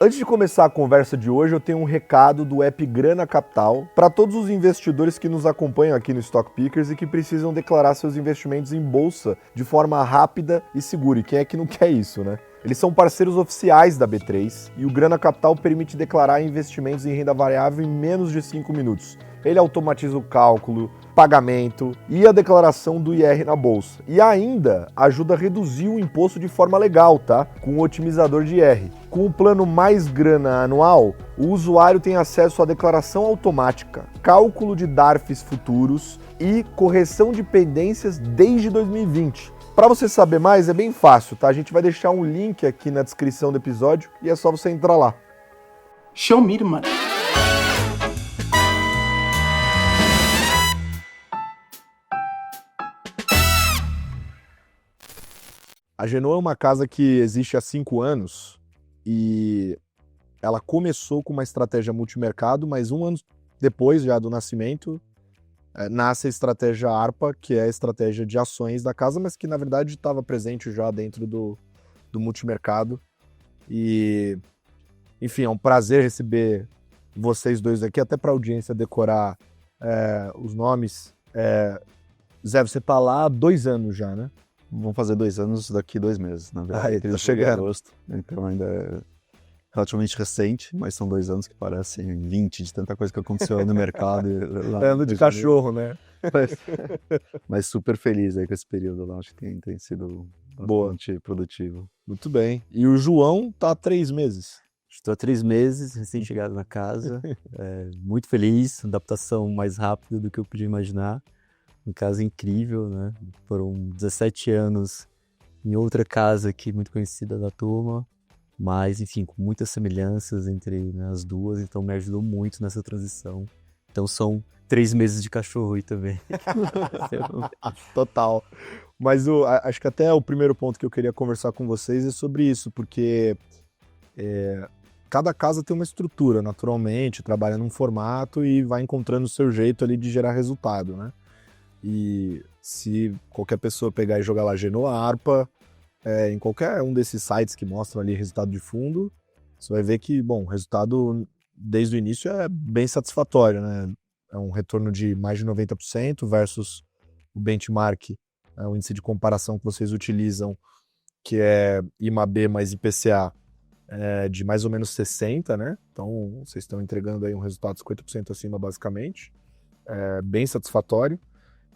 Antes de começar a conversa de hoje, eu tenho um recado do app Grana Capital para todos os investidores que nos acompanham aqui no Stock Pickers e que precisam declarar seus investimentos em bolsa de forma rápida e segura. E quem é que não quer isso, né? Eles são parceiros oficiais da B3 e o Grana Capital permite declarar investimentos em renda variável em menos de 5 minutos. Ele automatiza o cálculo, pagamento e a declaração do IR na bolsa. E ainda ajuda a reduzir o imposto de forma legal, tá? Com o otimizador de IR. Com o plano Mais Grana anual, o usuário tem acesso à declaração automática, cálculo de DARFs futuros e correção de pendências desde 2020. Para você saber mais, é bem fácil, tá? A gente vai deixar um link aqui na descrição do episódio e é só você entrar lá. Show me the money. A Genoa é uma casa que existe há 5 anos e ela começou com uma estratégia multimercado, mas 1 ano depois já do nascimento, nasce a estratégia ARPA, que é a estratégia de ações da casa, mas que na verdade estava presente já dentro do multimercado. E, enfim, é um prazer receber vocês dois aqui, até para a audiência decorar os nomes. Zé, você está lá há 2 anos já, né? Vão fazer 2 anos daqui 2 meses, na verdade. Tá chegando. Agosto, então ainda é relativamente recente, mas são 2 anos que parecem 20 de tanta coisa que aconteceu no mercado. Ano de cachorro, né? Mas super feliz aí com esse período lá, acho que tem sido bastante produtivo. Muito bem. E o João tá há 3 meses. Estou há 3 meses, recém-chegado na casa, muito feliz, adaptação mais rápida do que eu podia imaginar. Uma casa incrível, né? Foram 17 anos em outra casa aqui muito conhecida da turma, mas, enfim, com muitas semelhanças entre as duas, então me ajudou muito nessa transição. Então são 3 meses de cachorro aí também. Total. Mas acho que até o primeiro ponto que eu queria conversar com vocês é sobre isso, porque cada casa tem uma estrutura, naturalmente, trabalha num formato e vai encontrando o seu jeito ali de gerar resultado, né? E se qualquer pessoa pegar e jogar lá Genoa ARPA, em qualquer um desses sites que mostram ali resultado de fundo, você vai ver que, bom, o resultado desde o início é bem satisfatório, né? É um retorno de mais de 90% versus o benchmark, o índice de comparação que vocês utilizam, que é IMAB mais IPCA, de mais ou menos 60%, né? Então, vocês estão entregando aí um resultado 50% acima, basicamente. Bem satisfatório.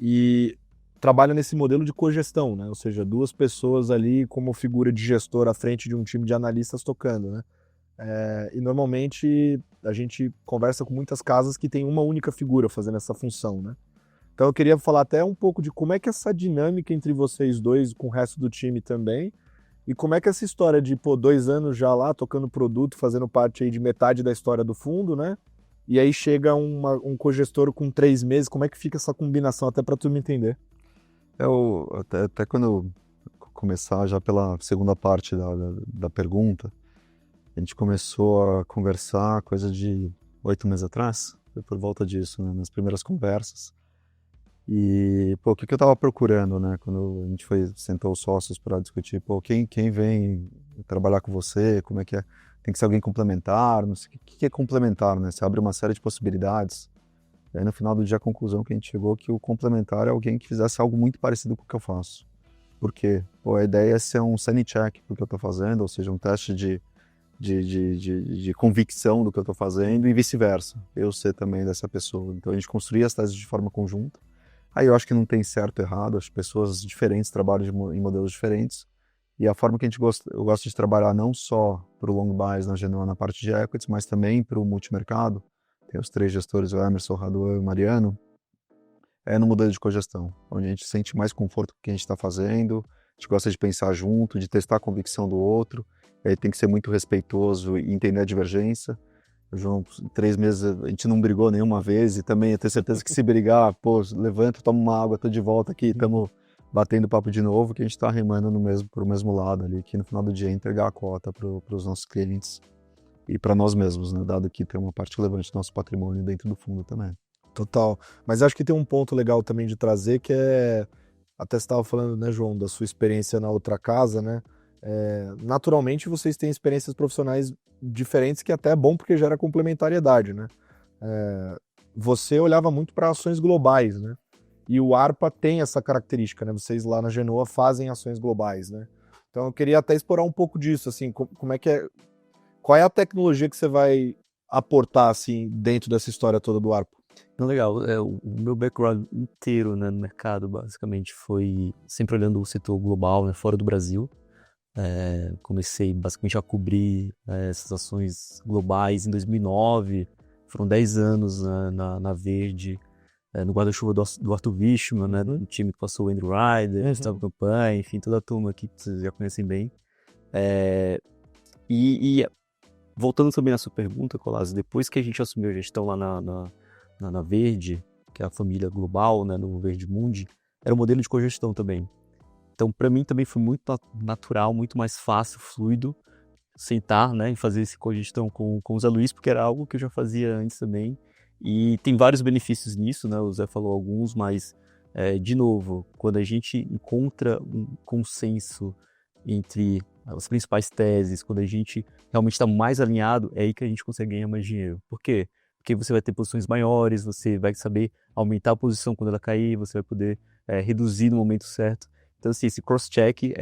E trabalha nesse modelo de cogestão, né? Ou seja, 2 pessoas ali como figura de gestor à frente de um time de analistas tocando, né? E normalmente a gente conversa com muitas casas que tem uma única figura fazendo essa função, né? Então eu queria falar até um pouco de como é que essa dinâmica entre vocês dois com o resto do time também, e como é que essa história de 2 anos já lá tocando produto, fazendo parte aí de metade da história do fundo, né? E aí chega um cogestor com 3 meses, como é que fica essa combinação, até para tu me entender? Até quando eu começar já pela segunda parte da pergunta, a gente começou a conversar coisa de 8 meses atrás, foi por volta disso, né, nas primeiras conversas. E, o que eu estava procurando, né, quando a gente sentou os sócios para discutir, quem vem trabalhar com você, como é que é? Tem que ser alguém complementar, não sei o que é complementar, né? Você abre uma série de possibilidades. E aí no final do dia a conclusão que a gente chegou é que o complementar é alguém que fizesse algo muito parecido com o que eu faço. Por quê? A ideia é ser um sanity check do que eu estou fazendo, ou seja, um teste de convicção do que eu estou fazendo e vice-versa. Eu ser também dessa pessoa. Então a gente construía as teses de forma conjunta. Aí eu acho que não tem certo ou errado, as pessoas diferentes trabalham em modelos diferentes. E a forma que eu gosto de trabalhar não só para o long bias na Genoa na parte de equities, mas também para o multimercado, tem os 3 gestores, o Emerson, o Raduan e o Mariano, no modelo de cogestão, onde a gente sente mais conforto com o que a gente está fazendo, a gente gosta de pensar junto, de testar a convicção do outro, e aí tem que ser muito respeitoso e entender a divergência. João, em 3 meses a gente não brigou nenhuma vez, e também eu tenho certeza que se brigar, levanta, toma uma água, tô de volta aqui, estamos batendo papo de novo, que a gente está remando pro mesmo lado ali, que no final do dia é entregar a cota para os nossos clientes e para nós mesmos, né? Dado que tem uma parte relevante do nosso patrimônio dentro do fundo também. Total. Mas acho que tem um ponto legal também de trazer, que até você estava falando, né, João, da sua experiência na outra casa, né? Naturalmente vocês têm experiências profissionais diferentes que até é bom porque gera complementariedade, né? Você olhava muito para ações globais, né? E o ARPA tem essa característica, né? Vocês lá na Genoa fazem ações globais, né? Então eu queria até explorar um pouco disso, assim, como é que é, qual é a tecnologia que você vai aportar, assim, dentro dessa história toda do ARPA? Então, legal. O meu background inteiro, né, no mercado, basicamente, foi sempre olhando o setor global, né, fora do Brasil. Comecei basicamente a cobrir essas ações globais em 2009. Foram 10 anos, né, na Verde, no guarda-chuva do Arthur Wischmann, né, no time que passou o Andrew Ryder, Gustavo Campanha, enfim, toda a turma aqui que vocês já conhecem bem. E voltando também na sua pergunta, Colas, depois que a gente assumiu a gestão lá na Verde, que é a família global, né, no Verde Mundi, era um modelo de cogestão também. Então, para mim também foi muito natural, muito mais fácil, fluido, sentar, né, e fazer esse cogestão com o Zé Luiz, porque era algo que eu já fazia antes também. E tem vários benefícios nisso, né, o Zé falou alguns, mas, de novo, quando a gente encontra um consenso entre as principais teses, quando a gente realmente está mais alinhado, é aí que a gente consegue ganhar mais dinheiro. Por quê? Porque você vai ter posições maiores, você vai saber aumentar a posição quando ela cair, você vai poder reduzir no momento certo. Então, assim, esse cross-check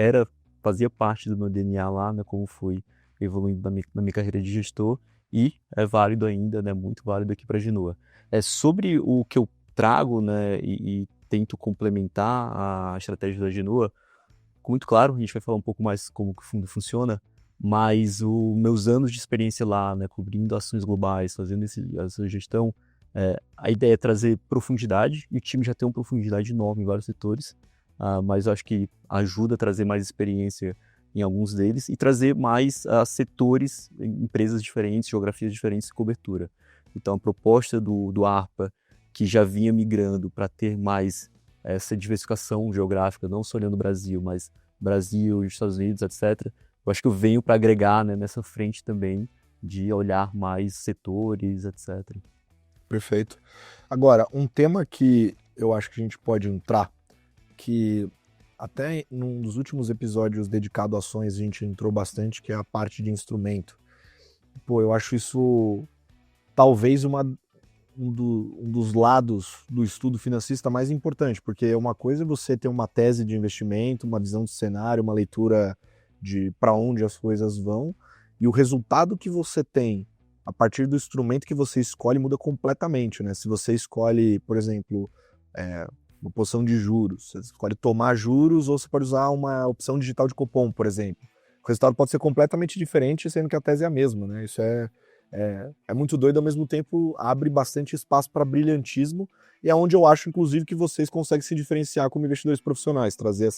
fazia parte do meu DNA lá, né, como fui evoluindo na minha carreira de gestor, e é válido ainda, né, muito válido aqui para a Genoa. Sobre o que eu trago, né, e tento complementar a estratégia da Genoa, muito claro, a gente vai falar um pouco mais como que o fundo funciona, mas os meus anos de experiência lá, né, cobrindo ações globais, fazendo essa gestão, a ideia é trazer profundidade, e o time já tem uma profundidade enorme em vários setores, mas eu acho que ajuda a trazer mais experiência em alguns deles e trazer mais setores, empresas diferentes, geografias diferentes de cobertura. Então, a proposta do ARPA, que já vinha migrando para ter mais essa diversificação geográfica, não só olhando o Brasil, mas Brasil, Estados Unidos, etc. Eu acho que eu venho para agregar, né, nessa frente também de olhar mais setores, etc. Perfeito. Agora, um tema que eu acho que a gente pode entrar, que até num dos últimos episódios dedicado a ações a gente entrou bastante, que é a parte de instrumento. Pô, eu acho isso talvez um dos lados do estudo financista mais importante, porque uma coisa é você ter uma tese de investimento, uma visão de cenário, uma leitura de para onde as coisas vão, e o resultado que você tem a partir do instrumento que você escolhe muda completamente, né? Se você escolhe, por exemplo, uma posição de juros, você escolhe tomar juros ou você pode usar uma opção digital de cupom, por exemplo. O resultado pode ser completamente diferente, sendo que a tese é a mesma, né? Isso é muito doido, ao mesmo tempo abre bastante espaço para brilhantismo e é onde eu acho, inclusive, que vocês conseguem se diferenciar como investidores profissionais, trazer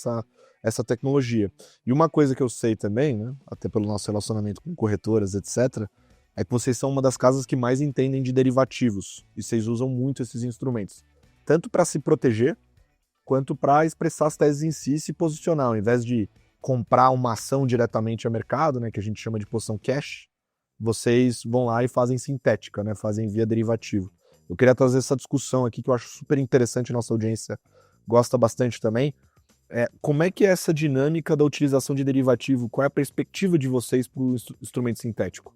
essa tecnologia. E uma coisa que eu sei também, né, até pelo nosso relacionamento com corretoras, etc., é que vocês são uma das casas que mais entendem de derivativos e vocês usam muito esses instrumentos, tanto para se proteger quanto para expressar as teses em si e se posicionar, ao invés de comprar uma ação diretamente ao mercado, né, que a gente chama de posição cash, vocês vão lá e fazem sintética, né? Fazem via derivativo. Eu queria trazer essa discussão aqui que eu acho super interessante, nossa audiência gosta bastante também. Como é que é essa dinâmica da utilização de derivativo? Qual é a perspectiva de vocês para o instrumento sintético?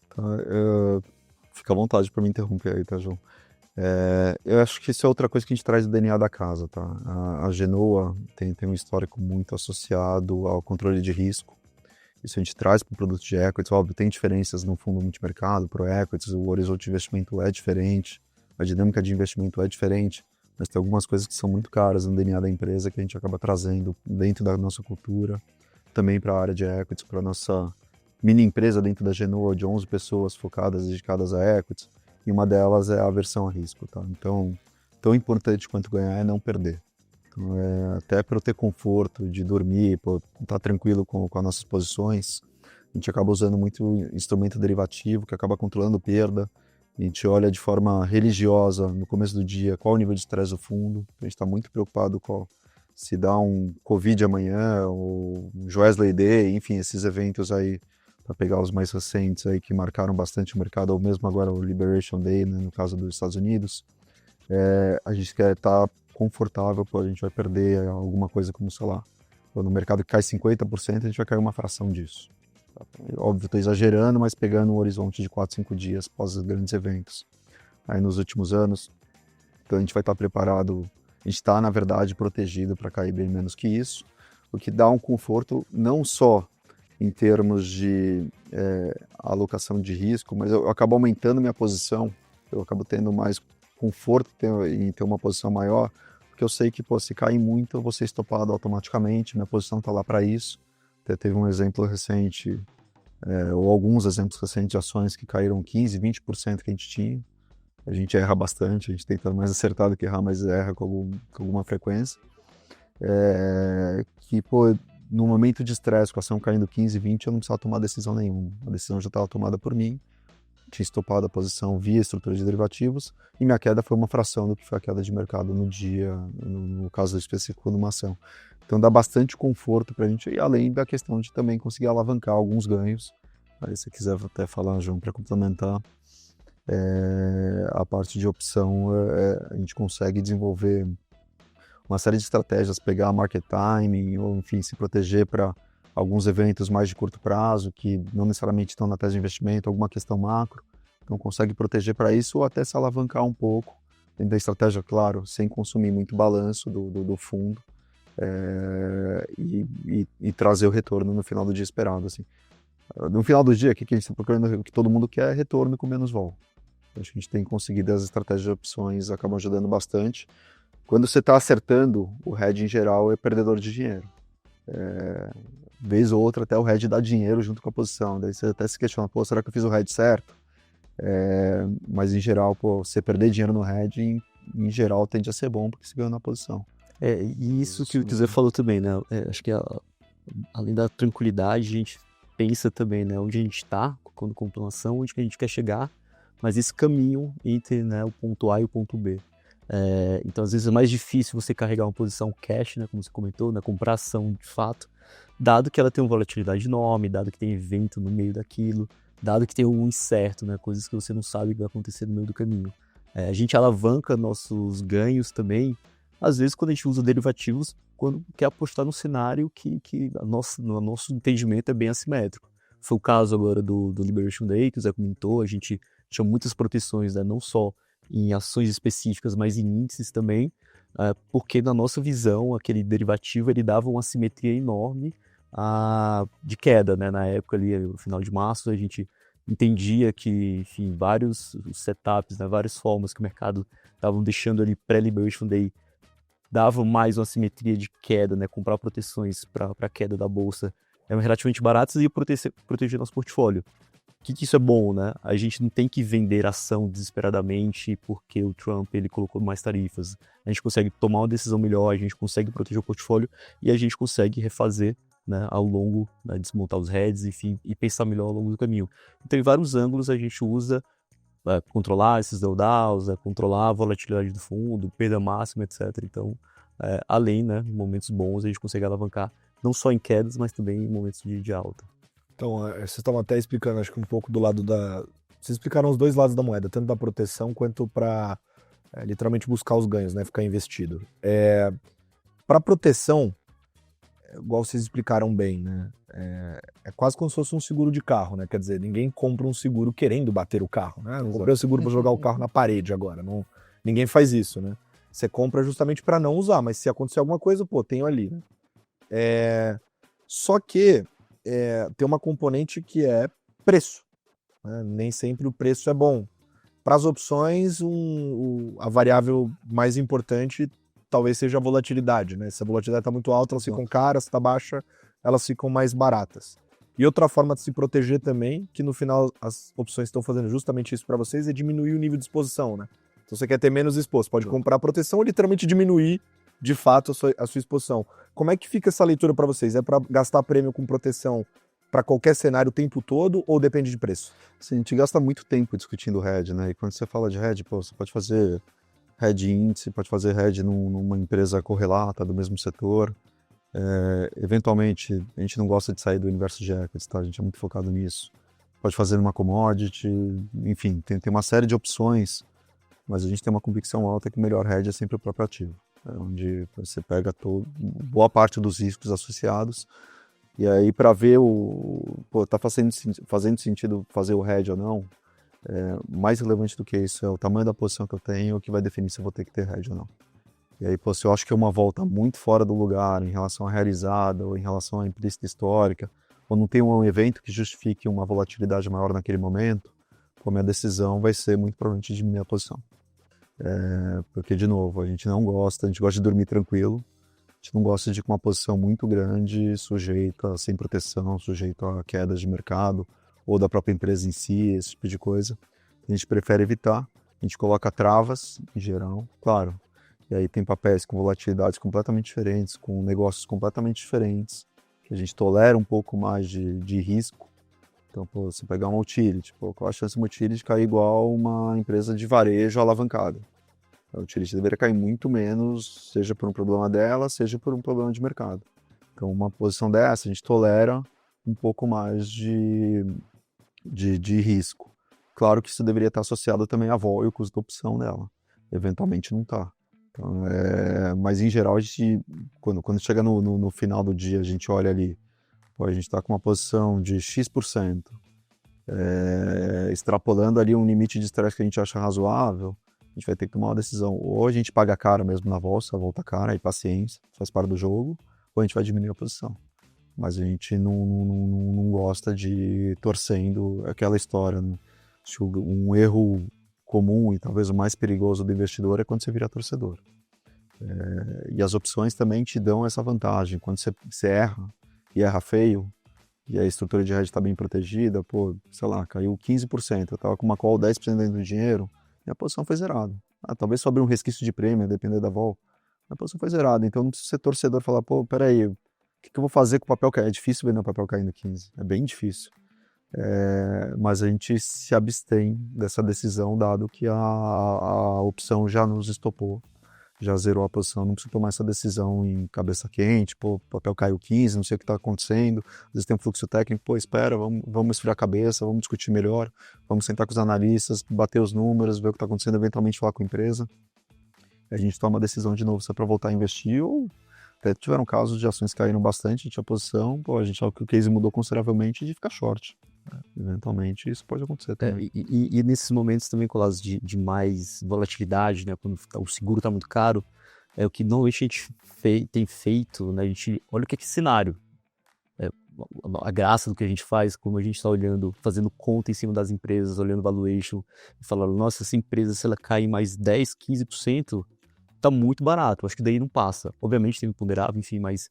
Tá, fica à vontade para me interromper aí, tá, João? Eu acho que isso é outra coisa que a gente traz do DNA da casa, tá? A Genoa tem um histórico muito associado ao controle de risco. Isso a gente traz para o produto de equities, óbvio, tem diferenças no fundo multimercado, pro equities, o horizonte de investimento é diferente, a dinâmica de investimento é diferente, mas tem algumas coisas que são muito caras no DNA da empresa que a gente acaba trazendo dentro da nossa cultura, também para a área de equities, para a nossa mini empresa dentro da Genoa de 11 pessoas focadas, dedicadas a equities, e uma delas é a aversão a risco, tá? Então, tão importante quanto ganhar é não perder. Até para eu ter conforto de dormir, para estar tranquilo com as nossas posições, a gente acaba usando muito instrumento derivativo que acaba controlando perda. A gente olha de forma religiosa no começo do dia qual o nível de estresse do fundo. A gente está muito preocupado com se dá um Covid amanhã, ou um Joesley Day, enfim, esses eventos aí, para pegar os mais recentes aí que marcaram bastante o mercado, ou mesmo agora o Liberation Day, né, no caso dos Estados Unidos. A gente quer estar confortável, pô, a gente vai perder alguma coisa como, sei lá, no mercado que cai 50%, a gente vai cair uma fração disso. Óbvio, estou exagerando, mas pegando um horizonte de 4, 5 dias após os grandes eventos. Aí nos últimos anos, então a gente vai estar preparado, a gente está, na verdade, protegido para cair bem menos que isso, o que dá um conforto não só em termos de alocação de risco, mas eu acabo aumentando minha posição, eu acabo tendo mais conforto em ter uma posição maior, porque eu sei que, pô, se cair muito, eu vou ser estopado automaticamente, minha posição está lá para isso. Até teve um exemplo recente, ou alguns exemplos recentes de ações que caíram 15%, 20% que a gente tinha. A gente erra bastante, a gente tenta mais acertar do que errar, mas erra com alguma frequência. Que, pô, no momento de estresse, com a ação caindo 15, 20, eu não precisava tomar decisão nenhuma. A decisão já estava tomada por mim, tinha estopado a posição via estrutura de derivativos, e minha queda foi uma fração do que foi a queda de mercado no dia, no caso específico de uma ação. Então dá bastante conforto para a gente, e além da questão de também conseguir alavancar alguns ganhos. Aí se quiser até falar, João, para complementar, a parte de opção, a gente consegue desenvolver uma série de estratégias, pegar market timing, ou enfim, se proteger para alguns eventos mais de curto prazo, que não necessariamente estão na tese de investimento, alguma questão macro, então consegue proteger para isso ou até se alavancar um pouco, dentro da estratégia, claro, sem consumir muito balanço do fundo, e trazer o retorno no final do dia esperado. Assim. No final do dia, o que a gente está procurando, o que todo mundo quer é retorno com menos vol. Acho que a gente tem conseguido, as estratégias de opções acabam ajudando bastante. Quando você está acertando, o hedge em geral é perdedor de dinheiro. Vez ou outra até o hedge dá dinheiro junto com a posição, daí você até se questiona, pô, será que eu fiz o hedge certo? Mas em geral, pô, você perder dinheiro no hedge, em geral tende a ser bom, porque você ganhou na posição. E isso que o Zé falou também, né? Acho que além da tranquilidade, a gente pensa também, né, onde a gente está quando compra uma ação, onde que a gente quer chegar, mas esse caminho entre, né, o ponto A e o ponto B. Então, às vezes é mais difícil você carregar uma posição cash, né, como você comentou, né, comprar ação de fato, dado que ela tem uma volatilidade enorme, dado que tem evento no meio daquilo, dado que tem um incerto, né, coisas que você não sabe o que vai acontecer no meio do caminho. A gente alavanca nossos ganhos também, às vezes quando a gente usa derivativos, quando quer apostar num cenário que no nosso entendimento é bem assimétrico. Foi o caso agora do Liberation Day, que o Zé comentou, a gente tinha muitas proteções, né, não só em ações específicas, mas em índices também, porque na nossa visão, aquele derivativo ele dava uma assimetria enorme de queda, né? Na época ali, no final de março, a gente entendia que, enfim, vários setups, né, várias formas que o mercado estavam deixando ali pré-Liberation Day davam mais uma assimetria de queda, né? Comprar proteções para a queda da bolsa eram relativamente baratas e proteger nosso portfólio. O que isso é bom, né? A gente não tem que vender ação desesperadamente porque o Trump ele colocou mais tarifas. A gente consegue tomar uma decisão melhor, a gente consegue proteger o portfólio e a gente consegue refazer, né, ao longo, né, desmontar os hedges, enfim, e pensar melhor ao longo do caminho. Então, em vários ângulos a gente usa controlar esses drawdowns, controlar a volatilidade do fundo, perda máxima, etc. Então, além, né, em momentos bons, a gente consegue alavancar não só em quedas, mas também em momentos de alta. Então, vocês estavam até explicando, acho que um pouco do lado da... Vocês explicaram os dois lados da moeda, tanto da proteção quanto para literalmente buscar os ganhos, né? Ficar investido. Para proteção, igual vocês explicaram bem, né? É quase como se fosse um seguro de carro, né? Quer dizer, ninguém compra um seguro querendo bater o carro, né? Não comprei o seguro para jogar o carro na parede agora. Não, ninguém faz isso, né? Você compra justamente para não usar, mas se acontecer alguma coisa, pô, tenho ali, né? Só que tem uma componente que é preço, né? Nem sempre o preço é bom. Para as opções, a variável mais importante talvez seja a volatilidade, né? Se a volatilidade está muito alta, elas ficam caras, se está baixa, elas ficam mais baratas. E outra forma de se proteger também, que no final as opções estão fazendo justamente isso para vocês, é diminuir o nível de exposição, né? Então você quer ter menos exposto, pode comprar proteção ou literalmente diminuir de fato a sua exposição. Como é que fica essa leitura para vocês? É para gastar prêmio com proteção para qualquer cenário o tempo todo ou depende de preço? Sim, a gente gasta muito tempo discutindo hedge, né? E quando você fala de hedge, pô, você pode fazer hedge índice, pode fazer hedge numa empresa correlata do mesmo setor. Eventualmente, a gente não gosta de sair do universo de equities, tá? A gente é muito focado nisso. Pode fazer numa commodity, enfim, tem uma série de opções, mas a gente tem uma convicção alta que o melhor hedge é sempre o próprio ativo. Onde você pega boa parte dos riscos associados E aí, para ver tá fazendo sentido fazer o hedge ou não, mais relevante do que isso é o tamanho da posição que eu tenho, que vai definir se eu vou ter que ter hedge ou não. E aí, se eu acho que é uma volta muito fora do lugar em relação à realizada ou em relação à implícita histórica, ou não tem um evento que justifique uma volatilidade maior naquele momento, minha decisão vai ser muito provavelmente de minha posição. Porque, de novo, a gente gosta de dormir tranquilo, a gente não gosta de ir com uma posição muito grande, sujeita, sem proteção, sujeita a quedas de mercado, ou da própria empresa em si, esse tipo de coisa. A gente prefere evitar, a gente coloca travas, em geral, claro. E aí tem papéis com volatilidades completamente diferentes, com negócios completamente diferentes, que a gente tolera um pouco mais de risco. Então, você pegar uma utility, qual a chance de uma utility cair igual uma empresa de varejo alavancada? A utility deveria cair muito menos, seja por um problema dela, seja por um problema de mercado. Então, uma posição dessa, a gente tolera um pouco mais de risco. Claro que isso deveria estar associado também à vol e ao custo da opção dela. Eventualmente não está. Então, mas, em geral, a gente, quando chega no final do dia, a gente olha ali, a gente está com uma posição de X%, extrapolando ali um limite de estresse que a gente acha razoável, a gente vai ter que tomar uma decisão. Ou a gente paga caro mesmo na volta cara, e paciência, faz parte do jogo, ou a gente vai diminuir a posição. Mas a gente não gosta de ir torcendo aquela história. Né? Um erro comum e talvez o mais perigoso do investidor é quando você vira torcedor. E as opções também te dão essa vantagem. Quando você erra, e erra feio, e a estrutura de hedge está bem protegida, sei lá, caiu 15%, eu estava com uma call 10% dentro do dinheiro, e a posição foi zerada. Talvez sobre um resquício de prêmio, depender da vol, a posição foi zerada. Então, não precisa ser torcedor falar, peraí, o que eu vou fazer com o papel caindo? É difícil vender o papel caindo 15%, é bem difícil. Mas a gente se abstém dessa decisão, dado que a opção já nos estopou, já zerou a posição, não precisa tomar essa decisão em cabeça quente, o papel caiu 15, não sei o que está acontecendo, às vezes tem um fluxo técnico, espera, vamos esfriar a cabeça, vamos discutir melhor, vamos sentar com os analistas, bater os números, ver o que está acontecendo, eventualmente falar com a empresa. A gente toma a decisão de novo se é para voltar a investir ou até tiveram casos de ações que caíram bastante, tinha posição, a gente sabe que o case mudou consideravelmente de ficar short. Eventualmente isso pode acontecer também. E nesses momentos também, Colas, de mais volatilidade, né, quando o seguro está muito caro, o que normalmente a gente tem feito, né, a gente olha o que é esse cenário. A graça do que a gente faz, como a gente está olhando, fazendo conta em cima das empresas, olhando valuation, e falando, nossa, essa empresa, se ela cair mais 10, 15%, tá muito barato, acho que daí não passa. Obviamente tem imponderável, enfim, mas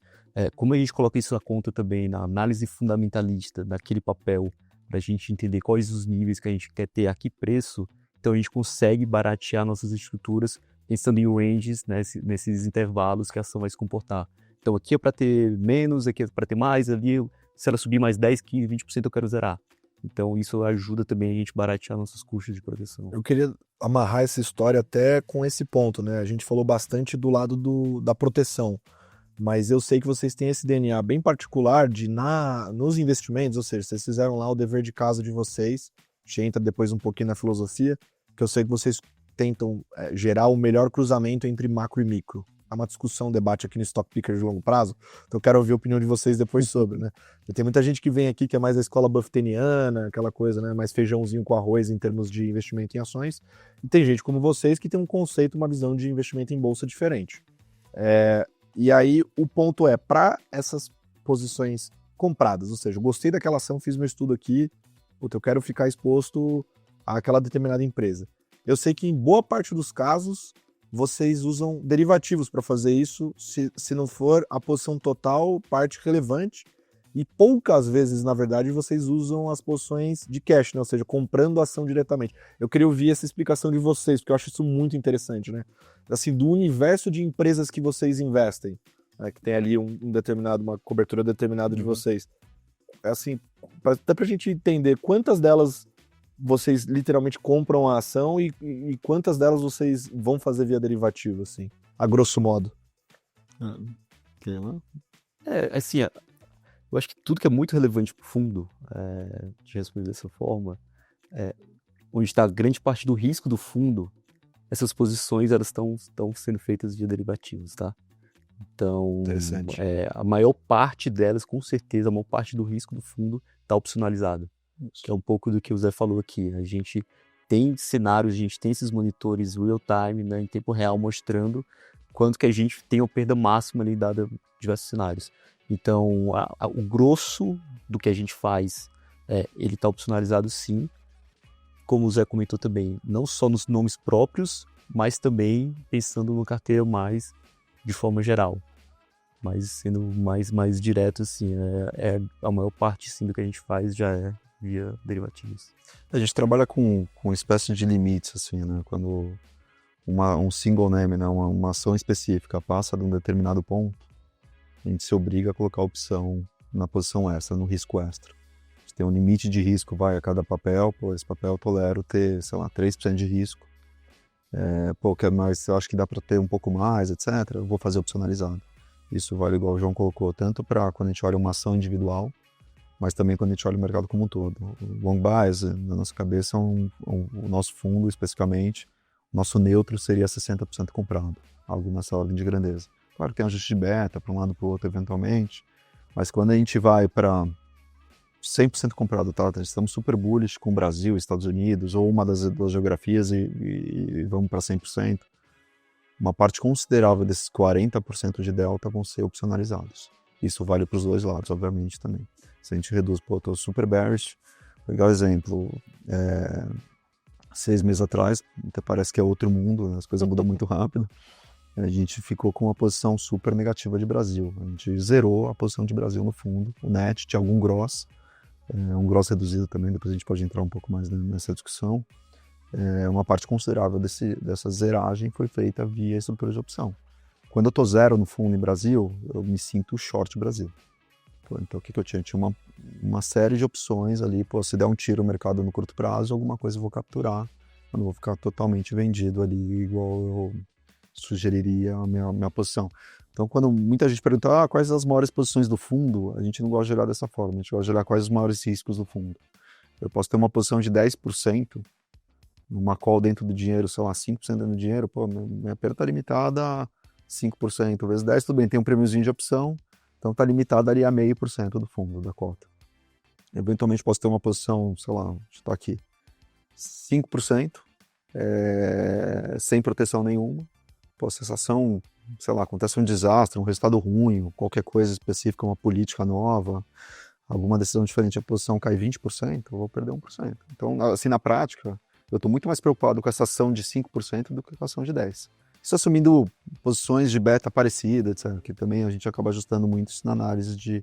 como a gente coloca isso na conta também, na análise fundamentalista daquele papel, para a gente entender quais os níveis que a gente quer ter, a que preço, então a gente consegue baratear nossas estruturas pensando em ranges, né, nesses intervalos que a ação vai se comportar. Então aqui é para ter menos, aqui é para ter mais, ali se ela subir mais 10, 15, 20% eu quero zerar. Então isso ajuda também a gente baratear nossos custos de proteção. Eu queria amarrar essa história até com esse ponto, né? A gente falou bastante do lado da proteção, mas eu sei que vocês têm esse DNA bem particular nos investimentos, ou seja, vocês fizeram lá o dever de casa de vocês, a gente entra depois um pouquinho na filosofia, que eu sei que vocês tentam gerar o melhor cruzamento entre macro e micro. Há uma discussão, um debate aqui no Stock Picker de longo prazo, então eu quero ouvir a opinião de vocês depois sobre, né? Tem muita gente que vem aqui que é mais da escola buffettiniana, aquela coisa, né? Mais feijãozinho com arroz em termos de investimento em ações, e tem gente como vocês que tem um conceito, uma visão de investimento em bolsa diferente. E aí o ponto é, para essas posições compradas, ou seja, eu gostei daquela ação, fiz meu estudo aqui, eu quero ficar exposto àquela determinada empresa. Eu sei que em boa parte dos casos vocês usam derivativos para fazer isso, se não for a posição total, parte relevante, e poucas vezes, na verdade, vocês usam as posições de cash, né? Ou seja, comprando a ação diretamente. Eu queria ouvir essa explicação de vocês, porque eu acho isso muito interessante, né? Assim, do universo de empresas que vocês investem, né, que tem ali uma cobertura determinada de vocês, assim, até para a gente entender quantas delas vocês literalmente compram a ação e quantas delas vocês vão fazer via derivativo, assim, a grosso modo. Assim, eu acho que tudo que é muito relevante para o fundo, de responder dessa forma, onde está grande parte do risco do fundo, essas posições elas estão sendo feitas via derivativos, tá? Então, Interessante. a maior parte delas, com certeza, a maior parte do risco do fundo está opcionalizado, que é um pouco do que o Zé falou aqui. A gente tem cenários, a gente tem esses monitores real-time, né, em tempo real, mostrando quanto que a gente tem a perda máxima ali, dada diversos cenários. Então, o grosso do que a gente faz, ele está opcionalizado sim, como o Zé comentou também, não só nos nomes próprios, mas também pensando no carteira mais de forma geral. Mas sendo mais direto, assim, a maior parte sim, do que a gente faz já é via derivativos. A gente trabalha com espécie de limites, assim, né? Quando um single name, né? Uma ação específica passa de um determinado ponto, a gente se obriga a colocar a opção na posição extra, no risco extra. A gente tem um limite de risco, a cada papel, esse papel eu tolero ter, sei lá, 3% de risco. Mas eu acho que dá para ter um pouco mais, etc. Eu vou fazer opcionalizado. Isso vale, igual o João colocou, tanto para quando a gente olha uma ação individual, mas também quando a gente olha o mercado como um todo. O long bias, na nossa cabeça, o nosso fundo especificamente, o nosso neutro seria 60% comprado, algo nessa ordem de grandeza. Claro que tem um ajuste de beta para um lado para o outro eventualmente, mas quando a gente vai para 100% comprado, tá? Estamos super bullish com o Brasil, Estados Unidos, ou uma das geografias e vamos para 100%. Uma parte considerável desses 40% de delta vão ser opcionalizados. Isso vale para os dois lados, obviamente, também. Se a gente reduz, eu estou super bearish. Vou pegar o exemplo, 6 meses atrás, até parece que é outro mundo, né? As coisas mudam muito rápido. A gente ficou com uma posição super negativa de Brasil. A gente zerou a posição de Brasil no fundo. O net tinha algum gross, um gross reduzido também, depois a gente pode entrar um pouco mais nessa discussão. Uma parte considerável dessa zeragem foi feita via estrutura de opção. Quando eu estou zero no fundo em Brasil, eu me sinto short Brasil. Então o que eu tinha? Eu tinha uma série de opções ali, se der um tiro no mercado no curto prazo, alguma coisa eu vou capturar, eu não vou ficar totalmente vendido ali, igual eu sugeriria a minha posição. Então, quando muita gente pergunta quais as maiores posições do fundo, a gente não gosta de olhar dessa forma, a gente gosta de olhar quais os maiores riscos do fundo. Eu posso ter uma posição de 10%, numa call dentro do dinheiro, sei lá, 5% dentro do dinheiro, minha perda está limitada a 5%, vezes 10, tudo bem, tem um prêmiozinho de opção, então está limitada ali a 0,5% do fundo, da cota. Eventualmente posso ter uma posição, sei lá, está aqui, 5%, sem proteção nenhuma, se essa ação, sei lá, acontece um desastre, um resultado ruim, qualquer coisa específica, uma política nova, alguma decisão diferente, a posição cai 20%, eu vou perder 1%. Então, assim, na prática, eu estou muito mais preocupado com essa ação de 5% do que com a ação de 10%. Isso assumindo posições de beta parecida, etc., que também a gente acaba ajustando muito isso na análise de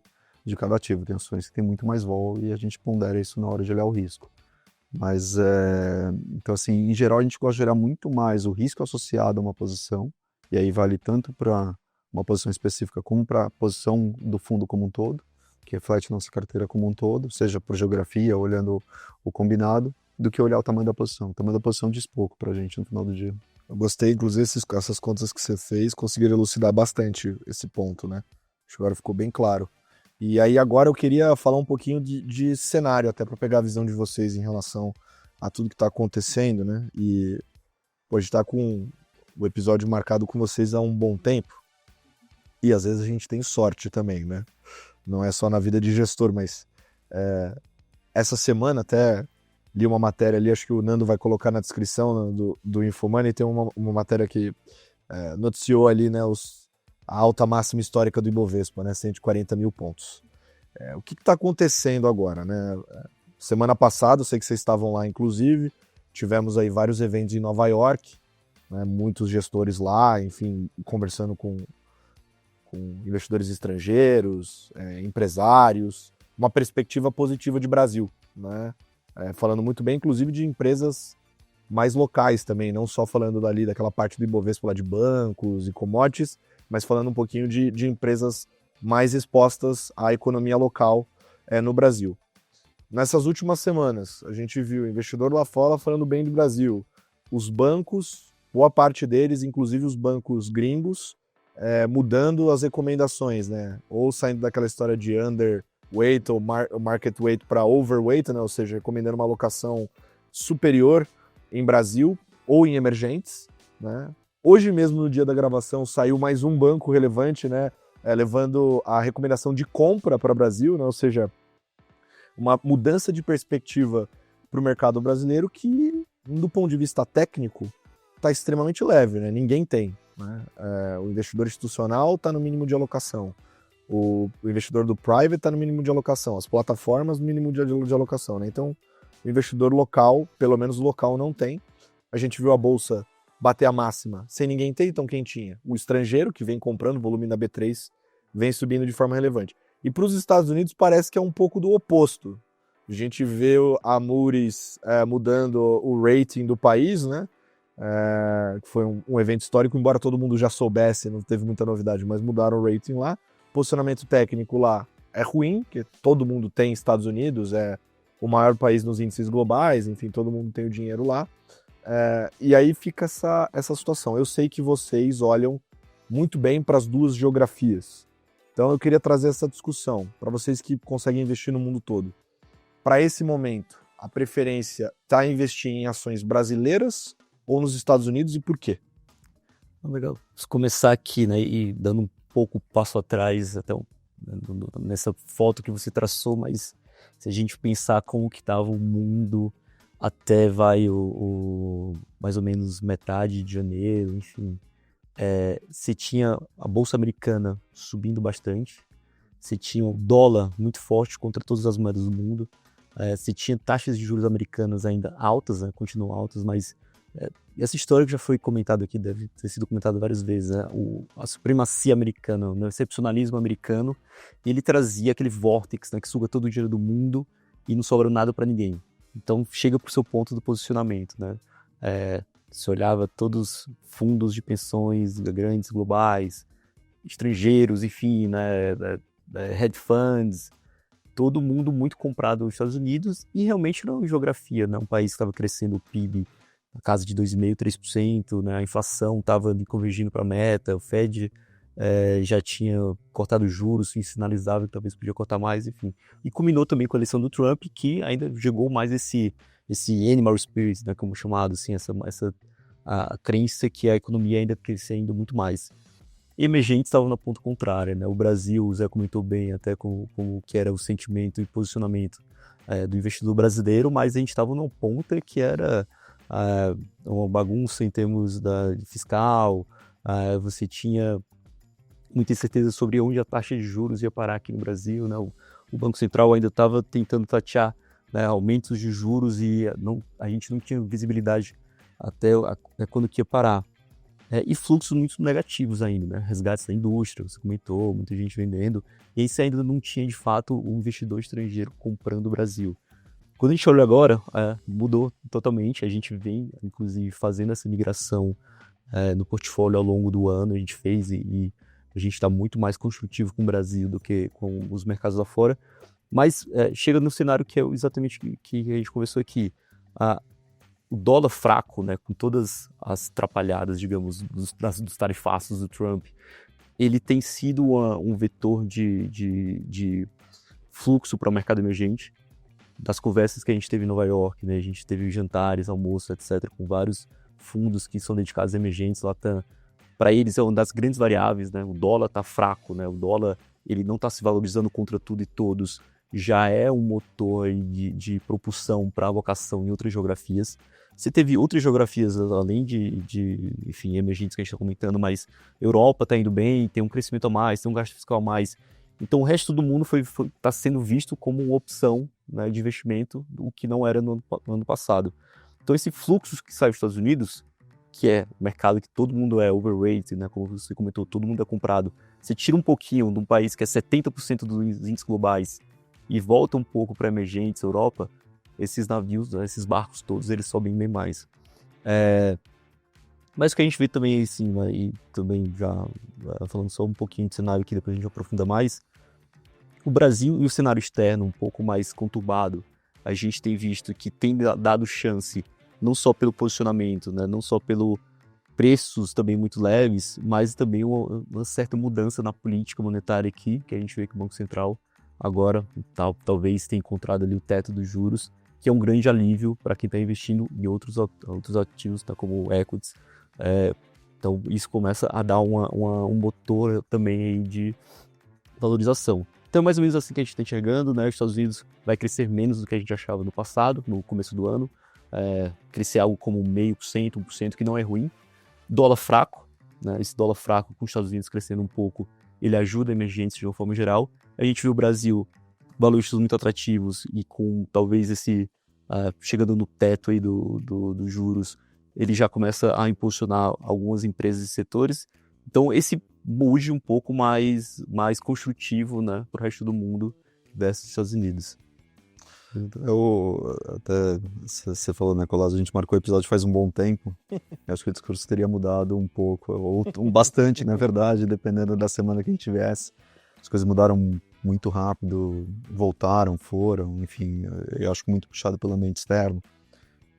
cada ativo. Tem ações que tem muito mais vol e a gente pondera isso na hora de olhar o risco. Mas, então assim, em geral a gente gosta de olhar muito mais o risco associado a uma posição, e aí vale tanto para uma posição específica como para a posição do fundo como um todo, que reflete nossa carteira como um todo, seja por geografia, olhando o combinado, do que olhar o tamanho da posição. O tamanho da posição diz pouco para a gente no final do dia. Eu gostei, inclusive, essas contas que você fez conseguiram elucidar bastante esse ponto, né? Acho que agora ficou bem claro. E aí agora eu queria falar um pouquinho de cenário, até para pegar a visão de vocês em relação a tudo que está acontecendo, né? E pode estar com o episódio marcado com vocês há um bom tempo. E às vezes a gente tem sorte também, né? Não é só na vida de gestor, mas essa semana até li uma matéria ali, acho que o Nando vai colocar na descrição, né, do Infomoney, tem uma matéria que noticiou ali, né, a alta máxima histórica do Ibovespa, né, 140 mil pontos. O que está acontecendo agora, né? Semana passada, eu sei que vocês estavam lá, inclusive, tivemos aí vários eventos em Nova York, né, muitos gestores lá, enfim, conversando com investidores estrangeiros, empresários, uma perspectiva positiva de Brasil, né? Falando muito bem, inclusive, de empresas mais locais também, não só falando dali daquela parte do Ibovespa lá de bancos e commodities, mas falando um pouquinho de empresas mais expostas à economia local no Brasil. Nessas últimas semanas, a gente viu o investidor lá fora falando bem do Brasil. Os bancos, boa parte deles, inclusive os bancos gringos, mudando as recomendações, né? Ou saindo daquela história de underweight ou market weight para overweight, né? Ou seja, recomendando uma alocação superior em Brasil ou em emergentes, né? Hoje mesmo, no dia da gravação, saiu mais um banco relevante, né, levando a recomendação de compra para o Brasil, né, ou seja, uma mudança de perspectiva para o mercado brasileiro que, do ponto de vista técnico, está extremamente leve, né? Ninguém tem. Né? O investidor institucional está no mínimo de alocação, o investidor do private está no mínimo de alocação, as plataformas no mínimo de alocação. Né? Então, o investidor local, pelo menos local, não tem. A gente viu a Bolsa bater a máxima sem ninguém ter, então quem tinha? O estrangeiro, que vem comprando volume na B3, vem subindo de forma relevante. E para os Estados Unidos parece que é um pouco do oposto. A gente vê a Moody's mudando o rating do país, né? Que foi um evento histórico, embora todo mundo já soubesse, não teve muita novidade, mas mudaram o rating lá. Posicionamento técnico lá é ruim, porque todo mundo tem Estados Unidos, é o maior país nos índices globais, enfim, todo mundo tem o dinheiro lá. E aí fica essa situação. Eu sei que vocês olham muito bem para as duas geografias. Então eu queria trazer essa discussão para vocês que conseguem investir no mundo todo. Para esse momento, a preferência está em investir em ações brasileiras ou nos Estados Unidos e por quê? Legal. Vamos começar aqui, né, e dando um pouco passo atrás, até nessa foto que você traçou, mas se a gente pensar como que estava o mundo até mais ou menos metade de janeiro, enfim, você tinha a Bolsa Americana subindo bastante, você tinha o dólar muito forte contra todas as moedas do mundo, você tinha taxas de juros americanas ainda altas, né, continuam altas, mas essa história que já foi comentada aqui, deve ter sido comentada várias vezes, né, a supremacia americana, o excepcionalismo americano, ele trazia aquele vórtice, né, que suga todo o dinheiro do mundo e não sobra nada para ninguém. Então chega para o seu ponto do posicionamento, né? Você olhava todos os fundos de pensões grandes, globais, estrangeiros, enfim, né, hedge funds, todo mundo muito comprado nos Estados Unidos e realmente não geografia, né, um país que estava crescendo o PIB na casa de 2,5%, 3%, né, a inflação estava convergindo para a meta, o Fed já tinha cortado juros e sinalizava que talvez podia cortar mais, enfim. E culminou também com a eleição do Trump, que ainda jogou mais esse animal spirit, né, como chamado, assim, a crença que a economia ainda crescendo muito mais. Emergentes estavam na ponta contrária, né? O Brasil, o Zé comentou bem até como que era o sentimento e posicionamento do investidor brasileiro, mas a gente estava numa ponta que era uma bagunça em termos de fiscal, você tinha muita incerteza sobre onde a taxa de juros ia parar aqui no Brasil, né? O Banco Central ainda estava tentando tatear, né, aumentos de juros e a gente não tinha visibilidade até quando que ia parar. E fluxos muito negativos ainda, né? Resgates da indústria, você comentou, muita gente vendendo, e aí você ainda não tinha de fato um investidor estrangeiro comprando o Brasil. Quando a gente olha agora, mudou totalmente, a gente vem inclusive fazendo essa migração no portfólio ao longo do ano, a gente fez e a gente está muito mais construtivo com o Brasil do que com os mercados lá fora, mas chega no cenário que é exatamente que a gente conversou aqui. O dólar fraco, né, com todas as atrapalhadas, digamos, dos tarifaços do Trump, ele tem sido um vetor de fluxo para o mercado emergente. Das conversas que a gente teve em Nova York, né, a gente teve jantares, almoços, etc., com vários fundos que são dedicados a emergentes, Latam. Para eles é uma das grandes variáveis, né? O dólar está fraco, né? O dólar ele não está se valorizando contra tudo e todos, já é um motor de propulsão para a alocação em outras geografias. Você teve outras geografias além enfim, emergentes que a gente está comentando, mas Europa está indo bem, tem um crescimento a mais, tem um gasto fiscal a mais. Então o resto do mundo está sendo visto como uma opção, né, de investimento, o que não era no ano passado. Então esse fluxo que sai dos Estados Unidos, que é o mercado que todo mundo é overweight, né, como você comentou, todo mundo é comprado. Você tira um pouquinho de um país que é 70% dos índices globais e volta um pouco para emergentes, Europa, esses navios, né, esses barcos todos, eles sobem bem mais. Mas o que a gente vê também, assim, né, e também já falando só um pouquinho de cenário aqui, depois a gente aprofunda mais, o Brasil e o cenário externo um pouco mais conturbado, a gente tem visto que tem dado chance não só pelo posicionamento, né, não só pelo preços também muito leves, mas também uma certa mudança na política monetária aqui, que a gente vê que o Banco Central agora talvez tenha encontrado ali o teto dos juros, que é um grande alívio para quem está investindo em outros ativos, tá, como equities, Então isso começa a dar um motor também aí de valorização. Então é mais ou menos assim que a gente está enxergando, né? Os Estados Unidos vai crescer menos do que a gente achava no passado, no começo do ano. Crescer algo como 0,5%, 1%, que não é ruim. Dólar fraco, né? Esse dólar fraco com os Estados Unidos crescendo um pouco, ele ajuda emergentes de uma forma geral. A gente viu o Brasil, valores muito atrativos e com talvez esse, chegando no teto aí dos juros, ele já começa a impulsionar algumas empresas e setores. Então esse mood um pouco mais construtivo, né, para o resto do mundo versus Estados Unidos. Eu até, você falou, né, Colasso, a gente marcou o episódio faz um bom tempo. Eu acho que o discurso teria mudado um pouco, ou bastante, na verdade, dependendo da semana que a gente tivesse. As coisas mudaram muito rápido, voltaram, foram, enfim, eu acho muito puxado pelo ambiente externo.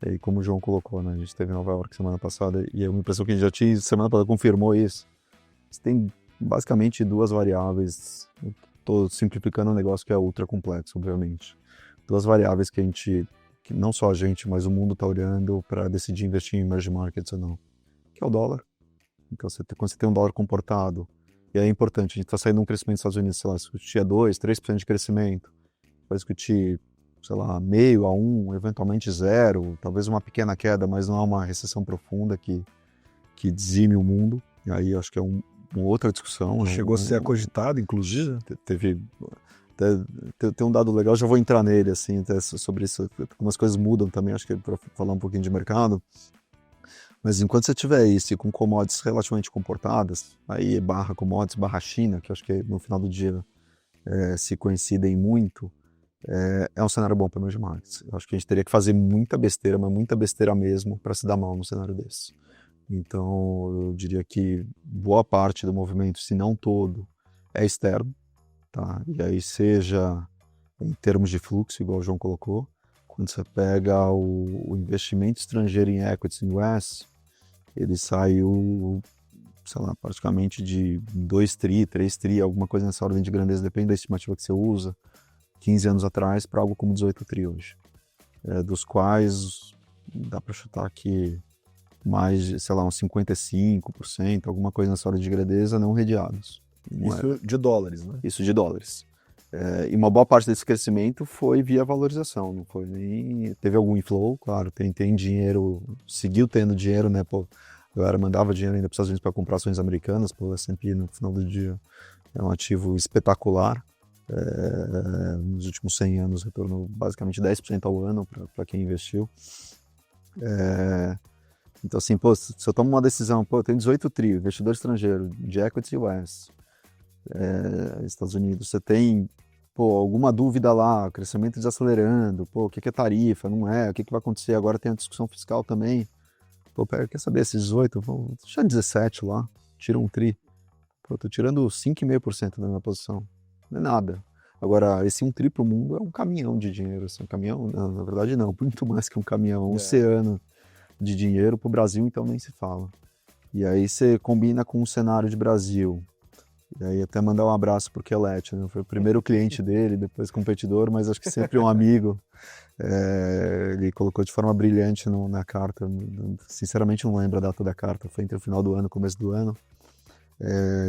E como o João colocou, né, a gente teve em Nova York semana passada, e é uma impressão que a gente já tinha, semana passada confirmou isso. Você tem basicamente duas variáveis, estou simplificando um negócio que é ultra complexo, obviamente. Duas variáveis que não só a gente, mas o mundo está olhando para decidir investir em emerging markets ou não, que é o dólar. Então, quando você tem um dólar comportado, e é importante, a gente está saindo de um crescimento dos Estados Unidos, sei lá, discutir 2%, 3% de crescimento, vai discutir, sei lá, 0,5% a 1%, eventualmente 0%, talvez uma pequena queda, mas não é uma recessão profunda que dizime o mundo, e aí acho que é uma outra discussão. Chegou a ser cogitado, inclusive? Tem um dado legal, já vou entrar nele, assim, até sobre isso, algumas coisas mudam também, acho que para falar um pouquinho de mercado, mas enquanto você tiver isso com commodities relativamente comportadas, aí barra commodities, barra China, que acho que no final do dia se coincidem muito, é um cenário bom para emerging markets. Eu acho que a gente teria que fazer muita besteira, mas muita besteira mesmo, para se dar mal num cenário desse. Então, eu diria que boa parte do movimento, se não todo, é externo. Tá? E aí seja em termos de fluxo, igual o João colocou, quando você pega o investimento estrangeiro em equities no US, ele saiu, sei lá, praticamente de 2 tri, 3 tri, alguma coisa nessa ordem de grandeza, depende da estimativa que você usa, 15 anos atrás, para algo como 18 tri hoje. Dos quais dá para chutar que mais, sei lá, uns 55%, alguma coisa nessa ordem de grandeza, não redeados. Isso de dólares, né? Isso de dólares. E uma boa parte desse crescimento foi via valorização, não foi nem... Teve algum inflow, claro, tem dinheiro, seguiu tendo dinheiro, né, pô, a galera mandava dinheiro ainda para os Estados Unidos para comprar ações americanas, pô, o S&P no final do dia é um ativo espetacular, nos últimos 100 anos retornou basicamente 10% ao ano para quem investiu. Então assim, pô, se eu tomo uma decisão, pô, eu tenho 18 tri, investidor estrangeiro, de equity US, Estados Unidos, você tem, pô, alguma dúvida lá, crescimento desacelerando, pô, o que é tarifa, não é, o que vai acontecer, agora tem a discussão fiscal também, pô, quer saber, esses 18, vou deixar 17 lá, tira um tri, pô, tô tirando 5,5% da minha posição, não é nada. Agora, esse 1 tri pro mundo é um caminhão de dinheiro, assim, um caminhão, não, na verdade não, muito mais que um caminhão, um oceano de dinheiro pro Brasil, então nem se fala. E aí você combina com um cenário de Brasil. E aí até mandar um abraço pro Kelete, né? Foi o primeiro cliente dele, depois competidor, mas acho que sempre um amigo. Ele colocou de forma brilhante na carta. Sinceramente não lembro a data da carta, foi entre o final do ano e o começo do ano.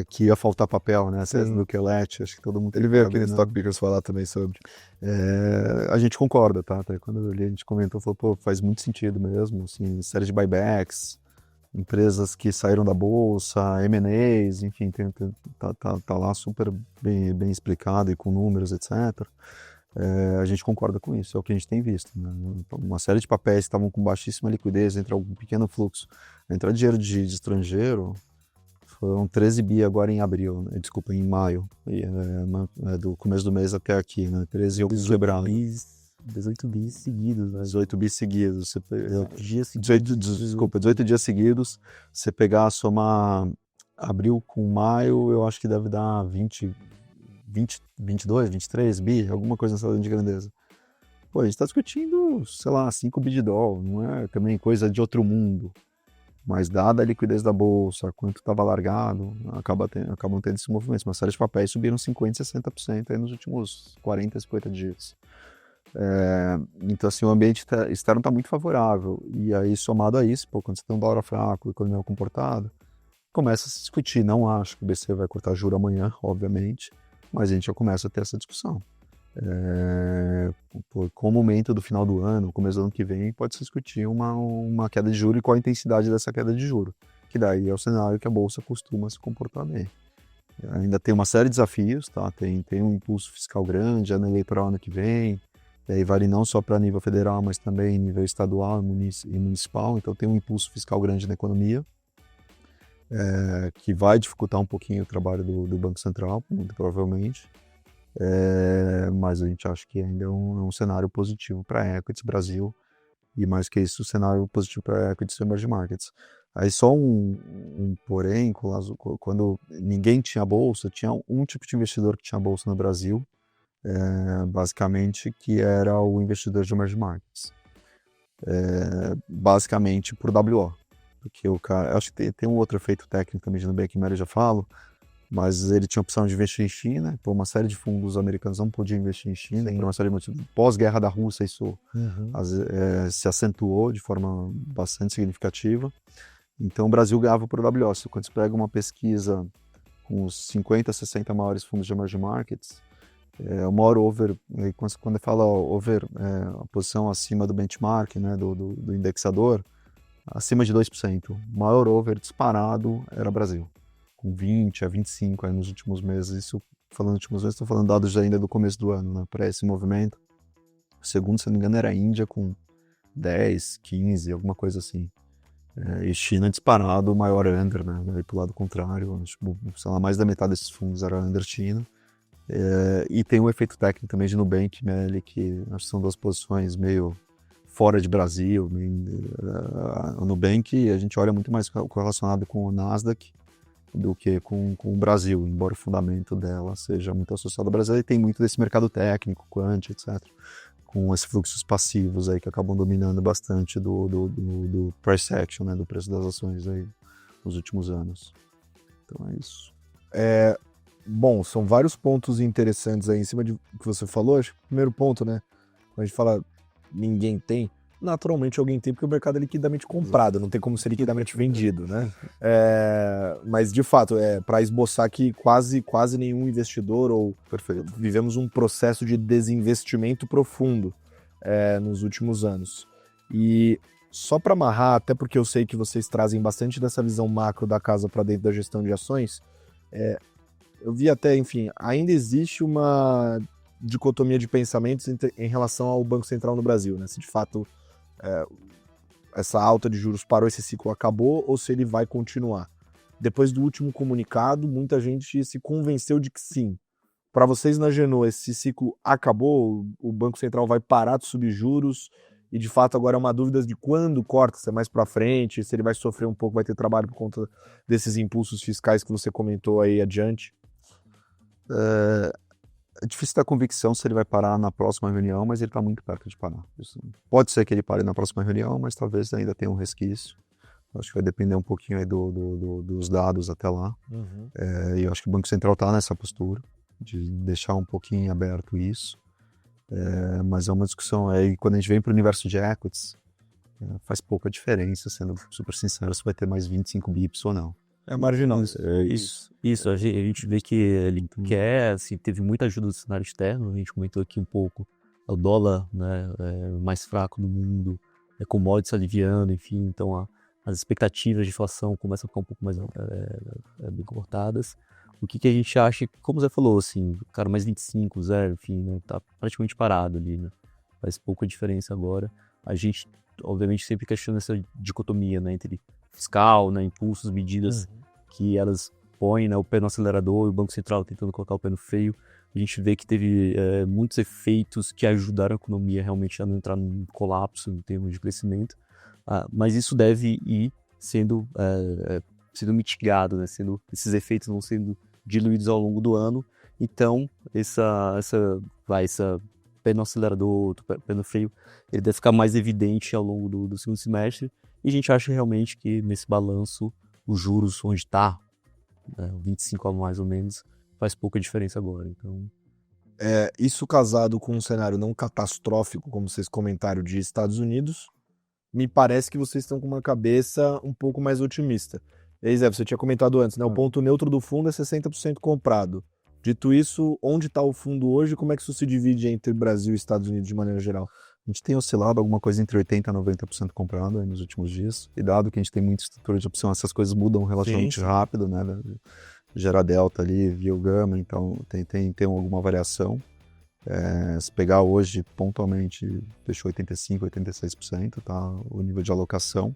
Que ia faltar papel, né? A tese do Kelete, acho que todo mundo... Ele veio aqui no Stock Pickers falar também sobre. A gente concorda, tá? Até quando eu li, a gente comentou, falou, pô, faz muito sentido mesmo, assim, série de buybacks, empresas que saíram da bolsa, M&As, enfim, tá lá super bem explicado e com números, etc. A gente concorda com isso, é o que a gente tem visto, né? Uma série de papéis que estavam com baixíssima liquidez, entra algum pequeno fluxo, entra dinheiro de estrangeiro, foram 13 bi agora em abril, né? Desculpa, em maio, do começo do mês até aqui, né? 13 e 18 bis seguidos, né? 18 bis seguidos. 18 dias seguidos. Você pegar, somar abril com maio, eu acho que deve dar 22, 23 bi, alguma coisa nessa ordem de grandeza. Pô, a gente está discutindo, sei lá, 5 bi de dólar, não é também coisa de outro mundo. Mas dada a liquidez da bolsa, quanto estava largado, acabam tendo esses movimentos. Uma série de papéis subiram 50%, 60% aí nos últimos 40, 50 dias. Então, assim, o ambiente externo está muito favorável. E aí, somado a isso, pô, quando você tem um dólar fraco, economia comportada, começa a se discutir. Não acho que o BC vai cortar juro amanhã, obviamente, mas a gente já começa a ter essa discussão. Com o momento do final do ano, começo do ano que vem, pode se discutir uma queda de juro e qual a intensidade dessa queda de juro, que daí é o cenário que a Bolsa costuma se comportar bem. Ainda tem uma série de desafios, tá? Tem um impulso fiscal grande, ano eleitoral ano que vem, e aí vale não só para nível federal, mas também nível estadual e municipal, então tem um impulso fiscal grande na economia, que vai dificultar um pouquinho o trabalho do Banco Central, muito provavelmente, mas a gente acha que ainda é um cenário positivo para a Equities Brasil, e mais que isso, um cenário positivo para a Equities Emerging Markets. Aí só um porém, quando ninguém tinha bolsa, tinha um tipo de investidor que tinha bolsa no Brasil, basicamente, que era o investidor de emerging markets. Basicamente por WO. Porque o cara, acho que tem um outro efeito técnico também de Nubank, eu já falo, mas ele tinha a opção de investir em China, por uma série de fundos americanos não podiam investir em China, por uma série de motivos. Pós-guerra da Rússia, isso se acentuou de forma bastante significativa. Então o Brasil ganhava por WO. Quando você pega uma pesquisa com os 50, 60 maiores fundos de emerging markets, o maior over, quando fala over, a posição acima do benchmark, né, do indexador, acima de 2%. O maior over disparado era Brasil, com 20 a 25 aí nos últimos meses. Isso, falando últimos meses, estou falando dados ainda do começo do ano, né, para esse movimento. O segundo, se não me engano, era a Índia com 10, 15, alguma coisa assim. E China disparado, o maior under, né? Aí pro lado contrário, tipo, sei lá, mais da metade desses fundos era under China. E tem um efeito técnico também de Nubank, né? Que acho que são duas posições meio fora de Brasil. O Nubank, a gente olha muito mais correlacionado com o Nasdaq do que com o Brasil, embora o fundamento dela seja muito associado ao Brasil, e tem muito desse mercado técnico, quant, etc., com esses fluxos passivos aí que acabam dominando bastante do price action, né, do preço das ações aí nos últimos anos. Então é isso. Bom, são vários pontos interessantes aí em cima do que você falou. Acho que o primeiro ponto, né, quando a gente fala ninguém tem, naturalmente alguém tem, porque o mercado é liquidamente comprado, não tem como ser liquidamente vendido, né? Mas, de fato, para esboçar que quase nenhum investidor, vivemos um processo de desinvestimento profundo nos últimos anos. E só para amarrar, até porque eu sei que vocês trazem bastante dessa visão macro da casa para dentro da gestão de ações, eu vi até, enfim, ainda existe uma dicotomia de pensamentos em relação ao Banco Central no Brasil, né? Se de fato essa alta de juros parou, esse ciclo acabou, ou se ele vai continuar. Depois do último comunicado, muita gente se convenceu de que sim. Para vocês na Geno, esse ciclo acabou, o Banco Central vai parar de subir juros, e de fato agora é uma dúvida de quando corta, se é mais para frente, se ele vai sofrer um pouco, vai ter trabalho por conta desses impulsos fiscais que você comentou aí adiante. É difícil ter convicção se ele vai parar na próxima reunião, mas ele está muito perto de parar. Pode ser que ele pare na próxima reunião, mas talvez ainda tenha um resquício. Acho que vai depender um pouquinho aí dos dados até lá. E eu acho que o Banco Central está nessa postura de deixar um pouquinho aberto isso. Mas é uma discussão aí, quando a gente vem para o universo de equities, faz pouca diferença, sendo super sincero, se vai ter mais 25 bips ou não. É marginal. Isso. A gente vê que ele quer, assim, teve muita ajuda do cenário externo, a gente comentou aqui um pouco, o dólar, né, mais fraco no mundo, commodities aliviando, enfim, então as expectativas de inflação começam a ficar um pouco mais bem cortadas. O que a gente acha, como o Zé falou, assim, cara, mais 25, 0, enfim, né, tá praticamente parado ali, né, faz pouca diferença agora. A gente, obviamente, sempre questiona essa dicotomia, né, entre fiscal, né, impulsos, medidas que elas põem, né, o pé no acelerador e o Banco Central tentando colocar o pé no freio. A gente vê que teve muitos efeitos que ajudaram a economia realmente a não entrar num colapso em termos de crescimento, mas isso deve ir sendo mitigado, né, esses efeitos vão sendo diluídos ao longo do ano. Então, essa pé no acelerador, pé no freio, ele deve ficar mais evidente ao longo do segundo semestre. E a gente acha realmente que nesse balanço, os juros onde está, 25 a mais ou menos, faz pouca diferença agora. Então, isso casado com um cenário não catastrófico, como vocês comentaram, de Estados Unidos, me parece que vocês estão com uma cabeça um pouco mais otimista. Zé, você tinha comentado antes, né? O ponto neutro do fundo é 60% comprado. Dito isso, onde está o fundo hoje e como é que isso se divide entre Brasil e Estados Unidos de maneira geral? A gente tem oscilado alguma coisa entre 80% a 90% comprado aí nos últimos dias. E dado que a gente tem muita estrutura de opção, essas coisas mudam relativamente rápido, né? Gera delta ali, via o gama, então tem alguma variação. Se pegar hoje, pontualmente, fechou 85%, 86%, tá? O nível de alocação.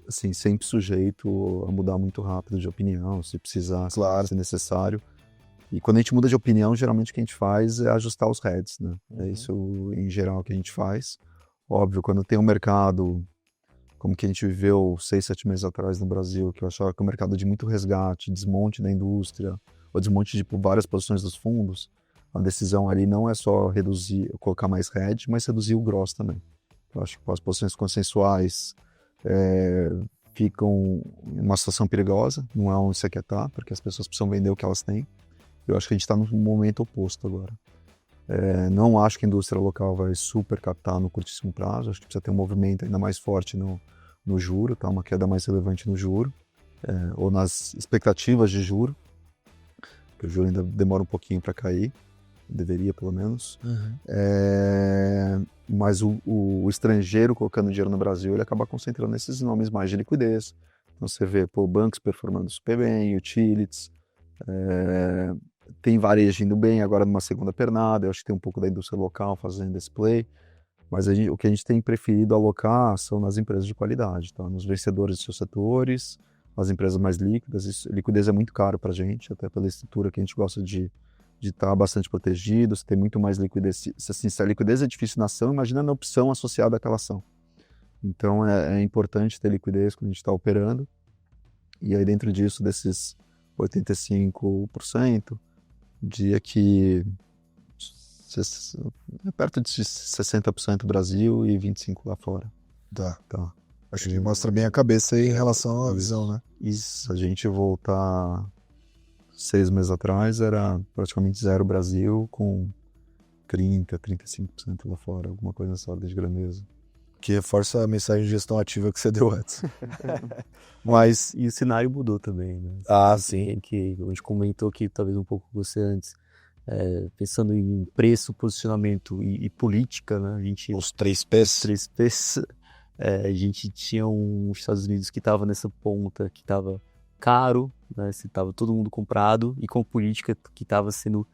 Assim, sempre sujeito a mudar muito rápido de opinião, se precisar, se necessário. E quando a gente muda de opinião, geralmente o que a gente faz é ajustar os heads, né? É isso, em geral, que a gente faz. Óbvio, quando tem um mercado, como que a gente viveu 6, 7 meses atrás no Brasil, que eu achava que o mercado de muito resgate, desmonte da indústria, ou desmonte de várias posições dos fundos, a decisão ali não é só reduzir, colocar mais hedge, mas reduzir o gross também. Eu acho que as posições consensuais ficam em uma situação perigosa, não é onde você quer estar, porque as pessoas precisam vender o que elas têm. Eu acho que a gente está num momento oposto agora. Não acho que a indústria local vai super captar no curtíssimo prazo, acho que precisa ter um movimento ainda mais forte no juro, tá? Uma queda mais relevante no juro, ou nas expectativas de juro, porque o juro ainda demora um pouquinho para cair, deveria pelo menos. Mas o estrangeiro colocando dinheiro no Brasil, ele acaba concentrando nesses nomes mais de liquidez. Então você vê bancos performando super bem, utilities, tem varejo indo bem agora numa segunda pernada. Eu acho que tem um pouco da indústria local fazendo esse play, mas o que a gente tem preferido alocar são nas empresas de qualidade, tá? Nos vencedores de seus setores, as empresas mais líquidas. Liquidez é muito caro para a gente, até pela estrutura que a gente gosta de estar bastante protegido. Você tem muito mais liquidez. Se a liquidez é difícil na ação, imagina na opção associada àquela ação. Então é importante ter liquidez quando a gente está operando. E aí dentro disso, desses 85%, diria que é perto de 60% Brasil e 25% lá fora. Tá. Acho que mostra bem a cabeça aí em relação à visão, né? Isso, se a gente voltar 6 meses atrás, era praticamente zero Brasil, com 30%, 35% lá fora, alguma coisa nessa ordem de grandeza. Que reforça a mensagem de gestão ativa que você deu antes. Mas e o cenário mudou também, né? Sim. Que a gente comentou aqui talvez um pouco com você antes. Pensando em preço, posicionamento e política, né? Os 3 P's. 3 P's. A gente tinha os Estados Unidos que estava nessa ponta, que estava caro, né? Estava todo mundo comprado, e com política que estava sendo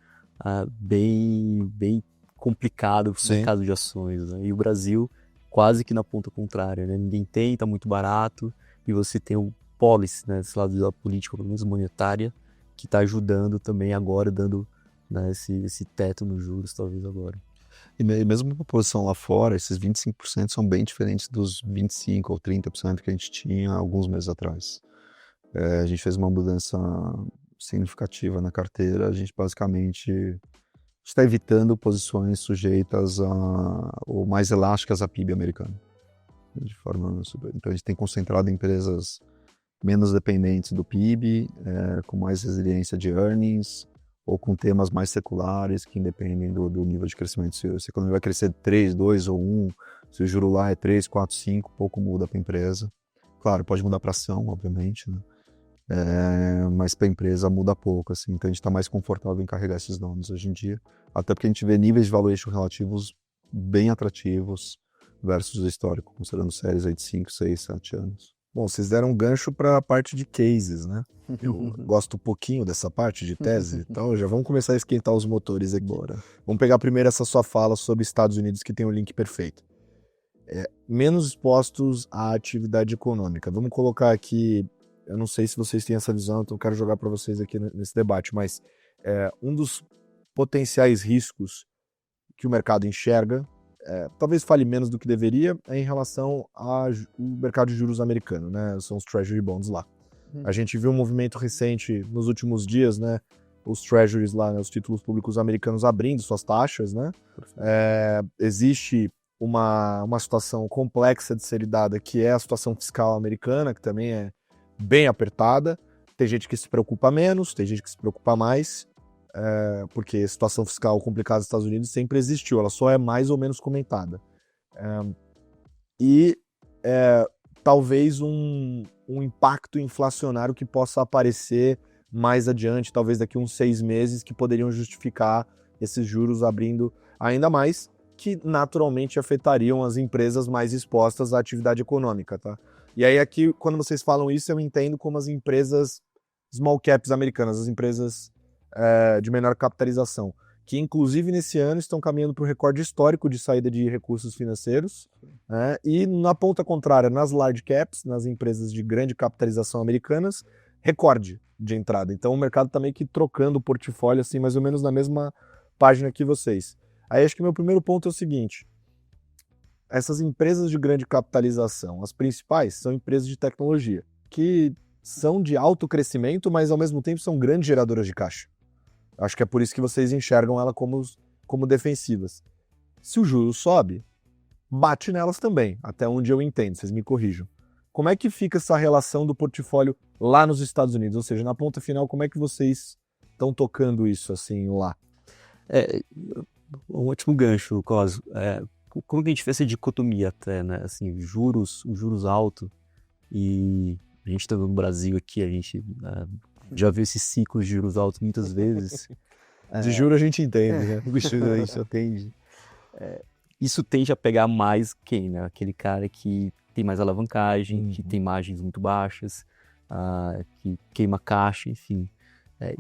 bem complicado o mercado de ações, né? E o Brasil quase que na ponta contrária, né? Ninguém tem, está muito barato, e você tem o policy, né? Desse lado da política, pelo menos monetária, que está ajudando também agora, dando, né, esse teto nos juros, talvez agora. E mesmo uma posição lá fora, esses 25% são bem diferentes dos 25% ou 30% que a gente tinha alguns meses atrás. A gente fez uma mudança significativa na carteira. A gente basicamente está evitando posições sujeitas ou mais elásticas à PIB americana. Então a gente tem concentrado em empresas menos dependentes do PIB, com mais resiliência de earnings, ou com temas mais seculares que independem do nível de crescimento. Se a economia vai crescer 3, 2 ou 1, se o juro lá é 3, 4, 5, pouco muda para a empresa. Claro, pode mudar para ação, obviamente, né? Mas para a empresa muda pouco, assim. Então a gente está mais confortável em carregar esses nomes hoje em dia, até porque a gente vê níveis de valuation relativos bem atrativos versus o histórico, considerando séries aí de 5, 6, 7 anos. Bom, vocês deram um gancho para a parte de cases, né? Eu gosto um pouquinho dessa parte de tese, então já vamos começar a esquentar os motores aqui. Bora. Vamos pegar primeiro essa sua fala sobre Estados Unidos, que tem o link perfeito. Menos expostos à atividade econômica. Vamos colocar aqui, eu não sei se vocês têm essa visão, então eu quero jogar para vocês aqui nesse debate, mas um dos potenciais riscos que o mercado enxerga, talvez fale menos do que deveria, em relação ao mercado de juros americano, né? São os Treasury Bonds lá. A gente viu um movimento recente nos últimos dias, né? Os Treasuries lá, né? Os títulos públicos americanos abrindo suas taxas, né? Existe uma situação complexa de ser lidada, que é a situação fiscal americana, que também é bem apertada. Tem gente que se preocupa menos, tem gente que se preocupa mais, porque a situação fiscal complicada dos Estados Unidos sempre existiu, ela só é mais ou menos comentada. talvez um impacto inflacionário que possa aparecer mais adiante, talvez daqui uns 6 meses, que poderiam justificar esses juros abrindo ainda mais, que naturalmente afetariam as empresas mais expostas à atividade econômica, tá? E aí aqui, quando vocês falam isso, eu entendo como as empresas small caps americanas, as empresas de menor capitalização, que inclusive nesse ano estão caminhando para o recorde histórico de saída de recursos financeiros, né? E na ponta contrária, nas large caps, nas empresas de grande capitalização americanas, recorde de entrada. Então o mercado está meio que trocando o portfólio, assim, mais ou menos na mesma página que vocês. Aí acho que meu primeiro ponto é o seguinte: essas empresas de grande capitalização, as principais, são empresas de tecnologia, que são de alto crescimento, mas ao mesmo tempo são grandes geradoras de caixa. Acho que é por isso que vocês enxergam ela como defensivas. Se o juro sobe, bate nelas também, até onde eu entendo, vocês me corrijam. Como é que fica essa relação do portfólio lá nos Estados Unidos? Ou seja, na ponta final, como é que vocês estão tocando isso assim lá? Um ótimo gancho, Cosmo. Como que a gente fez essa dicotomia até, né? Assim, os juros altos, e a gente está no Brasil aqui, a gente já viu esses ciclos de juros altos muitas vezes. De juros a gente entende, né? O juro a gente entende. Isso tende a pegar mais quem, né? Aquele cara que tem mais alavancagem, que tem margens muito baixas, que queima caixa, enfim.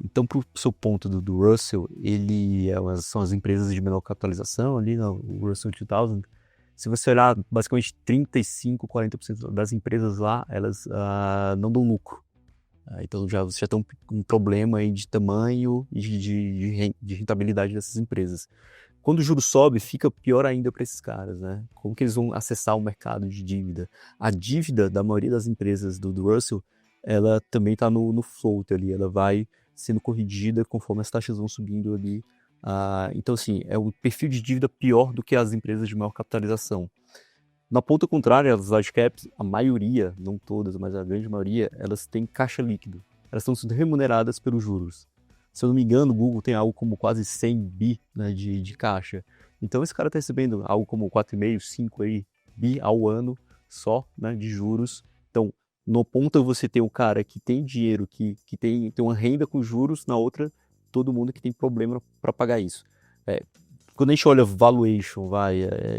Então, para o seu ponto do Russell, são as empresas de menor capitalização ali, no Russell 2000. Se você olhar, basicamente 35%, 40% das empresas lá, elas não dão lucro. Então, você já tem um problema aí de tamanho e de rentabilidade dessas empresas. Quando o juro sobe, fica pior ainda para esses caras, né? Como que eles vão acessar o mercado de dívida? A dívida da maioria das empresas do Russell, ela também está no float ali, ela vai sendo corrigida conforme as taxas vão subindo ali. Então, assim, é um perfil de dívida pior do que as empresas de maior capitalização. Na ponta contrária, as large caps, a maioria, não todas, mas a grande maioria, elas têm caixa líquido. Elas estão sendo remuneradas pelos juros. Se eu não me engano, o Google tem algo como quase 100 bi, né, de caixa. Então, esse cara está recebendo algo como 4,5, 5 bi ao ano só, né, de juros. Então, no ponto você tem um cara que tem dinheiro, que tem uma renda com juros, na outra, todo mundo que tem problema para pagar isso. Quando a gente olha valuation,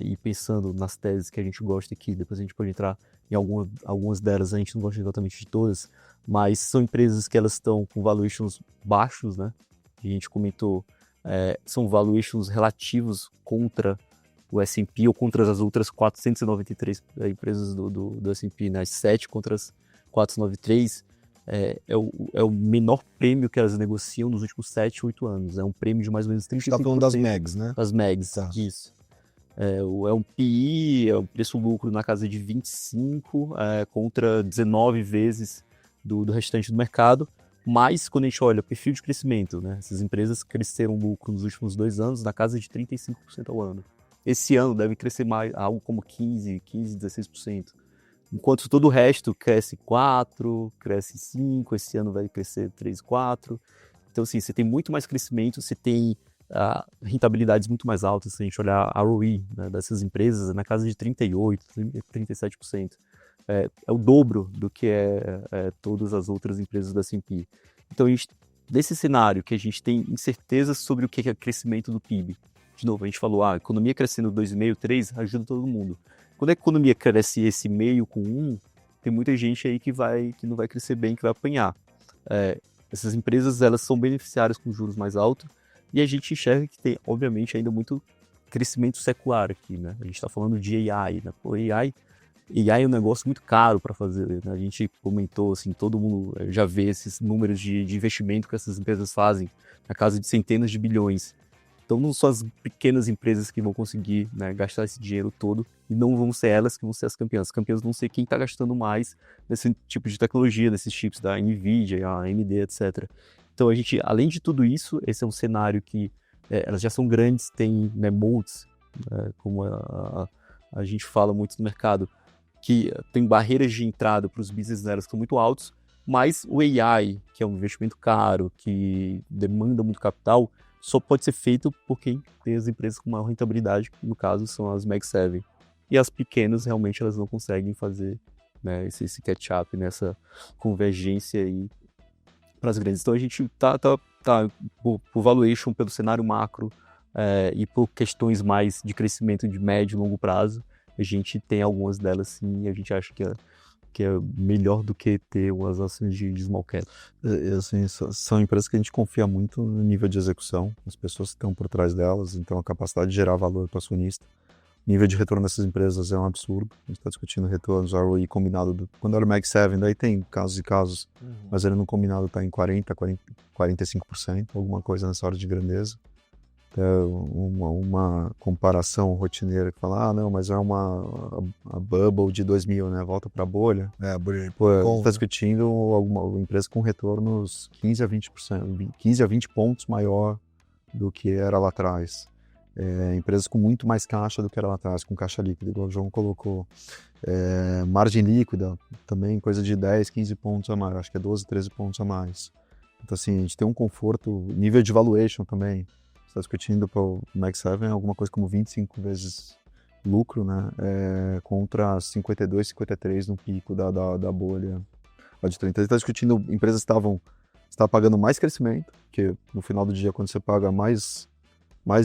e pensando nas teses que a gente gosta aqui, depois a gente pode entrar em algumas delas, a gente não gosta exatamente de todas, mas são empresas que elas estão com valuations baixos, né? A gente comentou, são valuations relativos contra o S&P ou contra as outras 493 empresas do S&P, né? As 7 contra as 493, é o menor prêmio que elas negociam nos últimos 7, 8 anos. É um prêmio de mais ou menos 35%. A gente está falando das MEGs, né? Das MEGs, tá. Isso. É um PI, é um preço-lucro na casa de 25 contra 19 vezes do restante do mercado. Mas, quando a gente olha o perfil de crescimento, né? Essas empresas cresceram lucro nos últimos 2 anos na casa de 35% ao ano. Esse ano deve crescer mais, algo como 15, 16%. Enquanto todo o resto cresce 4, cresce 5, esse ano vai crescer 3, 4. Então, assim, você tem muito mais crescimento, você tem rentabilidades muito mais altas. Se a gente olhar a ROE, né, dessas empresas, na casa de 38, 37%. É o dobro do que todas as outras empresas da S&P. Então, nesse cenário que a gente tem incerteza sobre o que é crescimento do PIB, de novo, a gente falou, a economia crescendo 2,5, 3, ajuda todo mundo. Quando a economia cresce esse meio com 1, tem muita gente aí que não vai crescer bem, que vai apanhar. Essas empresas, elas são beneficiárias com juros mais altos, e a gente enxerga que tem, obviamente, ainda muito crescimento secular aqui, né? A gente está falando de AI, né? O AI é um negócio muito caro para fazer, né? A gente comentou, assim, todo mundo já vê esses números de investimento que essas empresas fazem, na casa de centenas de bilhões. Então não são as pequenas empresas que vão conseguir, né, gastar esse dinheiro todo, e não vão ser elas que vão ser as campeãs. As campeãs vão ser quem está gastando mais nesse tipo de tecnologia, nesses chips da NVIDIA, a AMD, etc. Então a gente, além de tudo isso, esse é um cenário que elas já são grandes, tem, né, moats, como a gente fala muito no mercado, que tem barreiras de entrada para os business delas que são muito altos, mas o AI, que é um investimento caro, que demanda muito capital, só pode ser feito por quem tem as empresas com maior rentabilidade, que no caso são as Mag 7. E as pequenas, realmente, elas não conseguem fazer né? Esse catch-up, nessa convergência aí para as grandes. Então a gente tá por valuation, pelo cenário macro e por questões mais de crescimento de médio e longo prazo, a gente tem algumas delas sim, e a gente acha que é melhor do que ter umas ações de small cap. Assim, são empresas que a gente confia muito no nível de execução, as pessoas que estão por trás delas, então a capacidade de gerar valor para o acionista. O nível de retorno dessas empresas é um absurdo. A gente está discutindo retornos ROI combinado. Quando era o Mag 7, daí tem casos e casos, mas ele no combinado está em 45%, alguma coisa nessa ordem de grandeza. Uma comparação rotineira que fala, não, mas é a bubble de 2000, né? Volta para a bolha. A bolha está discutindo alguma empresa com retornos 15 a 20%, 15 a 20 pontos maior do que era lá atrás. Empresas com muito mais caixa do que era lá atrás, com caixa líquida, igual o João colocou. Margem líquida, também coisa de 10, 15 pontos a mais, acho que é 12, 13 pontos a mais. Então, assim, a gente tem um conforto, nível de valuation também. Está discutindo para o Mag 7 alguma coisa como 25 vezes lucro, né? Contra 52, 53 no pico da bolha lá de 30. Está discutindo empresas que estavam pagando mais crescimento, que no final do dia, quando você paga mais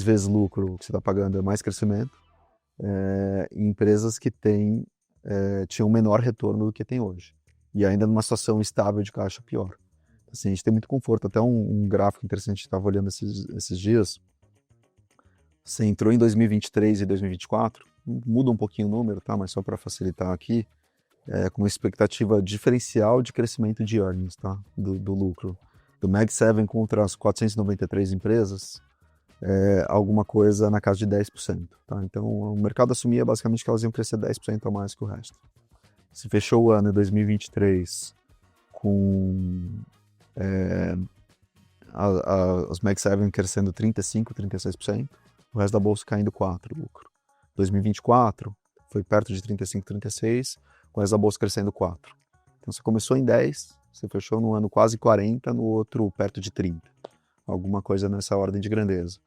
vezes lucro, o que você está pagando é mais crescimento, e empresas que tinham menor retorno do que tem hoje. E ainda numa situação estável de caixa pior. Assim, a gente tem muito conforto. Até um gráfico interessante que a gente estava olhando esses dias. Você entrou em 2023 e 2024, muda um pouquinho o número, tá? Mas só para facilitar aqui, com uma expectativa diferencial de crescimento de earnings, tá? Do lucro. Do Mag 7 contra as 493 empresas, alguma coisa na casa de 10%. Tá? Então, o mercado assumia basicamente que elas iam crescer 10% a mais que o resto. Se fechou o ano de 2023 com os Mag 7 crescendo 35%, 36%, o resto da bolsa caindo 4% lucro. 2024 foi perto de 35%, 36%, com o resto da bolsa crescendo 4%. Então, você começou em 10%, você fechou no ano quase 40%, no outro perto de 30%. Alguma coisa nessa ordem de grandeza.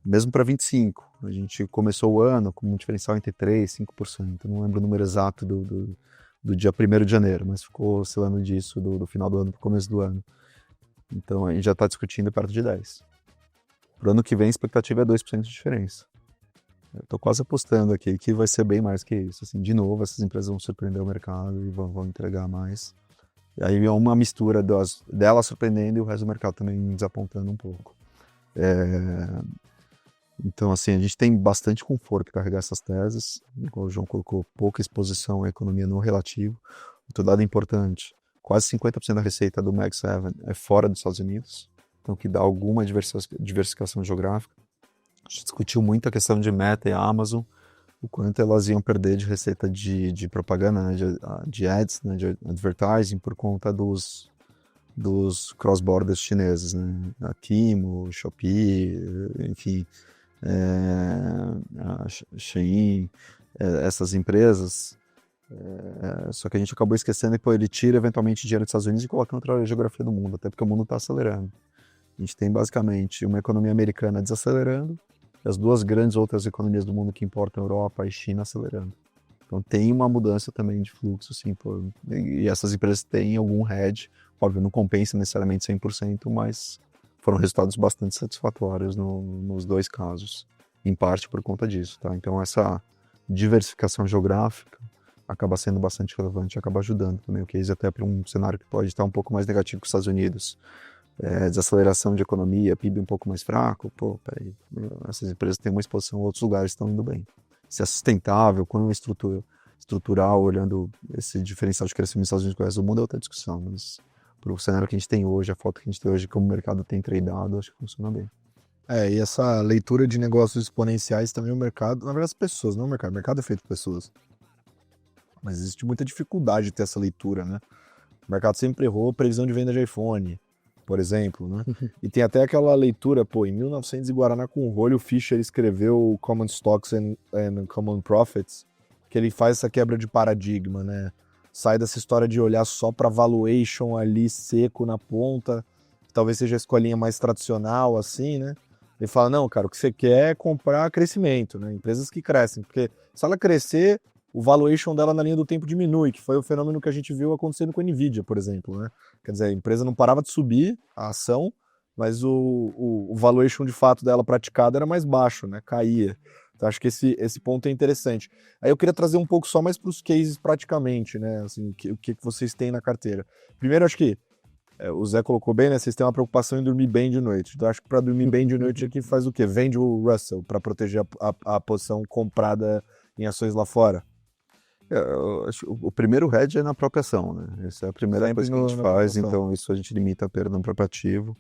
Mesmo para 25, a gente começou o ano com um diferencial entre 3% e 5%. Não lembro o número exato do dia 1º de janeiro, mas ficou oscilando disso do final do ano para o começo do ano. Então a gente já está discutindo perto de 10%. Para o ano que vem a expectativa é 2% de diferença. Eu estou quase apostando aqui que vai ser bem mais que isso. Assim, de novo, essas empresas vão surpreender o mercado e vão entregar mais. E aí é uma mistura delas surpreendendo e o resto do mercado também desapontando um pouco. Então, assim, a gente tem bastante conforto para carregar essas teses. Como o João colocou, pouca exposição à economia no relativo. Outro dado importante, quase 50% da receita do Mag 7 é fora dos Estados Unidos, então que dá alguma diversificação geográfica. A gente discutiu muito a questão de Meta e Amazon, o quanto elas iam perder de receita de propaganda, né, de ads, né, de advertising, por conta dos cross-borders chineses, né? A Temu, Shopee, enfim, a Shein, essas empresas. Só que a gente acabou esquecendo que ele tira eventualmente dinheiro dos Estados Unidos e coloca em outra geografia do mundo, até porque o mundo está acelerando. A gente tem basicamente uma economia americana desacelerando e as duas grandes outras economias do mundo que importam, Europa e China, acelerando. Então tem uma mudança também de fluxo, sim, e essas empresas têm algum hedge, óbvio, não compensa necessariamente 100%, mas foram resultados bastante satisfatórios nos dois casos, em parte por conta disso, tá? Então essa diversificação geográfica acaba sendo bastante relevante, acaba ajudando também o case até para um cenário que pode estar um pouco mais negativo que os Estados Unidos. Desaceleração de economia, PIB um pouco mais fraco, peraí, essas empresas têm uma exposição a outros lugares que estão indo bem. Se é sustentável, quando é estrutural, olhando esse diferencial de crescimento dos Estados Unidos com o resto do mundo é outra discussão, mas para o cenário que a gente tem hoje, a foto que a gente tem hoje, como o mercado tem tradeado, acho que funciona bem. E essa leitura de negócios exponenciais também o mercado, na verdade as pessoas, não o mercado é feito por pessoas. Mas existe muita dificuldade de ter essa leitura, né? O mercado sempre errou previsão de venda de iPhone, por exemplo, né? E tem até aquela leitura, em 1900 em Guaraná com o Rolho, o Fischer escreveu Common Stocks and Common Profits, que ele faz essa quebra de paradigma, né? Sai dessa história de olhar só para valuation ali seco na ponta, que talvez seja a escolinha mais tradicional, assim, né? Ele fala, não, cara, o que você quer é comprar crescimento, né? Empresas que crescem, porque se ela crescer, o valuation dela na linha do tempo diminui, que foi o fenômeno que a gente viu acontecendo com a Nvidia, por exemplo, né? Quer dizer, a empresa não parava de subir a ação, mas o valuation de fato dela praticado era mais baixo, né? Caía. Então acho que esse ponto é interessante. Aí eu queria trazer um pouco só mais para os cases praticamente, né? Assim, o que vocês têm na carteira. Primeiro, acho que o Zé colocou bem, né? Vocês têm uma preocupação em dormir bem de noite. Então acho que para dormir bem de noite aqui faz o quê? Vende o Russell para proteger a posição comprada em ações lá fora. Eu acho que o primeiro hedge é na própria ação, né? Essa é a primeira Sempre coisa que a gente faz, ação. então isso a gente limita a perda no próprio ativo.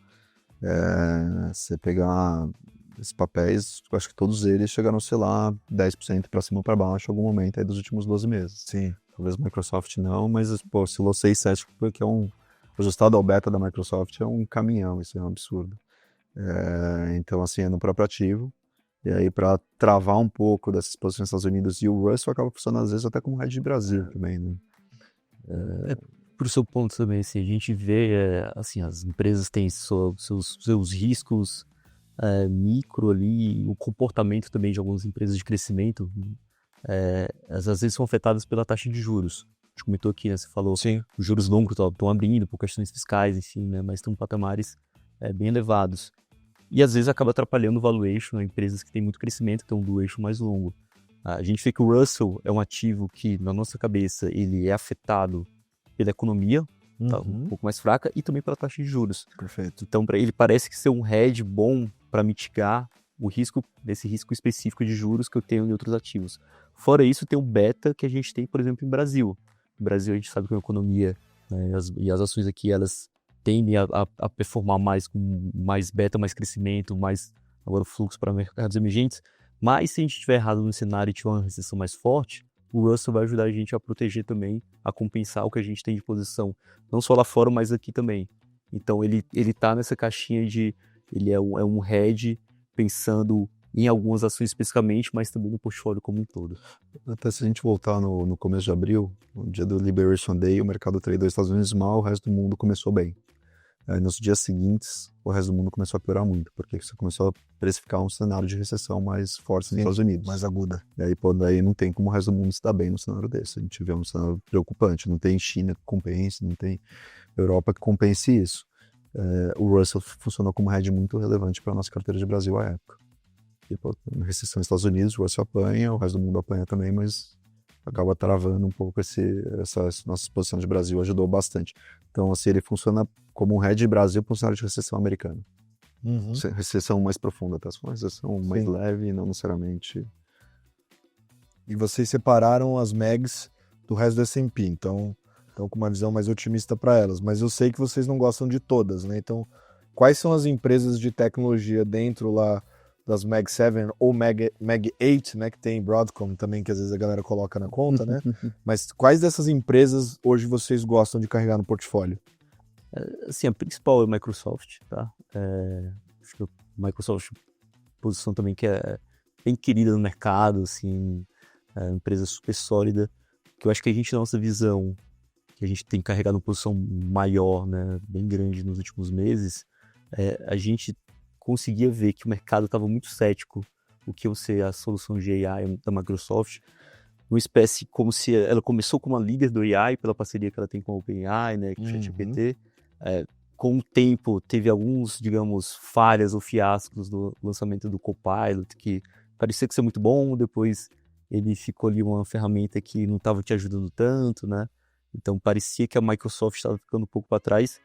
Você pegar esses papéis, eu acho que todos eles chegaram, sei lá, 10% para cima ou para baixo em algum momento aí dos últimos 12 meses. Sim. Talvez Microsoft não, mas pô, oscilou 6, 7, porque ajustado ao beta da Microsoft é um caminhão, isso é um absurdo. Então, assim, é no próprio ativo. E aí, para travar um pouco dessas posições nos Estados Unidos, e o Russell acaba funcionando às vezes até como hedge de Brasil também, né? Pro seu ponto também, assim, a gente vê, assim, as empresas têm seus riscos micro ali, o comportamento também de algumas empresas de crescimento, às vezes são afetadas pela taxa de juros. A gente comentou aqui, né, você falou, Sim. os juros longos estão abrindo por questões fiscais, enfim, né, mas estão em patamares bem elevados. E às vezes acaba atrapalhando o valuation, né, empresas que têm muito crescimento, têm um valuation mais longo. A gente vê que o Russell é um ativo que, na nossa cabeça, ele é afetado pela economia, tá um pouco mais fraca, e também pela taxa de juros. Perfeito. Então, para ele parece que ser um hedge bom para mitigar o risco, desse risco específico de juros que eu tenho em outros ativos. Fora isso, tem o beta que a gente tem, por exemplo, em Brasil. No Brasil, a gente sabe que a economia, né, e as ações aqui, elas tendem a performar mais com mais beta, mais crescimento, mais agora fluxo para mercados emergentes. Mas se a gente estiver errado no cenário e tiver uma recessão mais forte, o Russell vai ajudar a gente a proteger também, a compensar o que a gente tem de posição, não só lá fora, mas aqui também. Então ele tá nessa caixinha de, ele é um hedge pensando em algumas ações especificamente, mas também no portfólio como um todo. Até se a gente voltar no começo de abril, no dia do Liberation Day, o mercado tradou os Estados Unidos mal, o resto do mundo começou bem. Aí, nos dias seguintes, o resto do mundo começou a piorar muito, porque você começou a precificar um cenário de recessão mais forte nos Estados Unidos. Mais aguda. E aí, pô, daí não tem como o resto do mundo se dar bem no cenário desse. A gente vê um cenário preocupante. Não tem China que compense, não tem Europa que compense isso. O Russell funcionou como hedge muito relevante para a nossa carteira de Brasil à época. E, pô, na recessão nos Estados Unidos, o Russell apanha, o resto do mundo apanha também, mas acaba travando um pouco essa nossa posição de Brasil, ajudou bastante. Então, assim, ele funciona como um hedge Brasil para um cenário de recessão americana. Recessão mais profunda, tá? Uma recessão mais leve, não necessariamente. E vocês separaram as MEGs do resto do S&P, então estão com uma visão mais otimista para elas. Mas eu sei que vocês não gostam de todas, né? Então, quais são as empresas de tecnologia dentro lá das Mag 7 ou Mag 8, né? Que tem Broadcom também, que às vezes a galera coloca na conta, né? Mas quais dessas empresas hoje vocês gostam de carregar no portfólio? Assim, a principal é a Microsoft, tá? Acho que a Microsoft posição também que é bem querida no mercado, assim, é uma empresa super sólida, que eu acho que a gente, na nossa visão, que a gente tem carregado uma posição maior, né, bem grande nos últimos meses, a gente conseguia ver que o mercado estava muito cético o que ia ser a solução de AI da Microsoft, uma espécie como se ela começou como uma líder do AI, pela parceria que ela tem com a OpenAI, né, com o ChatGPT. Com o tempo, teve alguns, digamos, falhas ou fiascos no lançamento do Copilot, que parecia que ia ser muito bom, depois ele ficou ali uma ferramenta que não estava te ajudando tanto, né? Então parecia que a Microsoft estava ficando um pouco para trás.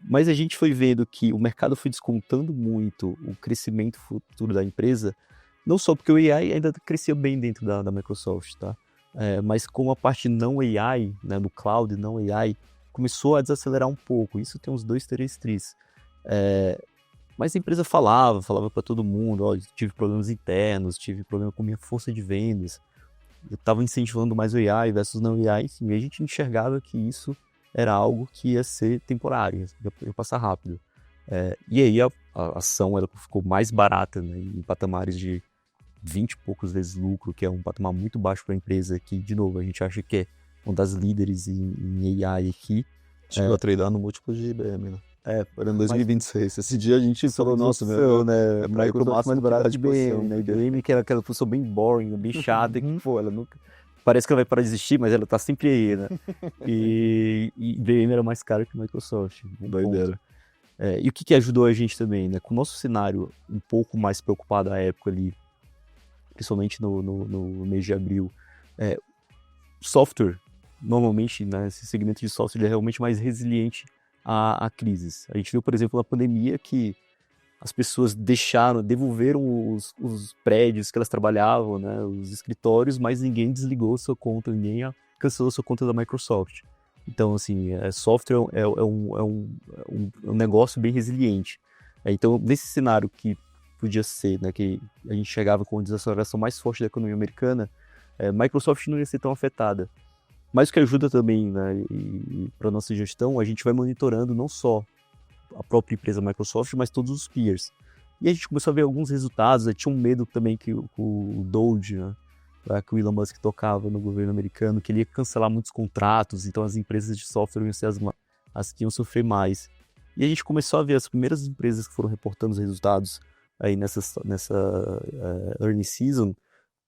Mas a gente foi vendo que o mercado foi descontando muito o crescimento futuro da empresa, não só porque o AI ainda crescia bem dentro da Microsoft, tá? Mas como a parte não AI, né, no cloud não AI, começou a desacelerar um pouco. Isso tem uns 2, 3 tris. Mas a empresa falava para todo mundo, ó, tive problemas internos, tive problema com minha força de vendas, eu estava incentivando mais o AI versus não AI, enfim, e a gente enxergava que isso era algo que ia ser temporário, ia passar rápido. E aí a ação ela ficou mais barata, né, em patamares de 20 e poucos vezes lucro, que é um patamar muito baixo para a empresa, que, de novo, a gente acha que é uma das líderes em AI aqui. Chegou a tradar no múltiplo de IBM, né? Era em 2026. Esse dia a gente falou, nossa, né? É pra ir pro máximo mais barato de posição, IBM, né? IBM que era aquela função bem boring, bem chata, que, pô, ela nunca parece que ela vai parar de existir, mas ela tá sempre aí, né? E IBM era mais caro que Microsoft. Doideira. E o que ajudou a gente também, né? Com o nosso cenário um pouco mais preocupado à época ali, principalmente no mês de abril, software, normalmente, né, esse segmento de software é realmente mais resiliente a crises. A gente viu, por exemplo, na pandemia que as pessoas devolveram os prédios que elas trabalhavam, né, os escritórios, mas ninguém desligou sua conta, ninguém cancelou sua conta da Microsoft. Então, assim, software é um negócio bem resiliente. Então, nesse cenário que podia ser, né, que a gente chegava com a desaceleração mais forte da economia americana, Microsoft não ia ser tão afetada. Mas o que ajuda também, né, para a nossa gestão, a gente vai monitorando não só a própria empresa Microsoft, mas todos os peers. E a gente começou a ver alguns resultados, tinha um medo também que o Doge, né, que o Elon Musk tocava no governo americano, que ele ia cancelar muitos contratos, então as empresas de software iam ser as que iam sofrer mais. E a gente começou a ver as primeiras empresas que foram reportando os resultados aí nessa earnings season,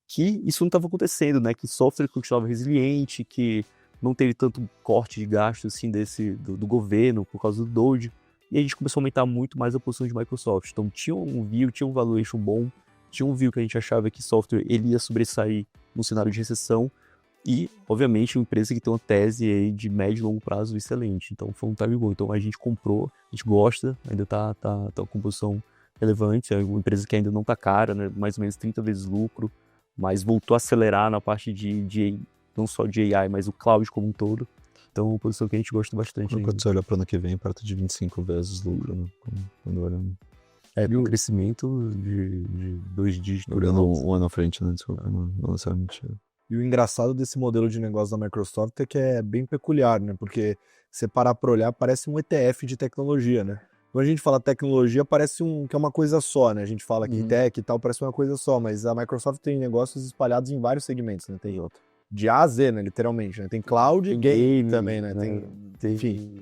que isso não estava acontecendo, né? Que software continuava resiliente, que não teve tanto corte de gastos assim do governo por causa do Doge. E a gente começou a aumentar muito mais a posição de Microsoft. Então tinha um view, tinha um valuation bom, tinha um view que a gente achava que software ele ia sobressair no cenário de recessão e, obviamente, uma empresa que tem uma tese aí de médio e longo prazo excelente. Então foi um time bom. Então a gente comprou, a gente gosta, ainda tá com posição relevante, é uma empresa que ainda não tá cara, né? Mais ou menos 30 vezes lucro, mas voltou a acelerar na parte de não só de AI, mas o cloud como um todo. Então, é uma posição que a gente gosta bastante. Quando você olha para o ano que vem, perto de 25 vezes lucro, né? Quando olhando. Um crescimento de 2 dígitos. Olhando um ano à frente, né? Desculpa, não necessariamente. E o engraçado desse modelo de negócio da Microsoft é que é bem peculiar, né? Porque você parar para olhar, parece um ETF de tecnologia, né? Quando a gente fala tecnologia, parece que é uma coisa só, né? A gente fala que tech e tal, parece uma coisa só, mas a Microsoft tem negócios espalhados em vários segmentos, né? Tem de A a Z, né? Literalmente, né? Tem cloud e game também, né? Enfim,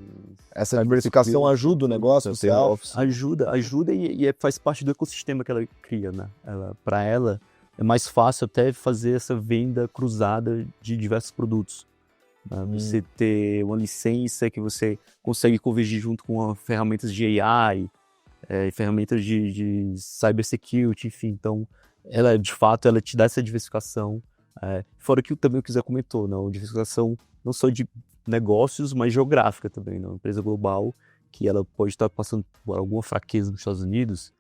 essa diversificação ajuda o negócio, Ajuda e faz parte do ecossistema que ela cria, né? Para ela, é mais fácil até fazer essa venda cruzada de diversos produtos. Você ter uma licença que você consegue convergir junto com ferramentas de AI, ferramentas de cybersecurity, enfim. Então, ela, de fato, ela te dá essa diversificação. Fora que também o que o Zé comentou, né? Uma diversificação não só de negócios, mas geográfica também. Né? Uma empresa global que ela pode estar passando por alguma fraqueza nos Estados Unidos,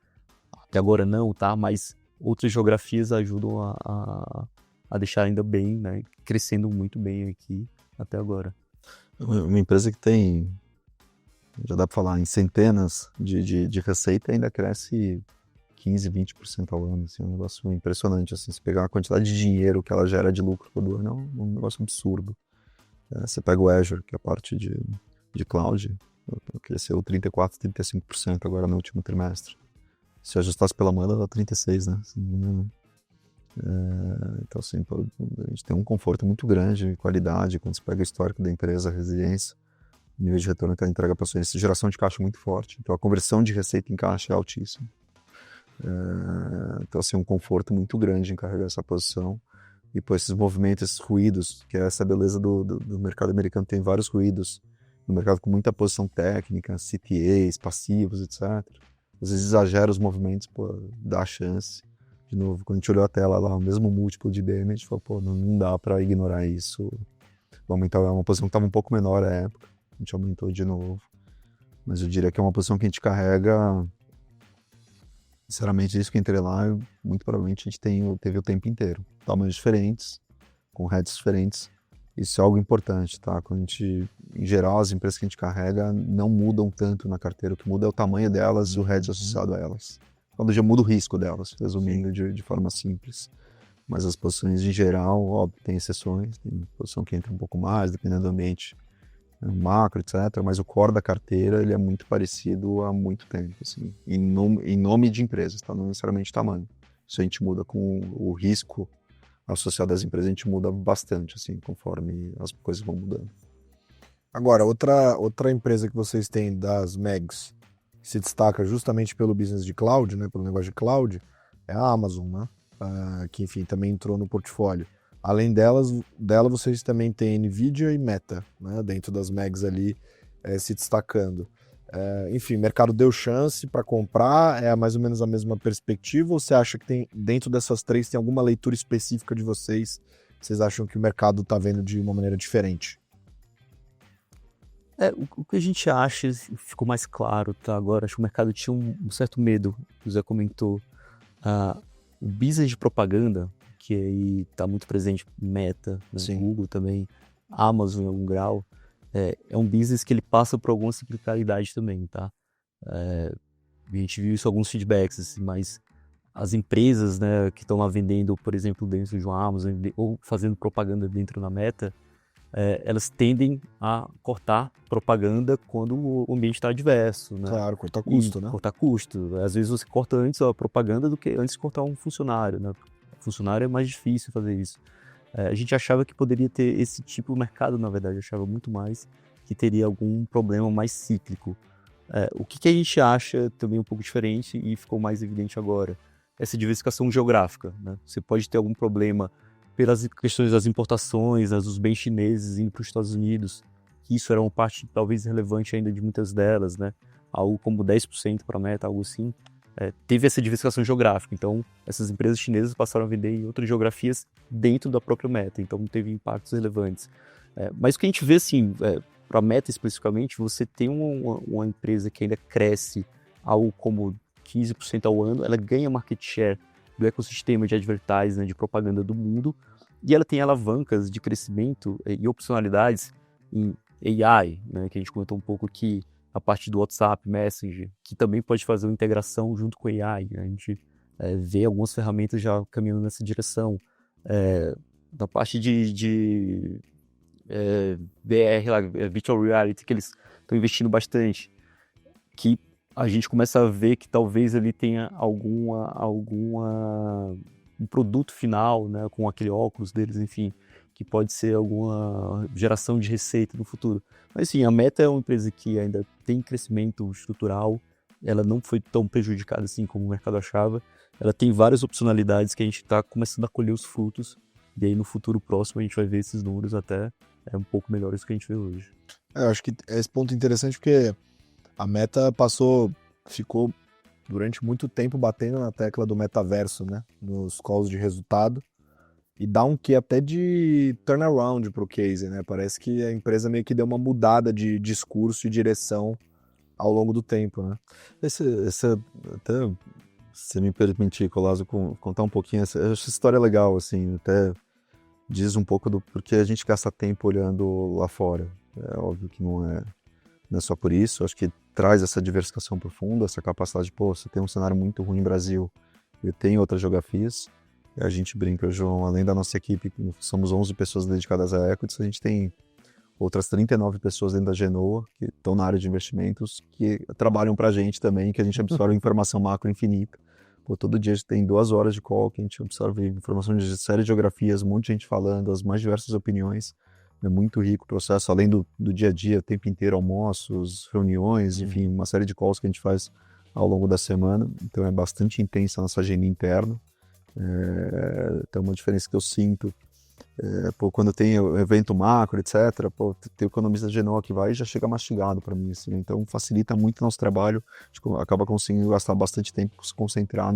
até agora não, tá? Mas outras geografias ajudam a deixar ainda bem, né? Crescendo muito bem aqui até agora. Uma empresa que tem, já dá para falar, em centenas de receita, ainda cresce 15, 20% ao ano, assim, um negócio impressionante, assim, se pegar a quantidade de dinheiro que ela gera de lucro todo ano, é um negócio absurdo. Você pega o Azure, que é a parte de cloud, cresceu 34%, 35% agora no último trimestre. Se ajustasse pela moeda, dá 36%, né? Então, assim, a gente tem um conforto muito grande, qualidade, quando você pega o histórico da empresa, a resiliência, o nível de retorno que ela entrega para a sua geração de caixa muito forte. Então, a conversão de receita em caixa é altíssima. Então, assim, um conforto muito grande em carregar essa posição. E, pô, esses movimentos, esses ruídos, que é essa beleza do mercado americano, tem vários ruídos. No mercado com muita posição técnica, CTAs, passivos, etc. Às vezes exagera os movimentos, pô, dá chance. De novo, quando a gente olhou a tela lá, o mesmo múltiplo de IBM, a gente falou, pô, não dá para ignorar isso. Vamos aumentar, é uma posição que estava um pouco menor à época, a gente aumentou de novo. Mas eu diria que é uma posição que a gente carrega, sinceramente, isso que entrei lá, muito provavelmente a gente teve o tempo inteiro. Tamanhos diferentes, com heads diferentes. Isso é algo importante, tá? Quando a gente, em geral, as empresas que a gente carrega não mudam tanto na carteira, o que muda é o tamanho delas e o head associado a elas. Quando já muda o risco delas, resumindo de forma simples. Mas as posições em geral, óbvio, tem exceções, tem posição que entra um pouco mais, dependendo do ambiente macro, etc. Mas o core da carteira, ele é muito parecido há muito tempo, assim, em nome de empresas, tá? Não necessariamente tamanho. Isso a gente muda com o risco associado às empresas, a gente muda bastante, assim, conforme as coisas vão mudando. Agora, outra empresa que vocês têm das MEGs, se destaca justamente pelo business de cloud, né, pelo negócio de cloud, é a Amazon, né? Que, enfim, também entrou no portfólio. Além dela, vocês também têm Nvidia e Meta, né, dentro das Mags ali, se destacando. Enfim, o mercado deu chance para comprar, é mais ou menos a mesma perspectiva, ou você acha que tem, dentro dessas três, tem alguma leitura específica de vocês? Vocês acham que o mercado está vendo de uma maneira diferente? O que a gente acha, ficou mais claro, tá? Agora, acho que o mercado tinha um certo medo, que o Zé comentou. O business de propaganda, que aí está muito presente, Meta, né? Google também, Amazon em algum grau, é um business que ele passa por alguma ciclicalidade também, tá? A gente viu isso em alguns feedbacks, assim, mas as empresas, né, que estão lá vendendo, por exemplo, dentro de uma Amazon ou fazendo propaganda dentro da Meta, elas tendem a cortar propaganda quando o ambiente está adverso, né? Claro, cortar custo, né? Cortar custo. Às vezes você corta antes a propaganda do que antes de cortar um funcionário, né? Funcionário é mais difícil fazer isso. A gente achava que poderia ter esse tipo de mercado, na verdade, achava muito mais que teria algum problema mais cíclico. O que a gente acha também um pouco diferente e ficou mais evidente agora? Essa diversificação geográfica, né? Você pode ter algum problema pelas questões das importações, dos bens chineses indo para os Estados Unidos, que isso era uma parte talvez relevante ainda de muitas delas, né? Algo como 10% para a Meta, algo assim. Teve essa diversificação geográfica, então essas empresas chinesas passaram a vender em outras geografias dentro da própria Meta, então teve impactos relevantes. Mas o que a gente vê, assim, para a Meta especificamente, você tem uma empresa que ainda cresce algo como 15% ao ano, ela ganha market share do ecossistema de advertising, né, de propaganda do mundo, e ela tem alavancas de crescimento e opcionalidades em AI, né, que a gente comentou um pouco aqui, a parte do WhatsApp, Messenger, que também pode fazer uma integração junto com AI. Né? A gente vê algumas ferramentas já caminhando nessa direção. Da parte de VR, lá, Virtual Reality, que eles estão investindo bastante, que a gente começa a ver que talvez ele tenha um produto final, né, com aquele óculos deles, enfim, que pode ser alguma geração de receita no futuro. Mas sim, a Meta é uma empresa que ainda tem crescimento estrutural, ela não foi tão prejudicada assim como o mercado achava, ela tem várias opcionalidades que a gente está começando a colher os frutos, e aí no futuro próximo a gente vai ver esses números até um pouco melhores do que a gente vê hoje. Eu acho que esse ponto é interessante porque a Meta ficou durante muito tempo batendo na tecla do metaverso, né? Nos calls de resultado. E dá um quê até de turnaround pro case, né? Parece que a empresa meio que deu uma mudada de discurso e direção ao longo do tempo, né? Até, se me permitir, Colasso, contar um pouquinho, essa história é legal, assim, até diz um pouco do porquê a gente gasta tempo olhando lá fora. É óbvio que não é só por isso, acho que traz essa diversificação profunda, essa capacidade de, você tem um cenário muito ruim no Brasil e tem outras geografias. E a gente brinca, João, além da nossa equipe, somos 11 pessoas dedicadas a equities, a gente tem outras 39 pessoas dentro da Genoa, que estão na área de investimentos, que trabalham para a gente também, que a gente absorve informação macro infinita. Todo dia a gente tem 2 horas de call, que a gente absorve informação de série de geografias, um monte de gente falando, as mais diversas opiniões. É muito rico o processo, além do dia a dia, o tempo inteiro, almoços, reuniões, enfim, uma série de calls que a gente faz ao longo da semana. Então é bastante intensa a nossa agenda interna. Tem uma diferença que eu sinto. Quando tem evento macro, etc., tem o economista de Genoa que vai e já chega mastigado para mim. Assim, então facilita muito o nosso trabalho, a gente acaba conseguindo gastar bastante tempo se concentrar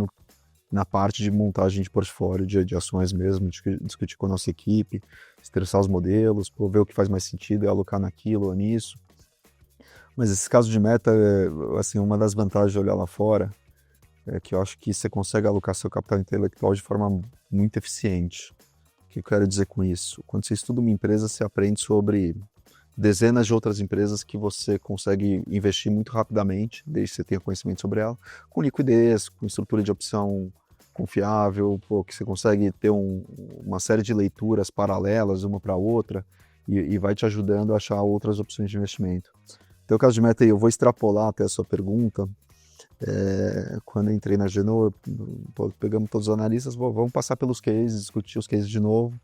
na parte de montagem de portfólio, de ações mesmo, discutir com a nossa equipe, estressar os modelos, ver o que faz mais sentido e alocar naquilo ou nisso. Mas esse caso de Meta, assim, uma das vantagens de olhar lá fora é que eu acho que você consegue alocar seu capital intelectual de forma muito eficiente. O que eu quero dizer com isso? Quando você estuda uma empresa, você aprende sobre dezenas de outras empresas que você consegue investir muito rapidamente, desde que você tenha conhecimento sobre ela, com liquidez, com estrutura de opção confiável, que você consegue ter uma série de leituras paralelas, uma para outra, e vai te ajudando a achar outras opções de investimento. Então, o caso de Meta, eu vou extrapolar até a sua pergunta. Quando eu entrei na Genoa, pegamos todos os analistas, vamos passar pelos cases, discutir os cases de novo.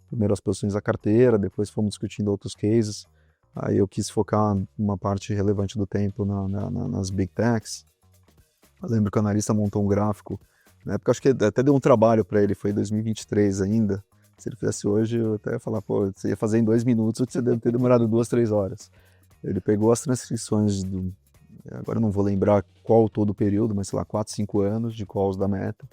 Primeiro as posições da carteira, depois fomos discutindo outros cases. Aí eu quis focar uma parte relevante do tempo nas Big Techs. Eu lembro que o analista montou um gráfico, na época acho que até deu um trabalho para ele, foi em 2023 ainda, Se ele fizesse hoje, eu até ia falar, pô, você ia fazer em 2 minutos, você deve ter demorado 2, 3 horas. Ele pegou as transcrições agora eu não vou lembrar qual todo o período, mas sei lá, 4, 5 anos de calls da Meta.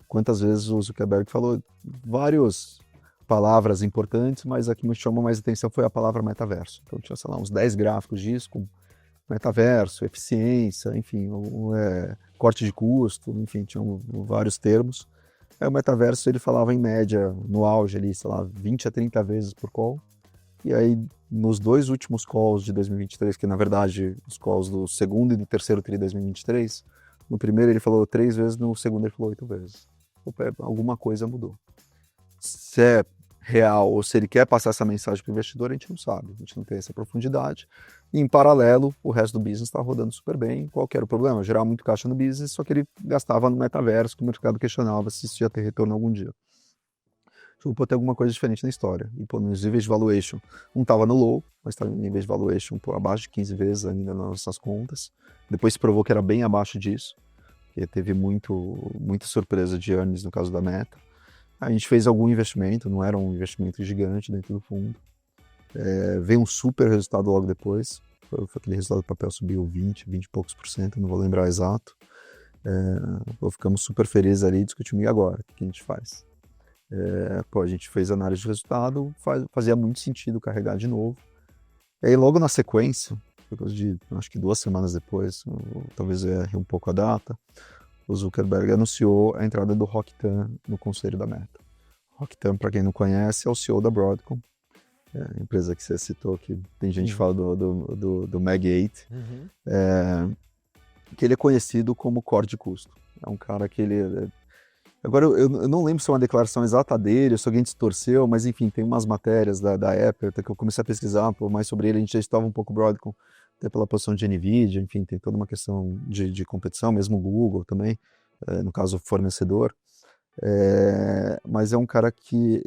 Quantas vezes o Zuckerberg falou várias palavras importantes, mas a que me chamou mais atenção foi a palavra metaverso. Então tinha, sei lá, uns 10 gráficos disso, com metaverso, eficiência, enfim, corte de custo, enfim, tinham vários termos. Aí o metaverso ele falava em média, no auge ali, sei lá, 20 a 30 vezes por call. E aí, nos 2 últimos calls de 2023, que na verdade, os calls do segundo e do terceiro TRI de 2023, no primeiro ele falou 3 vezes, no segundo ele falou 8 vezes. Alguma coisa mudou. Se é real ou se ele quer passar essa mensagem para o investidor, a gente não sabe, a gente não tem essa profundidade. E em paralelo, o resto do business está rodando super bem. Qual que era o problema? Gerar muito caixa no business, só que ele gastava no metaverso, que o mercado questionava se isso ia ter retorno algum dia. Pô, tem alguma coisa diferente na história. E, pô, nos níveis de valuation, não estava no low, mas estava em níveis de valuation abaixo de 15 vezes ainda nas nossas contas. Depois se provou que era bem abaixo disso, porque teve muita surpresa de earnings no caso da Meta. A gente fez algum investimento, não era um investimento gigante dentro do fundo. Veio um super resultado logo depois. Foi aquele resultado do papel subiu 20 e poucos %, não vou lembrar exato. Ficamos super felizes ali, discutimos, e agora? O que a gente faz? A gente fez análise de resultado, fazia muito sentido carregar de novo. E aí logo na sequência, coisa de acho que 2 semanas depois, talvez eu erre um pouco a data, o Zuckerberg anunciou a entrada do Hock Tan no conselho da Meta. Hock Tan, para quem não conhece, é o CEO da Broadcom, a empresa que você citou, que tem gente que fala do Mag 8, que ele é conhecido como core de custo. É um cara que ele... Agora, eu não lembro se é uma declaração exata dele, ou se alguém distorceu, mas enfim, tem umas matérias da Apple, até que eu comecei a pesquisar mais sobre ele, a gente já estava um pouco Broadcom, até pela posição de NVIDIA, enfim, tem toda uma questão de competição, mesmo o Google também, no caso fornecedor, mas é um cara que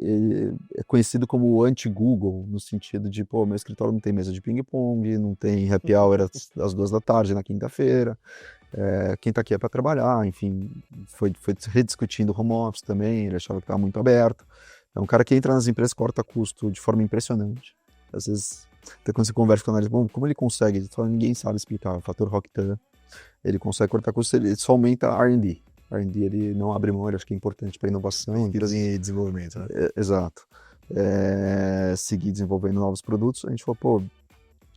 é conhecido como o anti-Google, no sentido de, pô, meu escritório não tem mesa de ping-pong, não tem happy hour às 2 da tarde na quinta-feira, quem está aqui é para trabalhar, enfim, foi rediscutindo home office também, ele achava que estava muito aberto. É um cara que entra nas empresas, corta custo de forma impressionante. Às vezes, até quando você conversa com o analista, bom, como ele consegue? Ele fala, ninguém sabe explicar, o fator Hock Tan, ele consegue cortar custo, ele só aumenta R&D. R&D ele não abre mão, ele acho que é importante para inovação. Pesquisa e desenvolvimento, né? Exato. Seguir desenvolvendo novos produtos, a gente falou, pô,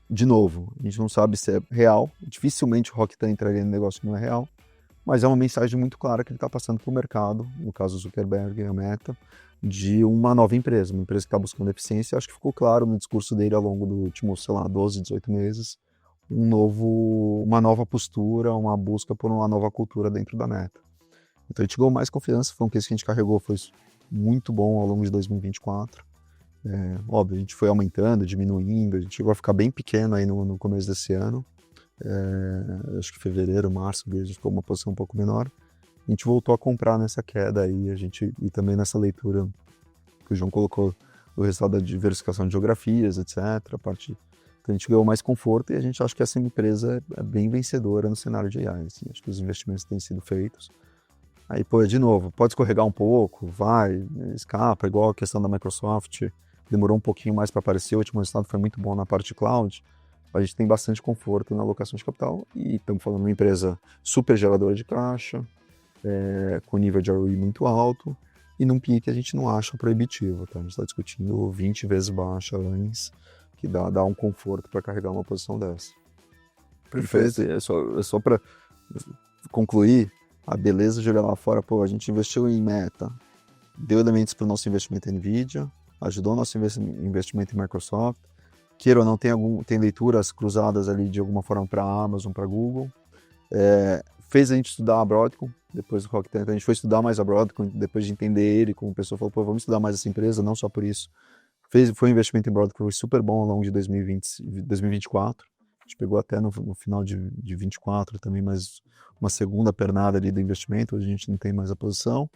de novo, a gente não sabe se é real, dificilmente o Hock Tan entraria no negócio que não é real, mas é uma mensagem muito clara que ele está passando para o mercado, no caso o Zuckerberg e a Meta, de uma nova empresa, uma empresa que está buscando eficiência. Acho que ficou claro no discurso dele ao longo do último, sei lá, 12, 18 meses, uma nova postura, uma busca por uma nova cultura dentro da Meta. Então a gente ganhou mais confiança, foi um case que a gente carregou, foi muito bom ao longo de 2024. Óbvio, a gente foi aumentando, diminuindo, a gente chegou a ficar bem pequeno aí no começo desse ano. Acho que fevereiro, março, a gente ficou uma posição um pouco menor. A gente voltou a comprar nessa queda aí, e também nessa leitura que o João colocou, o resultado da diversificação de geografias, etc. Então a gente ganhou mais conforto e a gente acha que essa empresa é bem vencedora no cenário de AI. Assim, acho que os investimentos têm sido feitos. Aí, pô, de novo, pode escorregar um pouco, escapa, igual a questão da Microsoft, demorou um pouquinho mais para aparecer, o último resultado foi muito bom na parte de cloud. A gente tem bastante conforto na alocação de capital e estamos falando de uma empresa super geradora de caixa, com nível de ROI muito alto e num PI que a gente não acha proibitivo, tá? A gente está discutindo 20 vezes baixa earnings, que dá um conforto para carregar uma posição dessa. Perfeito. É só para concluir, a beleza de olhar lá fora, pô, a gente investiu em Meta, deu elementos para o nosso investimento em NVIDIA, ajudou o nosso investimento em Microsoft, queira ou não, tem leituras cruzadas ali de alguma forma para a Amazon, para a Google, fez a gente estudar a Broadcom, depois do Hock Tan, a gente foi estudar mais a Broadcom, depois de entender ele, como pessoa falou, pô, vamos estudar mais essa empresa, não só por isso. Foi um investimento em Broadcom, foi super bom ao longo de 2024, a gente pegou até no final de 24 também mais uma segunda pernada ali do investimento, hoje a gente não tem mais a posição,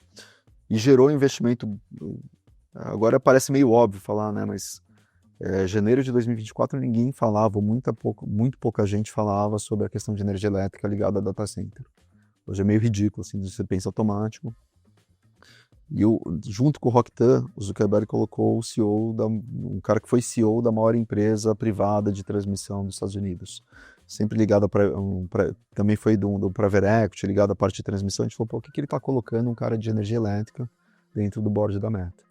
e gerou investimento, agora parece meio óbvio falar, né, mas janeiro de 2024 ninguém falava, muito pouca gente falava sobre a questão de energia elétrica ligada a data center. Hoje é meio ridículo, assim, você pensa automático. E junto com o Rocktan, o Zuckerberg colocou o CEO, um cara que foi CEO da maior empresa privada de transmissão dos Estados Unidos. Sempre ligado também foi do Private Equity, ligado à parte de transmissão. A gente falou, pô, o que ele está colocando um cara de energia elétrica dentro do board da Meta?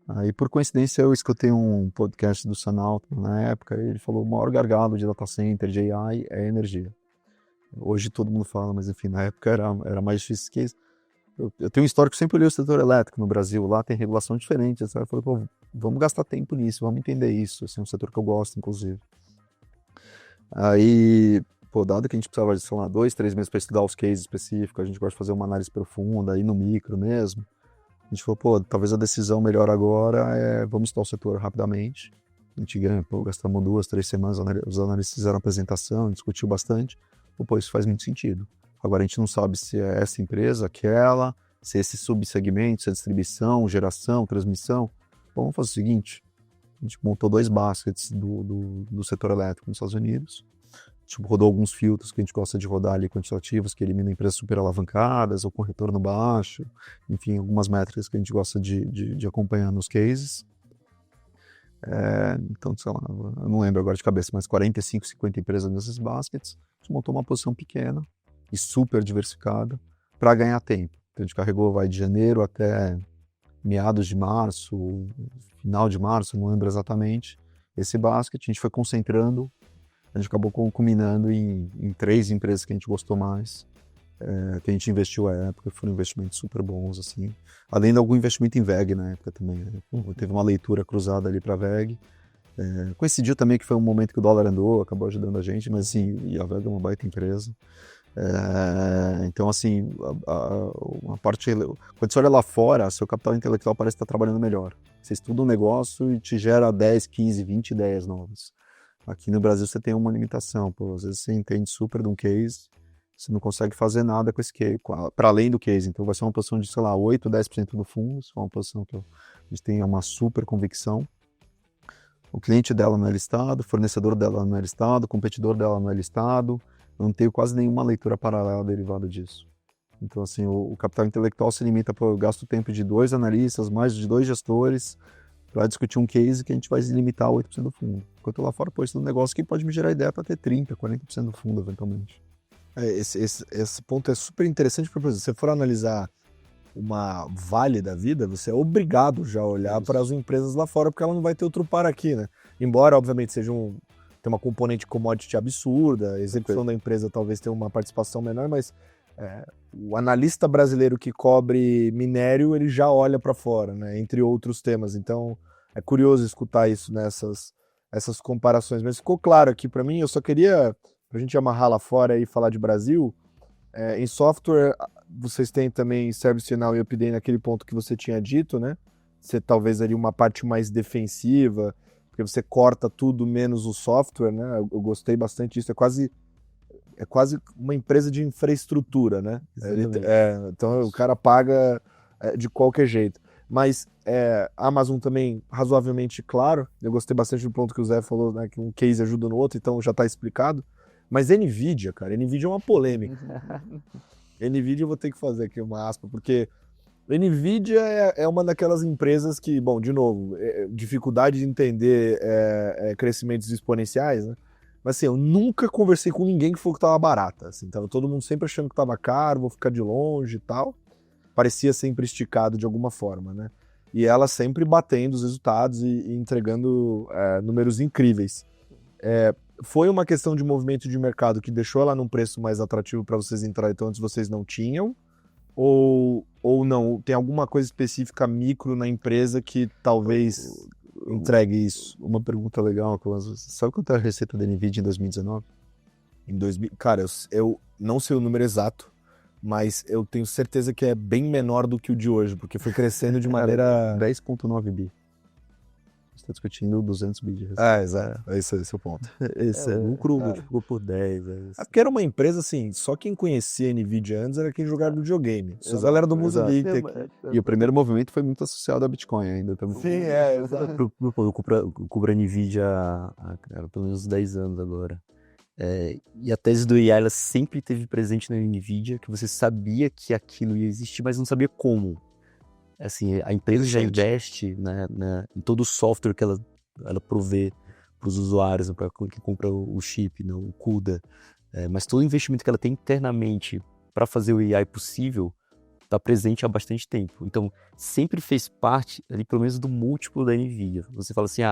Aí, por coincidência, eu escutei um podcast do Sam Altman na época, e ele falou, o maior gargalo de data center, de AI, é energia. Hoje todo mundo fala, mas enfim, na época era mais difícil que isso. Eu tenho um histórico, sempre olhei o setor elétrico no Brasil, lá tem regulação diferente, eu falei, pô, vamos gastar tempo nisso, vamos entender isso, assim, é um setor que eu gosto, inclusive. Aí, pô, dado que a gente precisava de, sei lá, 2, 3 meses para estudar os cases específicos, a gente gosta de fazer uma análise profunda, aí no micro mesmo, a gente falou, pô, talvez a decisão melhor agora é vamos estudar o setor rapidamente. A gente ganha, pô, gastamos 2, 3 semanas, os analistas fizeram a apresentação, discutiu bastante. Pô, isso faz muito sentido. Agora a gente não sabe se é essa empresa, aquela, se é esse subsegmento, se é distribuição, geração, transmissão. Bom, vamos fazer o seguinte, a gente montou 2 baskets do setor elétrico nos Estados Unidos. A gente rodou alguns filtros que a gente gosta de rodar ali, quantitativos, que eliminam empresas super alavancadas ou com retorno baixo. Enfim, algumas métricas que a gente gosta de acompanhar nos cases. Então, sei lá, eu não lembro agora de cabeça, mas 45, 50 empresas nesses baskets. A gente montou uma posição pequena e super diversificada para ganhar tempo. Então, a gente carregou de janeiro até meados de março, final de março, não lembro exatamente, esse basket. A gente foi concentrando, a gente acabou culminando em 3 empresas que a gente gostou mais, que a gente investiu à época, foram investimentos super bons, assim. Além de algum investimento em VEG na época também, né? Teve uma leitura cruzada ali para VEG. Coincidiu também que foi um momento que o dólar andou, acabou ajudando a gente, mas assim, e a VEG é uma baita empresa. Então, assim, uma parte, quando você olha lá fora, seu capital intelectual parece estar trabalhando melhor. Você estuda um negócio e te gera 10, 15, 20 ideias novas. Aqui no Brasil você tem uma limitação, pô, às vezes você entende super de um case, você não consegue fazer nada com esse case, para além do case. Então vai ser uma posição de, sei lá, 8, 10% do fundo, se for uma posição que a gente tem uma super convicção. O cliente dela não é listado, o fornecedor dela não é listado, o competidor dela não é listado. Eu não tenho quase nenhuma leitura paralela derivada disso. Então, assim, o capital intelectual se limita para eu gasto tempo de 2 analistas, mais de 2 gestores, para discutir um case que a gente vai limitar a 8% do fundo. Enquanto lá fora, pô, isso é um negócio que pode me gerar ideia para ter 30%, 40% do fundo, eventualmente. Esse ponto é super interessante, porque, por exemplo, se você for analisar uma Vale da vida, você é obrigado já a olhar para as empresas lá fora, porque ela não vai ter outro par aqui, né? Embora, obviamente, tem uma componente commodity absurda, a execução da empresa talvez tenha uma participação menor, mas o analista brasileiro que cobre minério, ele já olha para fora, né? Entre outros temas. Então, é curioso escutar isso, né? Essas comparações. Mas ficou claro aqui para mim, eu só queria, para a gente amarrar lá fora e falar de Brasil, em software, vocês têm também ServiceNow e Upday naquele ponto que você tinha dito, né? Você talvez ali uma parte mais defensiva, porque você corta tudo menos o software, né? Eu gostei bastante disso, é quase uma empresa de infraestrutura, né? Então o cara paga de qualquer jeito. Mas a Amazon também, razoavelmente claro, eu gostei bastante do ponto que o Zé falou, né? Que um case ajuda no outro, então já está explicado. Mas NVIDIA, cara, NVIDIA é uma polêmica. NVIDIA eu vou ter que fazer aqui uma aspa, porque NVIDIA é uma daquelas empresas que, bom, de novo, dificuldade de entender crescimentos exponenciais, né? Mas assim, eu nunca conversei com ninguém que falou que estava barata. Assim, tava todo mundo sempre achando que estava caro, vou ficar de longe e tal. Parecia sempre esticado de alguma forma, né? E ela sempre batendo os resultados e entregando números incríveis. Foi uma questão de movimento de mercado que deixou ela num preço mais atrativo para vocês entrarem, então antes vocês não tinham? Ou não? Tem alguma coisa específica micro na empresa que talvez entregue isso? Uma pergunta legal, sabe quanto era a receita da NVIDIA em 2019? Cara, eu não sei o número exato, mas eu tenho certeza que é bem menor do que o de hoje, porque foi crescendo de maneira... 10,9 bi. Você está discutindo 200 bi de receita. Exato. Esse é o ponto. O lucro multiplicou por 10. Porque era uma empresa assim, só quem conhecia a NVIDIA antes era quem jogava videogame. A galera do mundo geek. E o primeiro movimento foi muito associado ao Bitcoin ainda também. Sim, exato. Eu cubro a NVIDIA há pelo menos 10 anos agora. E a tese do IA, ela sempre esteve presente na NVIDIA, que você sabia que aquilo ia existir, mas não sabia como. assim, a empresa já Gente. investe, né, em todo o software que ela provê para os usuários, para quem compra o chip, né, o CUDA, mas todo o investimento que ela tem internamente para fazer o AI possível está presente há bastante tempo. Então, sempre fez parte, ali, pelo menos, do múltiplo da NVIDIA. Você fala assim,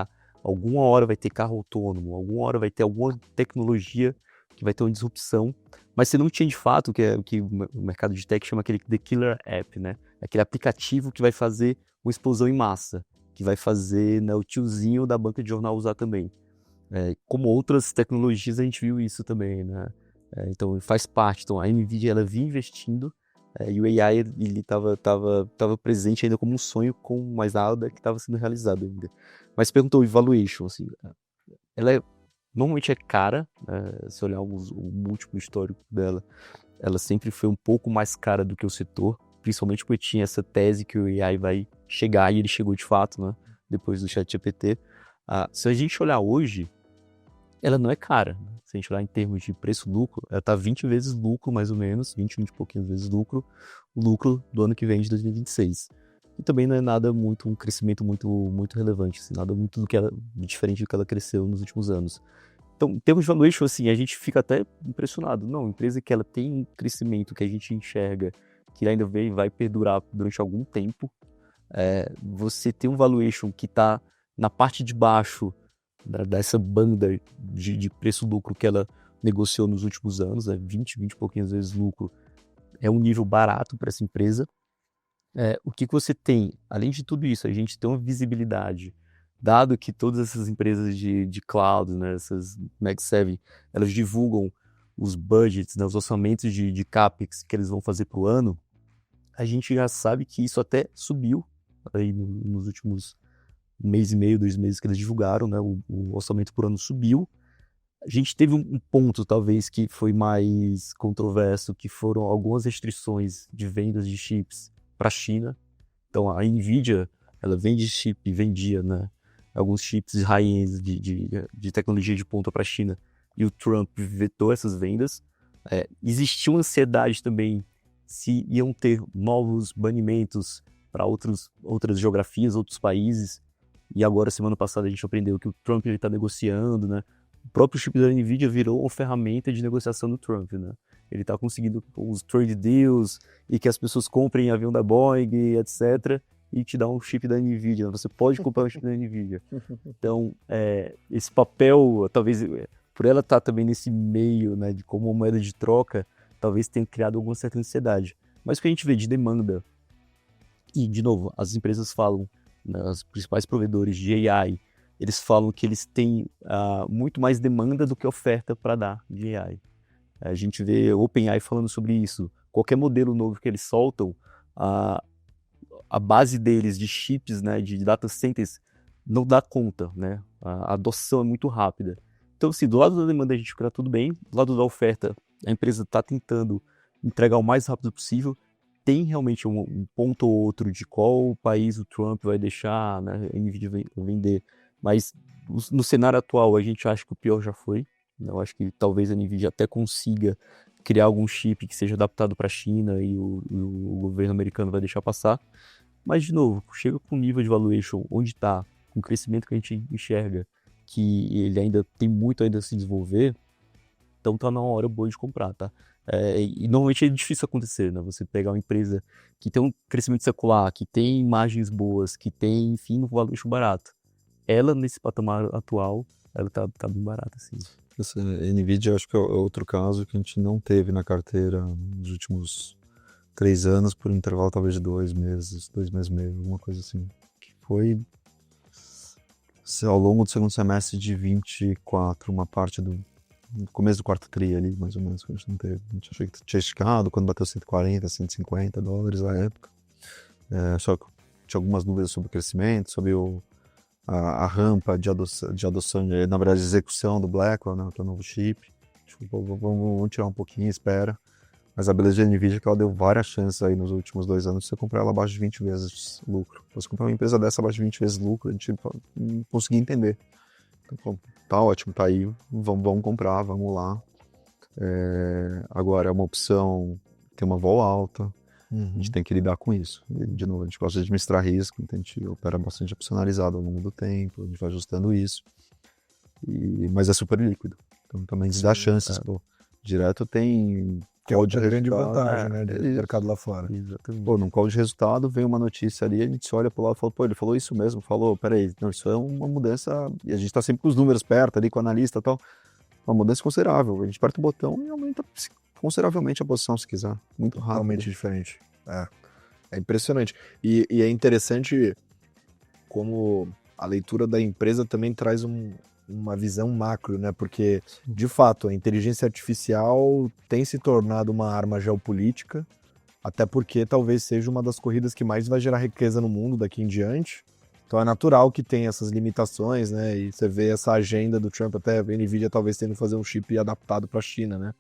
alguma hora vai ter carro autônomo, alguma hora vai ter alguma tecnologia que vai ter uma disrupção, mas você não tinha, de fato, que o mercado de tech chama aquele The Killer App, né? Aquele aplicativo que vai fazer uma explosão em massa, que vai fazer, né, o tiozinho da banca de jornal usar também. Como outras tecnologias, a gente viu isso também, né? Então, faz parte. Então, a NVIDIA, ela vinha investindo, e o AI, ele estava presente ainda como um sonho, com mais nada que estava sendo realizado ainda. Mas perguntou o valuation, assim, ela normalmente é cara, se olhar o múltiplo histórico dela, ela sempre foi um pouco mais cara do que o setor, principalmente porque tinha essa tese que o AI vai chegar, e ele chegou de fato, né, depois do ChatGPT. Se a gente olhar hoje, ela não é cara, né? Se a gente olhar em termos de preço-lucro, ela está 20 vezes lucro, mais ou menos, 20 e pouquinhos vezes lucro, o lucro do ano que vem, de 2026. E também não é nada muito, um crescimento muito relevante, assim, nada muito diferente do que ela cresceu nos últimos anos. Então, em termos de valuation, assim, a gente fica até impressionado. Não, empresa que ela tem um crescimento que a gente enxerga que ainda vai perdurar durante algum tempo, você tem um valuation que está na parte de baixo dessa banda de preço-lucro que ela negociou nos últimos anos, 20 e pouquinhas vezes lucro, é um nível barato para essa empresa. O que você tem, além de tudo isso, a gente tem uma visibilidade, dado que todas essas empresas de cloud, né, essas Mag 7, elas divulgam os budgets, né, os orçamentos de CAPEX que eles vão fazer para o ano, a gente já sabe que isso até subiu aí nos últimos mês e meio, 2 meses que eles divulgaram, né, o orçamento por ano subiu. A gente teve um ponto, talvez, que foi mais controverso, que foram algumas restrições de vendas de chips para a China. Então, a NVIDIA, ela vendia, né, alguns chips high-end de tecnologia de ponta para a China, e o Trump vetou essas vendas. Existia uma ansiedade também se iam ter novos banimentos para outras geografias, outros países. E agora, semana passada, a gente aprendeu que o Trump está negociando, né? O próprio chip da NVIDIA virou uma ferramenta de negociação do Trump, né? Ele está conseguindo os trade deals e que as pessoas comprem avião da Boeing, etc., e te dá um chip da NVIDIA. Você pode comprar um chip da NVIDIA. Então, esse papel, talvez, por ela estar também nesse meio, né, de como uma moeda de troca, talvez tenha criado alguma certa ansiedade. Mas o que a gente vê de demanda, e, de novo, as empresas falam, né, os principais provedores de AI, eles falam que eles têm muito mais demanda do que oferta para dar de AI. A gente vê o OpenAI falando sobre isso. Qualquer modelo novo que eles soltam, a base deles de chips, né, de data centers, não dá conta, né? A adoção é muito rápida. Então, assim, do lado da demanda a gente fica tudo bem, do lado da oferta, a empresa está tentando entregar o mais rápido possível. Tem realmente um ponto ou outro de qual país o Trump vai deixar, né, a NVIDIA vender, mas no cenário atual a gente acha que o pior já foi. Eu acho que talvez a NVIDIA até consiga criar algum chip que seja adaptado para a China e o governo americano vai deixar passar. Mas, de novo, chega com um nível de valuation onde está, com o crescimento que a gente enxerga, que ele ainda tem muito ainda a se desenvolver, então tá na hora boa de comprar, tá? E normalmente é difícil acontecer, né? Você pegar uma empresa que tem um crescimento secular, que tem margens boas, que tem, enfim, um valuation barato. Ela, nesse patamar atual, ela tá bem barata, assim. Essa NVIDIA, acho que é outro caso que a gente não teve na carteira nos últimos 3 anos, por um intervalo talvez de 2 meses e meio, alguma coisa assim. Que foi ao longo do segundo semestre de 24, uma parte do começo do quarto tri ali, mais ou menos, que a gente não teve. A gente achou que tinha esticado quando bateu 140, 150 dólares na época. Só que tinha algumas dúvidas sobre o crescimento, sobre a rampa de adoção, na verdade, execução do Blackwell, né, que é o novo chip. Tipo, vamos tirar um pouquinho, espera. Mas a beleza de NVIDIA é que ela deu várias chances aí nos últimos 2 anos de você comprar ela abaixo de 20 vezes lucro. Você comprar uma empresa dessa abaixo de 20 vezes lucro, a gente não conseguia entender. Então, tá ótimo, tá aí, vamos comprar, vamos lá. Agora é uma opção, tem uma vol alta, A gente tem que lidar com isso. E, de novo, a gente gosta de administrar risco, então a gente opera bastante opcionalizado ao longo do tempo, a gente vai ajustando isso. Mas é super líquido. Então também dá chances. Pô, direto tem... Que é outra grande vantagem, né, do mercado lá fora. Exatamente. Pô, num call de resultado, vem uma notícia ali, a gente olha pro lado e fala, pô, ele falou isso mesmo, falou, peraí, não, isso é uma mudança, e a gente tá sempre com os números perto ali, com o analista e tal, uma mudança considerável, a gente aperta o botão e aumenta consideravelmente a posição, se quiser, muito rápido. Totalmente diferente. É impressionante. E é interessante como a leitura da empresa também traz uma visão macro, né? Porque, de fato, a inteligência artificial tem se tornado uma arma geopolítica, até porque talvez seja uma das corridas que mais vai gerar riqueza no mundo daqui em diante. Então é natural que tenha essas limitações, né? E você vê essa agenda do Trump, até a NVIDIA talvez tendo que fazer um chip adaptado para a China, né?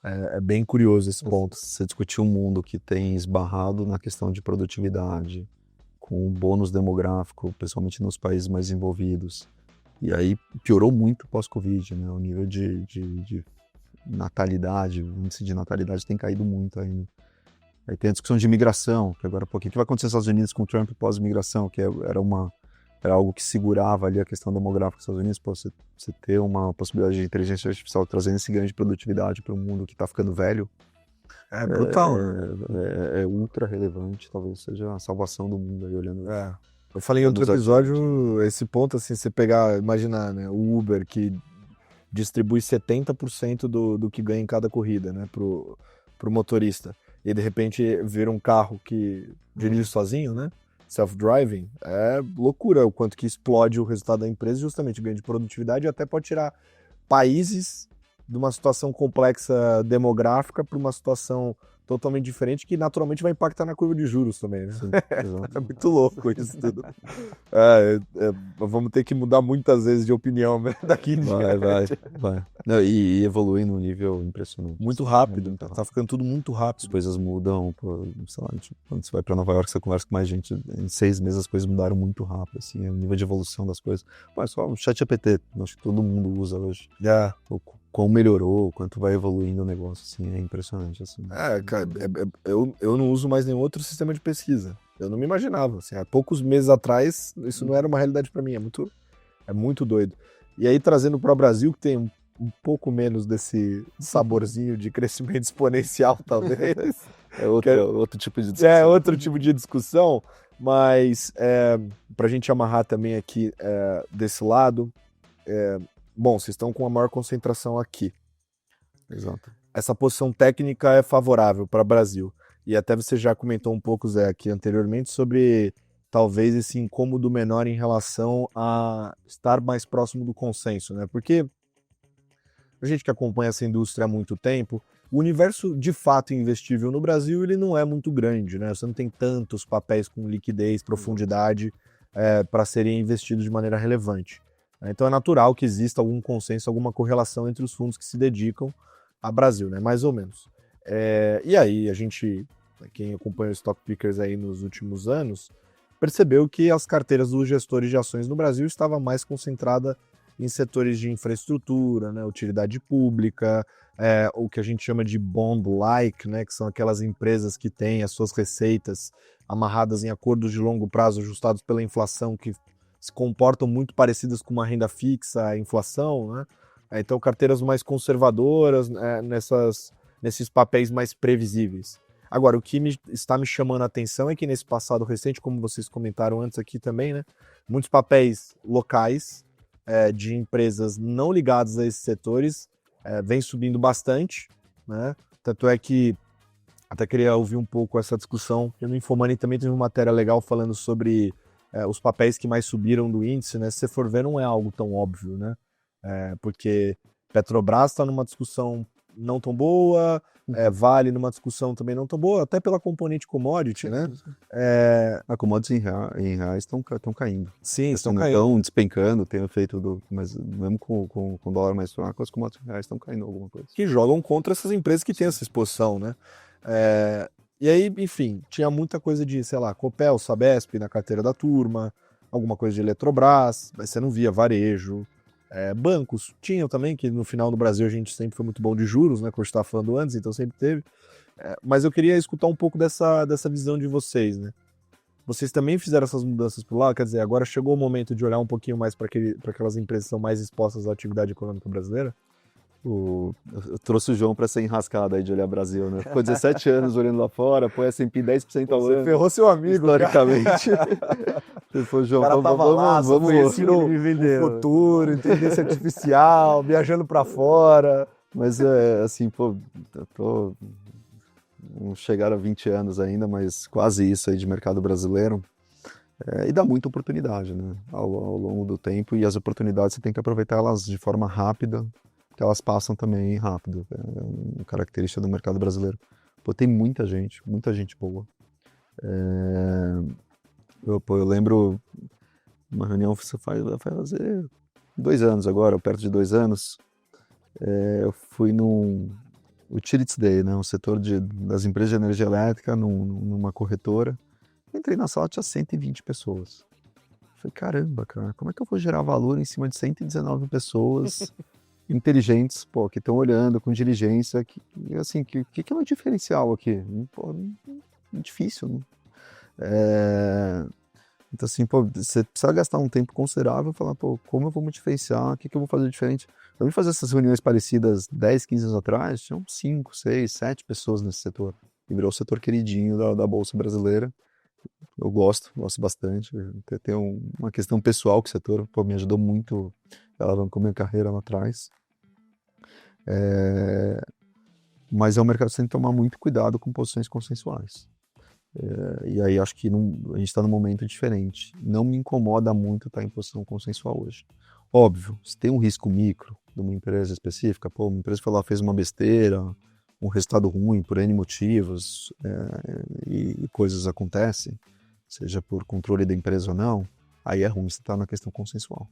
É bem curioso esse ponto. Você discutiu um mundo que tem esbarrado na questão de produtividade, com um bônus demográfico, principalmente nos países mais envolvidos. E aí piorou muito pós-Covid, né? O nível de natalidade, o índice de natalidade tem caído muito ainda. Aí tem a discussão de imigração, que agora, pô, o que vai acontecer nos Estados Unidos com o Trump pós-imigração, que era algo que segurava ali a questão demográfica dos Estados Unidos, pô, você ter uma possibilidade de inteligência artificial trazendo esse ganho de produtividade para um mundo que está ficando velho. É brutal. É ultra relevante, talvez seja a salvação do mundo aí olhando. Eu falei em outro episódio, esse ponto, assim, você pegar, imaginar, né, o Uber que distribui 70% do que ganha em cada corrida, né, pro motorista. E de repente vira um carro que dirige sozinho, né, self-driving, é loucura o quanto que explode o resultado da empresa, justamente ganho de produtividade, e até pode tirar países de uma situação complexa demográfica para uma situação totalmente diferente, que naturalmente vai impactar na curva de juros também, né? Sim, é muito louco isso tudo. Vamos ter que mudar muitas vezes de opinião, né? Daqui em diante. Vai. Não, e evolui num nível impressionante. Muito rápido, tá ficando tudo muito rápido. As coisas mudam, pô, sei lá, quando você vai pra Nova York, você conversa com mais gente, em 6 meses as coisas mudaram muito rápido, assim, o nível de evolução das coisas. Pô, é só o ChatGPT, acho que todo mundo usa hoje. Como melhorou, quanto vai evoluindo o negócio, assim, é impressionante, assim. Cara, eu não uso mais nenhum outro sistema de pesquisa. Eu não me imaginava, assim, há poucos meses atrás, isso não era uma realidade para mim, é muito doido. E aí, trazendo para o Brasil, que tem um pouco menos desse saborzinho de crescimento exponencial, talvez. Outro tipo de discussão. Outro tipo de discussão, mas para a gente amarrar também aqui desse lado, bom, vocês estão com a maior concentração aqui. Exato. Essa posição técnica é favorável para o Brasil. E até você já comentou um pouco, Zé, aqui anteriormente, sobre talvez esse incômodo menor em relação a estar mais próximo do consenso, né? Porque a gente que acompanha essa indústria há muito tempo, o universo de fato investível no Brasil ele não é muito grande, né? Você não tem tantos papéis com liquidez, profundidade para serem investidos de maneira relevante. Então é natural que exista algum consenso, alguma correlação entre os fundos que se dedicam a Brasil, né? Mais ou menos. E aí a gente, quem acompanha o Stock Pickers aí nos últimos anos, percebeu que as carteiras dos gestores de ações no Brasil estavam mais concentradas em setores de infraestrutura, né? Utilidade pública, o que a gente chama de bond-like, né? Que são aquelas empresas que têm as suas receitas amarradas em acordos de longo prazo ajustados pela inflação, que se comportam muito parecidas com uma renda fixa, a inflação, né? Então, carteiras mais conservadoras, nesses papéis mais previsíveis. Agora, o que está me chamando a atenção é que nesse passado recente, como vocês comentaram antes aqui também, né, muitos papéis locais de empresas não ligadas a esses setores vem subindo bastante, né? Tanto é que até queria ouvir um pouco essa discussão, porque no Infomoney também teve uma matéria legal falando sobre os papéis que mais subiram do índice, né? Se você for ver, não é algo tão óbvio, né? Porque Petrobras está numa discussão não tão boa, Vale numa discussão também não tão boa, até pela componente commodity, né? A commodities em reais estão caindo. Sim, estão caindo. Estão despencando, tem efeito mas mesmo com o dólar mais fraco, as commodities em reais estão caindo alguma coisa. Que jogam contra essas empresas que têm essa exposição, né? E aí, enfim, tinha muita coisa de, sei lá, Copel, Sabesp na carteira da turma, alguma coisa de Eletrobras, mas você não via varejo. Bancos tinham também, que no final no Brasil a gente sempre foi muito bom de juros, né? Que eu estava falando antes, então sempre teve. Mas eu queria escutar um pouco dessa visão de vocês, né? Vocês também fizeram essas mudanças por lá? Quer dizer, agora chegou o momento de olhar um pouquinho mais para aquelas empresas que são mais expostas à atividade econômica brasileira? Eu trouxe o João para essa enrascada aí de olhar Brasil, né? Ficou 17 anos olhando lá fora, põe S&P 10% ao Você ano. ferrou seu amigo, historicamente. Você falou, João, O cara tava lá, vamos. conhecendo o futuro, inteligência artificial, viajando para fora. Mas assim, pô, não chegaram a 20 anos ainda, mas quase isso aí de mercado brasileiro. E dá muita oportunidade, né? Ao longo do tempo, e as oportunidades você tem que aproveitar elas de forma rápida, porque elas passam também rápido. É uma característica do mercado brasileiro. Pô, tem muita gente boa. Eu lembro uma reunião que vai fazer 2 anos agora, perto de 2 anos. Eu fui no Utilities Day, né, um setor das empresas de energia elétrica, numa corretora. Entrei na sala, tinha 120 pessoas. Falei, caramba, cara, como é que eu vou gerar valor em cima de 119 pessoas inteligentes, pô, que estão olhando com diligência, assim, que é o diferencial aqui? Pô, é difícil, né? Então, assim, pô, você precisa gastar um tempo considerável e falar, pô, como eu vou me diferenciar? O que eu vou fazer diferente? Eu vim fazer essas reuniões parecidas 10, 15 anos atrás, tinham 5, 6, 7 pessoas nesse setor. E virou o setor queridinho da Bolsa Brasileira. Eu gosto bastante. Tem uma questão pessoal com o setor, pô, me ajudou muito, alavancou minha carreira lá atrás. Mas é um mercado que você tem que tomar muito cuidado com posições consensuais. E aí acho que a gente está num momento diferente. Não me incomoda muito estar em posição consensual hoje. Óbvio, se tem um risco micro de uma empresa específica, pô, uma empresa que foi lá, fez uma besteira, um resultado ruim por N motivos, e coisas acontecem, seja por controle da empresa ou não, aí é ruim você estar na questão consensual.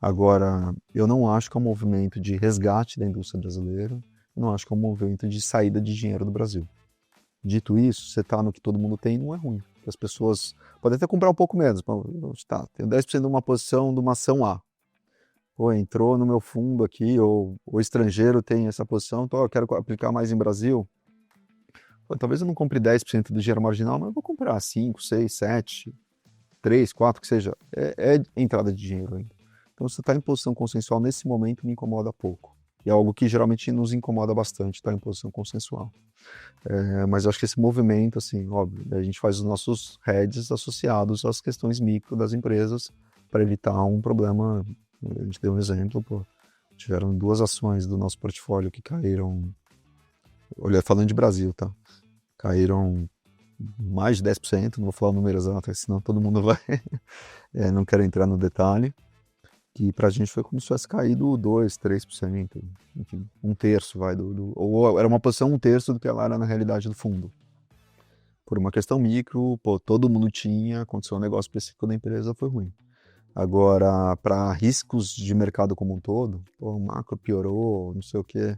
Agora, eu não acho que é um movimento de resgate da indústria brasileira, eu não acho que é um movimento de saída de dinheiro do Brasil. Dito isso, você está no que todo mundo tem, não é ruim. As pessoas podem até comprar um pouco menos. Tá, tenho 10% de uma posição de uma ação A. Ou entrou no meu fundo aqui, ou o estrangeiro tem essa posição, então eu quero aplicar mais em Brasil. Pô, talvez eu não compre 10% do dinheiro marginal, mas eu vou comprar 5, 6, 7, 3, 4, que seja. É entrada de dinheiro ainda. Então, você está em posição consensual nesse momento me incomoda pouco. E é algo que geralmente nos incomoda bastante, estar em posição consensual. Mas eu acho que esse movimento, assim, óbvio, a gente faz os nossos hedges associados às questões micro das empresas para evitar um problema. A gente deu um exemplo, pô, tiveram 2 ações do nosso portfólio que caíram, olha, falando de Brasil, tá? Caíram mais de 10%, não vou falar o número exato, senão todo mundo vai, não quero entrar no detalhe, que pra gente foi como se tivesse caído 2%, 3%, enfim, 1/3 ou era uma posição 1/3 do que ela era na realidade do fundo. Por uma questão micro, pô, todo mundo tinha, aconteceu um negócio específico da empresa, foi ruim. Agora, para riscos de mercado como um todo, pô, o macro piorou, não sei o quê,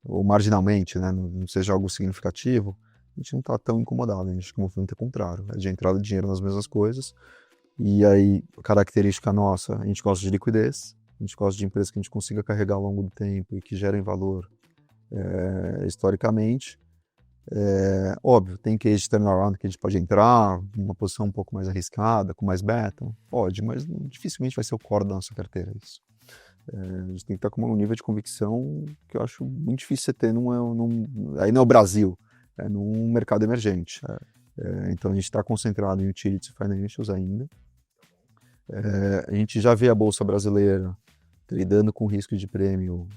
ou marginalmente, né, não seja algo significativo, a gente não está tão incomodado, a gente, como movimento é contrário, é de entrada de dinheiro nas mesmas coisas. E aí, característica nossa, a gente gosta de liquidez, a gente gosta de empresas que a gente consiga carregar ao longo do tempo e que gerem valor historicamente. Óbvio, tem case de turnaround que a gente pode entrar, uma posição um pouco mais arriscada, com mais beta, pode, mas dificilmente vai ser o core da nossa carteira isso. A gente tem que estar com um nível de convicção que eu acho muito difícil você ter, aí não é o Brasil, é num mercado emergente. Então a gente está concentrado em utilities e financials ainda. A gente já vê a Bolsa Brasileira lidando com risco de prêmio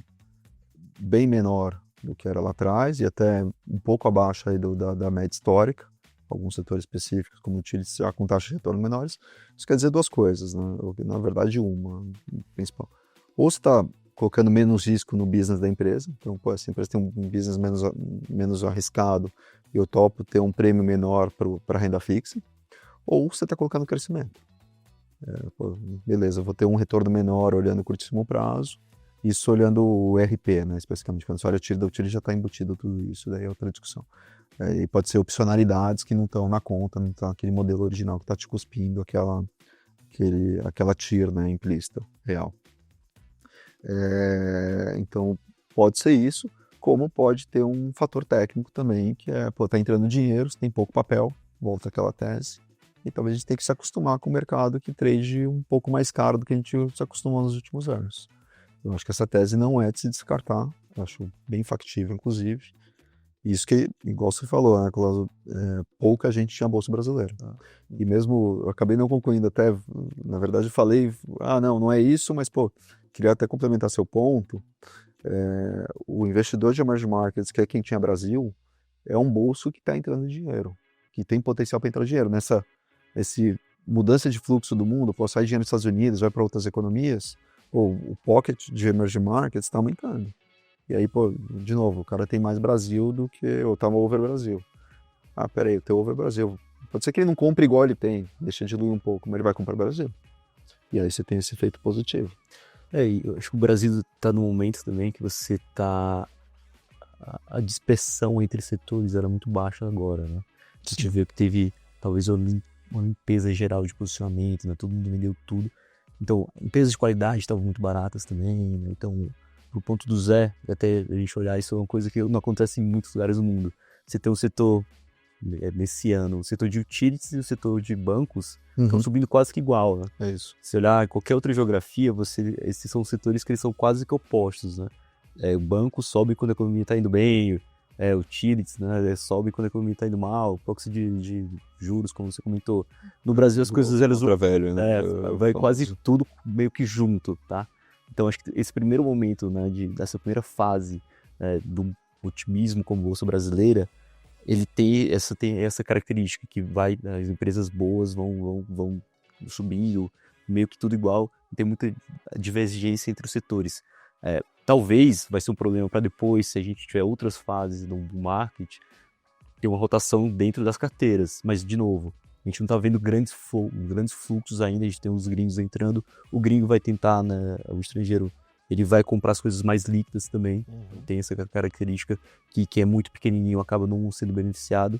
bem menor do que era lá atrás e até um pouco abaixo aí da média histórica, alguns setores específicos como utilities já com taxas de retorno menores. Isso quer dizer 2 coisas, né? Na verdade uma principal. Ou você está colocando menos risco no business da empresa, então pô, essa empresa tem um business menos arriscado e eu topo ter um prêmio menor para renda fixa, ou você está colocando crescimento. Beleza, eu vou ter um retorno menor olhando o curtíssimo prazo, isso olhando o RP, né, especificamente, quando você olha a tira da utilidade já está embutido tudo isso, daí é outra discussão. E pode ser opcionalidades que não estão na conta, não está naquele modelo original que está te cuspindo aquela TIR, né, implícita, real. Então, pode ser isso, como pode ter um fator técnico também, que é, tá entrando dinheiro, você tem pouco papel, volta aquela tese, e talvez a gente tenha que se acostumar com o mercado que trade um pouco mais caro do que a gente se acostumou nos últimos anos. Eu acho que essa tese não é de se descartar, eu acho bem factível, inclusive. Isso que, igual você falou, né, Colasso, pouca gente tinha bolsa brasileira. E mesmo, eu acabei não concluindo até, na verdade eu falei, não é isso, mas, queria até complementar seu ponto. O investidor de emerging markets, que é quem tinha Brasil, é um bolso que está entrando dinheiro, que tem potencial para entrar dinheiro. Nessa mudança de fluxo do mundo, sai dinheiro dos Estados Unidos, vai para outras economias, o pocket de emerging markets está aumentando. E aí, de novo, o cara tem mais Brasil do que o over Brasil. Peraí, o teu over Brasil. Pode ser que ele não compre igual ele tem, deixa diluir um pouco, mas ele vai comprar Brasil. E aí você tem esse efeito positivo. E eu acho que o Brasil está num momento também que você está... A dispersão entre setores era muito baixa agora, né? A gente vê que teve talvez uma limpeza geral de posicionamento, né? Todo mundo vendeu tudo. Então, empresas de qualidade estavam muito baratas também, né? Então, pro ponto do Zé, até a gente olhar, isso é uma coisa que não acontece em muitos lugares do mundo. Você tem um setor, nesse ano, o setor de utilities e o setor de bancos estão subindo quase que igual, né? É isso. Se olhar em qualquer outra geografia, esses são setores que eles são quase que opostos, né? O banco sobe quando a economia está indo bem, o utilities, né, sobe quando a economia está indo mal, proxy de juros, como você comentou. No Brasil as coisas elas velho, né? vai quase tudo meio que junto, tá? Então acho que esse primeiro momento, né, dessa primeira fase do otimismo como bolsa brasileira, ele tem essa característica que as empresas boas vão subindo, meio que tudo igual, tem muita divergência entre os setores. Talvez vai ser um problema para depois, se a gente tiver outras fases do market, ter uma rotação dentro das carteiras. Mas, de novo, a gente não está vendo grandes fluxos ainda, a gente tem os gringos entrando. O gringo vai tentar, né, o estrangeiro, ele vai comprar as coisas mais líquidas também. Tem essa característica que é muito pequenininho, acaba não sendo beneficiado.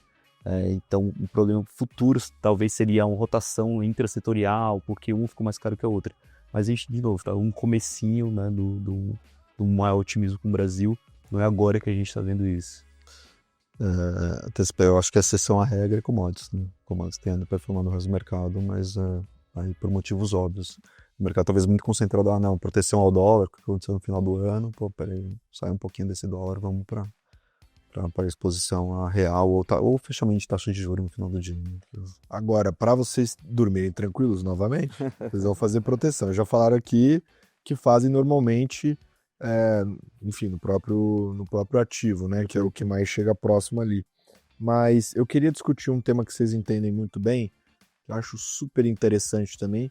Então, um problema futuro talvez seria uma rotação intrasetorial, porque um ficou mais caro que a outra. Mas a gente, de novo, tá um comecinho, né, do maior otimismo com o Brasil. Não é agora que a gente está vendo isso. Eu acho que a exceção à regra é commodities, né? Commodities tem ainda performando no resto do mercado, mas aí por motivos óbvios. O mercado talvez muito concentrado, proteção ao dólar, que aconteceu no final do ano, peraí, sai um pouquinho desse dólar, vamos para a exposição a real ou fechamento de taxa de juros no final do dia. Agora, para vocês dormirem tranquilos novamente, vocês vão fazer proteção. Já falaram aqui que fazem normalmente, enfim, no próprio ativo, né? Que é o que mais chega próximo ali. Mas eu queria discutir um tema que vocês entendem muito bem, que eu acho super interessante também,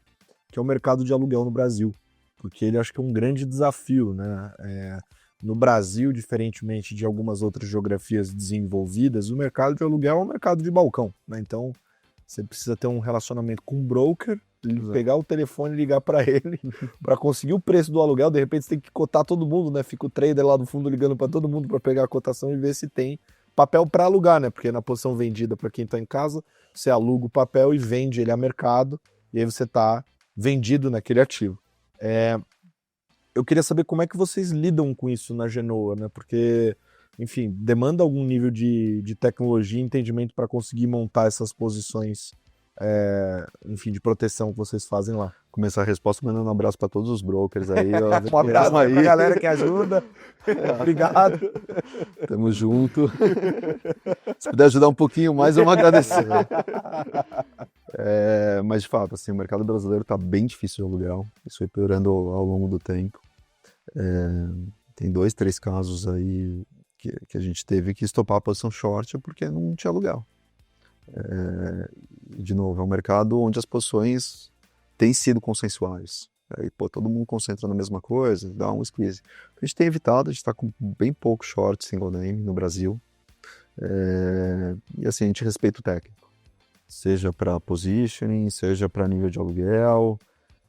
que é o mercado de aluguel no Brasil. Porque ele acho que é um grande desafio, né? No Brasil, diferentemente de algumas outras geografias desenvolvidas, o mercado de aluguel é um mercado de balcão, né? Então, você precisa ter um relacionamento com um broker, pegar o telefone e ligar para ele para conseguir o preço do aluguel. De repente, você tem que cotar todo mundo, né? Fica o trader lá do fundo ligando para todo mundo para pegar a cotação e ver se tem papel para alugar, né? Porque na posição vendida para quem está em casa, você aluga o papel e vende ele a mercado, e aí você está vendido naquele ativo. Eu queria saber como é que vocês lidam com isso na Genoa, né? Porque, enfim, demanda algum nível de tecnologia e entendimento para conseguir montar essas posições, enfim, de proteção que vocês fazem lá. Começar a resposta mandando um abraço para todos os brokers aí. Um abraço pra galera que ajuda. Obrigado. Tamo junto. Se puder ajudar um pouquinho mais, vamos agradecer. Mas, de fato, assim, o mercado brasileiro está bem difícil de aluguel. Isso foi piorando ao longo do tempo. Tem 2, 3 casos aí que a gente teve que estopar a posição short porque não tinha aluguel. De novo, é um mercado onde as posições têm sido consensuais. Aí, todo mundo concentra na mesma coisa, dá um squeeze. A gente tem evitado, a gente está com bem pouco short single name no Brasil. E assim, a gente respeita o técnico. Seja para positioning, seja para nível de aluguel,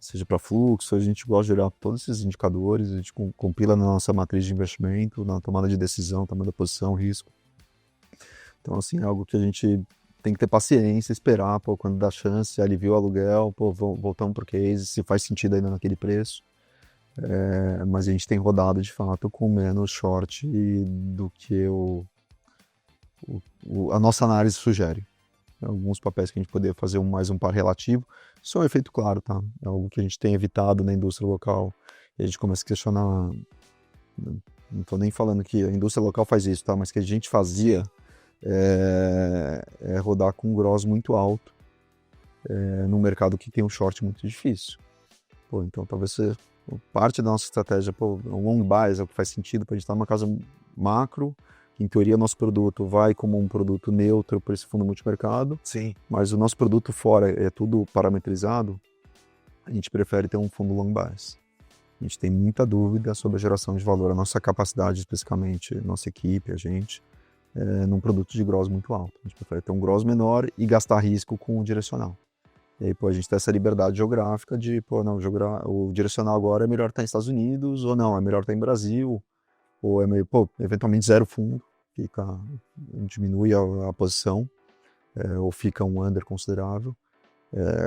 seja para fluxo, a gente gosta de olhar todos esses indicadores, a gente compila na nossa matriz de investimento, na tomada de decisão, tamanho da posição, risco. Então, assim, é algo que a gente tem que ter paciência, esperar, quando dá chance, alivia o aluguel, voltamos para o case, se faz sentido ainda naquele preço. mas a gente tem rodado de fato com menos short do que a nossa análise sugere. Alguns papéis que a gente poderia fazer mais um par relativo, só um efeito claro, tá? É algo que a gente tem evitado na indústria local e a gente começa a questionar, não estou nem falando que a indústria local faz isso, tá? Mas que a gente fazia é rodar com um gross muito alto num mercado que tem um short muito difícil. Pô, então talvez parte da nossa estratégia, um long bias é o que faz sentido para a gente estar numa casa macro, que em teoria nosso produto vai como um produto neutro para esse fundo multimercado. Sim. Mas o nosso produto fora é tudo parametrizado, a gente prefere ter um fundo long bias. A gente tem muita dúvida sobre a geração de valor, a nossa capacidade especificamente, nossa equipe, a gente, num produto de gross muito alto. A gente prefere ter um gross menor e gastar risco com o direcional. E aí, a gente tem essa liberdade geográfica de, o direcional agora é melhor estar nos Estados Unidos, ou não, é melhor estar em Brasil, ou é meio, eventualmente zero fundo, diminui a posição, ou fica um under considerável.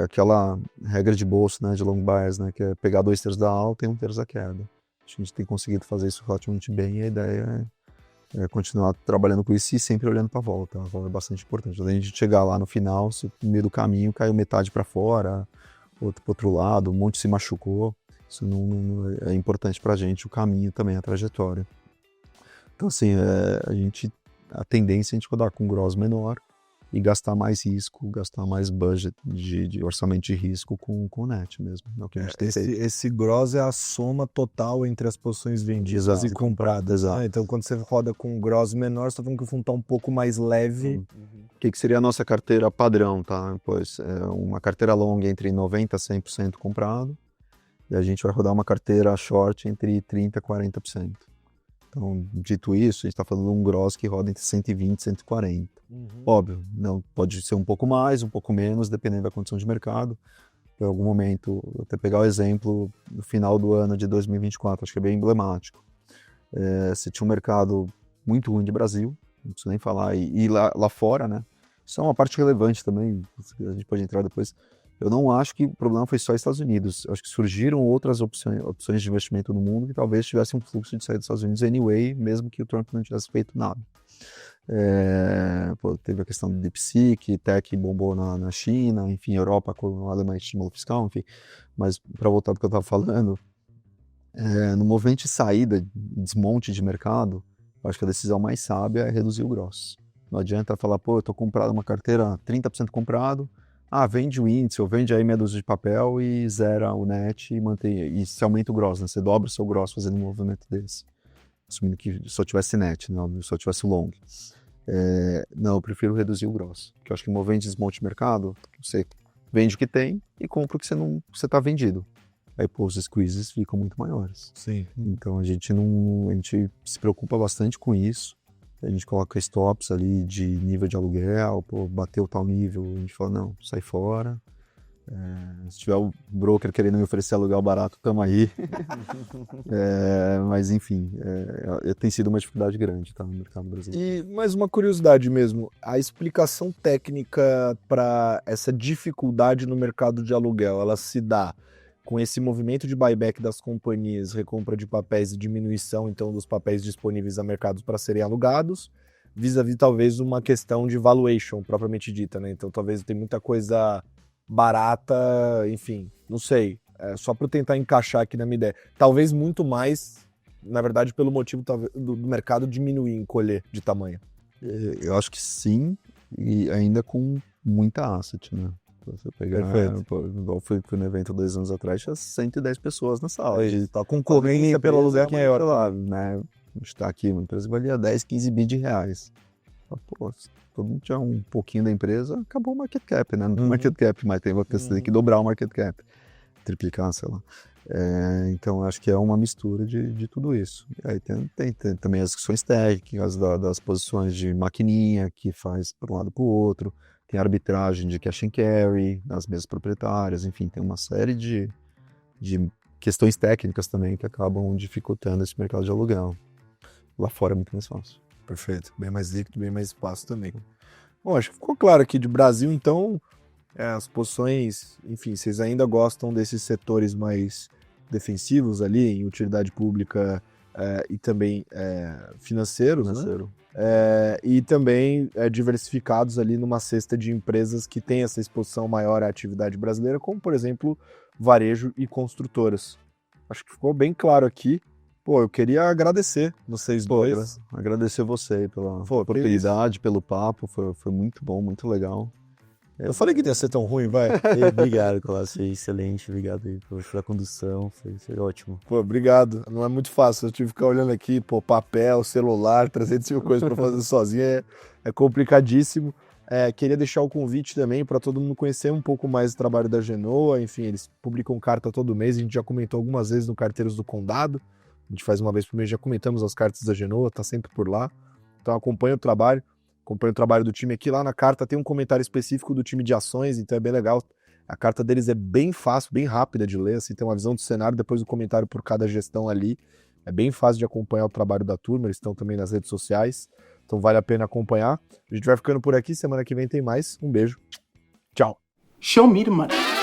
Aquela regra de bolso, né, de long bias, né, que é pegar 2/3 da alta e 1/3 da queda. A gente tem conseguido fazer isso relativamente bem e a ideia é continuar trabalhando com isso e sempre olhando para a volta. A volta é bastante importante. Além de chegar lá no final, se no meio do caminho caiu metade para fora, outro para outro lado, um monte se machucou, isso não é importante para a gente, o caminho também, a trajetória. Então, assim, a tendência é a gente rodar com gross menor e gastar mais risco, gastar mais budget de orçamento de risco com o net mesmo. É o que a gente tem feito. Esse gross é a soma total entre as posições vendidas e compradas. Exato. Então, quando você roda com um gross menor, você está falando que o fundo está um pouco mais leve. O que seria a nossa carteira padrão, tá? Pois uma carteira long entre 90% a 100% comprado, e a gente vai rodar uma carteira short entre 30% a 40%. Então, dito isso, a gente está falando de um gross que roda entre 120 e 140. Óbvio, não, pode ser um pouco mais, um pouco menos, dependendo da condição de mercado. Em algum momento, vou até pegar o exemplo no final do ano de 2024, acho que é bem emblemático. Você tinha um mercado muito ruim de Brasil, não preciso nem falar, e lá fora, né? Isso é uma parte relevante também, a gente pode entrar depois. Eu não acho que o problema foi só Estados Unidos. Eu acho que surgiram outras opções de investimento no mundo que talvez tivesse um fluxo de saída dos Estados Unidos anyway, mesmo que o Trump não tivesse feito nada. Teve a questão do DeepSeek, Tech bombou na China, enfim, Europa com a Alemanha estímulo fiscal, enfim. Mas, para voltar para o que eu estava falando, no movimento de saída, desmonte de mercado, eu acho que a decisão mais sábia é reduzir o gross. Não adianta falar, eu estou comprado uma carteira 30% comprado, vende o índice, ou vende aí meia dúzia de papel e zera o net e mantém, e se aumenta o gross, né? Você dobra o seu gross fazendo um movimento desse. Assumindo que só tivesse net, não, só tivesse long. Não, eu prefiro reduzir o gross. Porque eu acho que movimento de desmonte de mercado, você vende o que tem e compra o que você está vendido. Aí, os squeezes ficam muito maiores. Sim. Então, a gente se preocupa bastante com isso. A gente coloca stops ali de nível de aluguel, bateu tal nível, a gente fala, não, sai fora. Se tiver o broker querendo me oferecer aluguel barato, tamo aí. Mas enfim, tem sido uma dificuldade grande, tá, no mercado brasileiro. E mais uma curiosidade mesmo, a explicação técnica para essa dificuldade no mercado de aluguel, ela se dá com esse movimento de buyback das companhias, recompra de papéis e diminuição, então, dos papéis disponíveis a mercado para serem alugados, vis-à-vis talvez uma questão de valuation propriamente dita, né? Então, talvez tenha muita coisa barata, enfim, não sei. Só para tentar encaixar aqui na minha ideia. Talvez muito mais, na verdade, pelo motivo do mercado diminuir, encolher de tamanho. Eu acho que sim, e ainda com muita asset, né? Você pegar, igual fui no evento 2 anos atrás, tinha 110 pessoas na sala. Tá concorrendo pelo aluguel maior. Lá, né? A gente tá aqui, uma empresa que valia 10, 15 bi de reais. Todo mundo tinha um pouquinho da empresa, acabou o market cap, né? Não tem market cap, mas você tem que dobrar o market cap, triplicar, sei lá. Então, acho que é uma mistura de tudo isso. E aí tem também as questões técnicas das posições de maquininha, que faz para um lado para o outro. Tem arbitragem de cash and carry, das mesas proprietárias, enfim, tem uma série de questões técnicas também que acabam dificultando esse mercado de aluguel. Lá fora é muito mais fácil. Perfeito, bem mais líquido, bem mais espaço também. Bom, acho que ficou claro aqui de Brasil, então, as posições, enfim, vocês ainda gostam desses setores mais defensivos ali, em utilidade pública e também financeiros, né? E também diversificados ali numa cesta de empresas que têm essa exposição maior à atividade brasileira, como, por exemplo, varejo e construtoras. Acho que ficou bem claro aqui. Pô, eu queria agradecer vocês dois. Agradecer você pela oportunidade, pelo papo, foi muito bom, muito legal. Eu falei que ia ser tão ruim, vai. Obrigado, Cláudio, foi excelente, obrigado aí pela condução, foi ótimo. Pô, obrigado. Não é muito fácil, eu tive que ficar olhando aqui, pô, papel, celular, 300 mil coisas para fazer sozinho, é complicadíssimo. Queria deixar o convite também para todo mundo conhecer um pouco mais o trabalho da Genoa. Enfim, eles publicam carta todo mês, a gente já comentou algumas vezes no Carteiros do Condado. A gente faz uma vez por mês, já comentamos as cartas da Genoa, tá sempre por lá. Então acompanha o trabalho do time aqui. Lá na carta tem um comentário específico do time de ações, então é bem legal. A carta deles é bem fácil, bem rápida de ler, assim, tem uma visão do cenário, depois o comentário por cada gestão ali. É bem fácil de acompanhar o trabalho da turma, eles estão também nas redes sociais, então vale a pena acompanhar. A gente vai ficando por aqui, semana que vem tem mais. Um beijo. Tchau. Show me the money.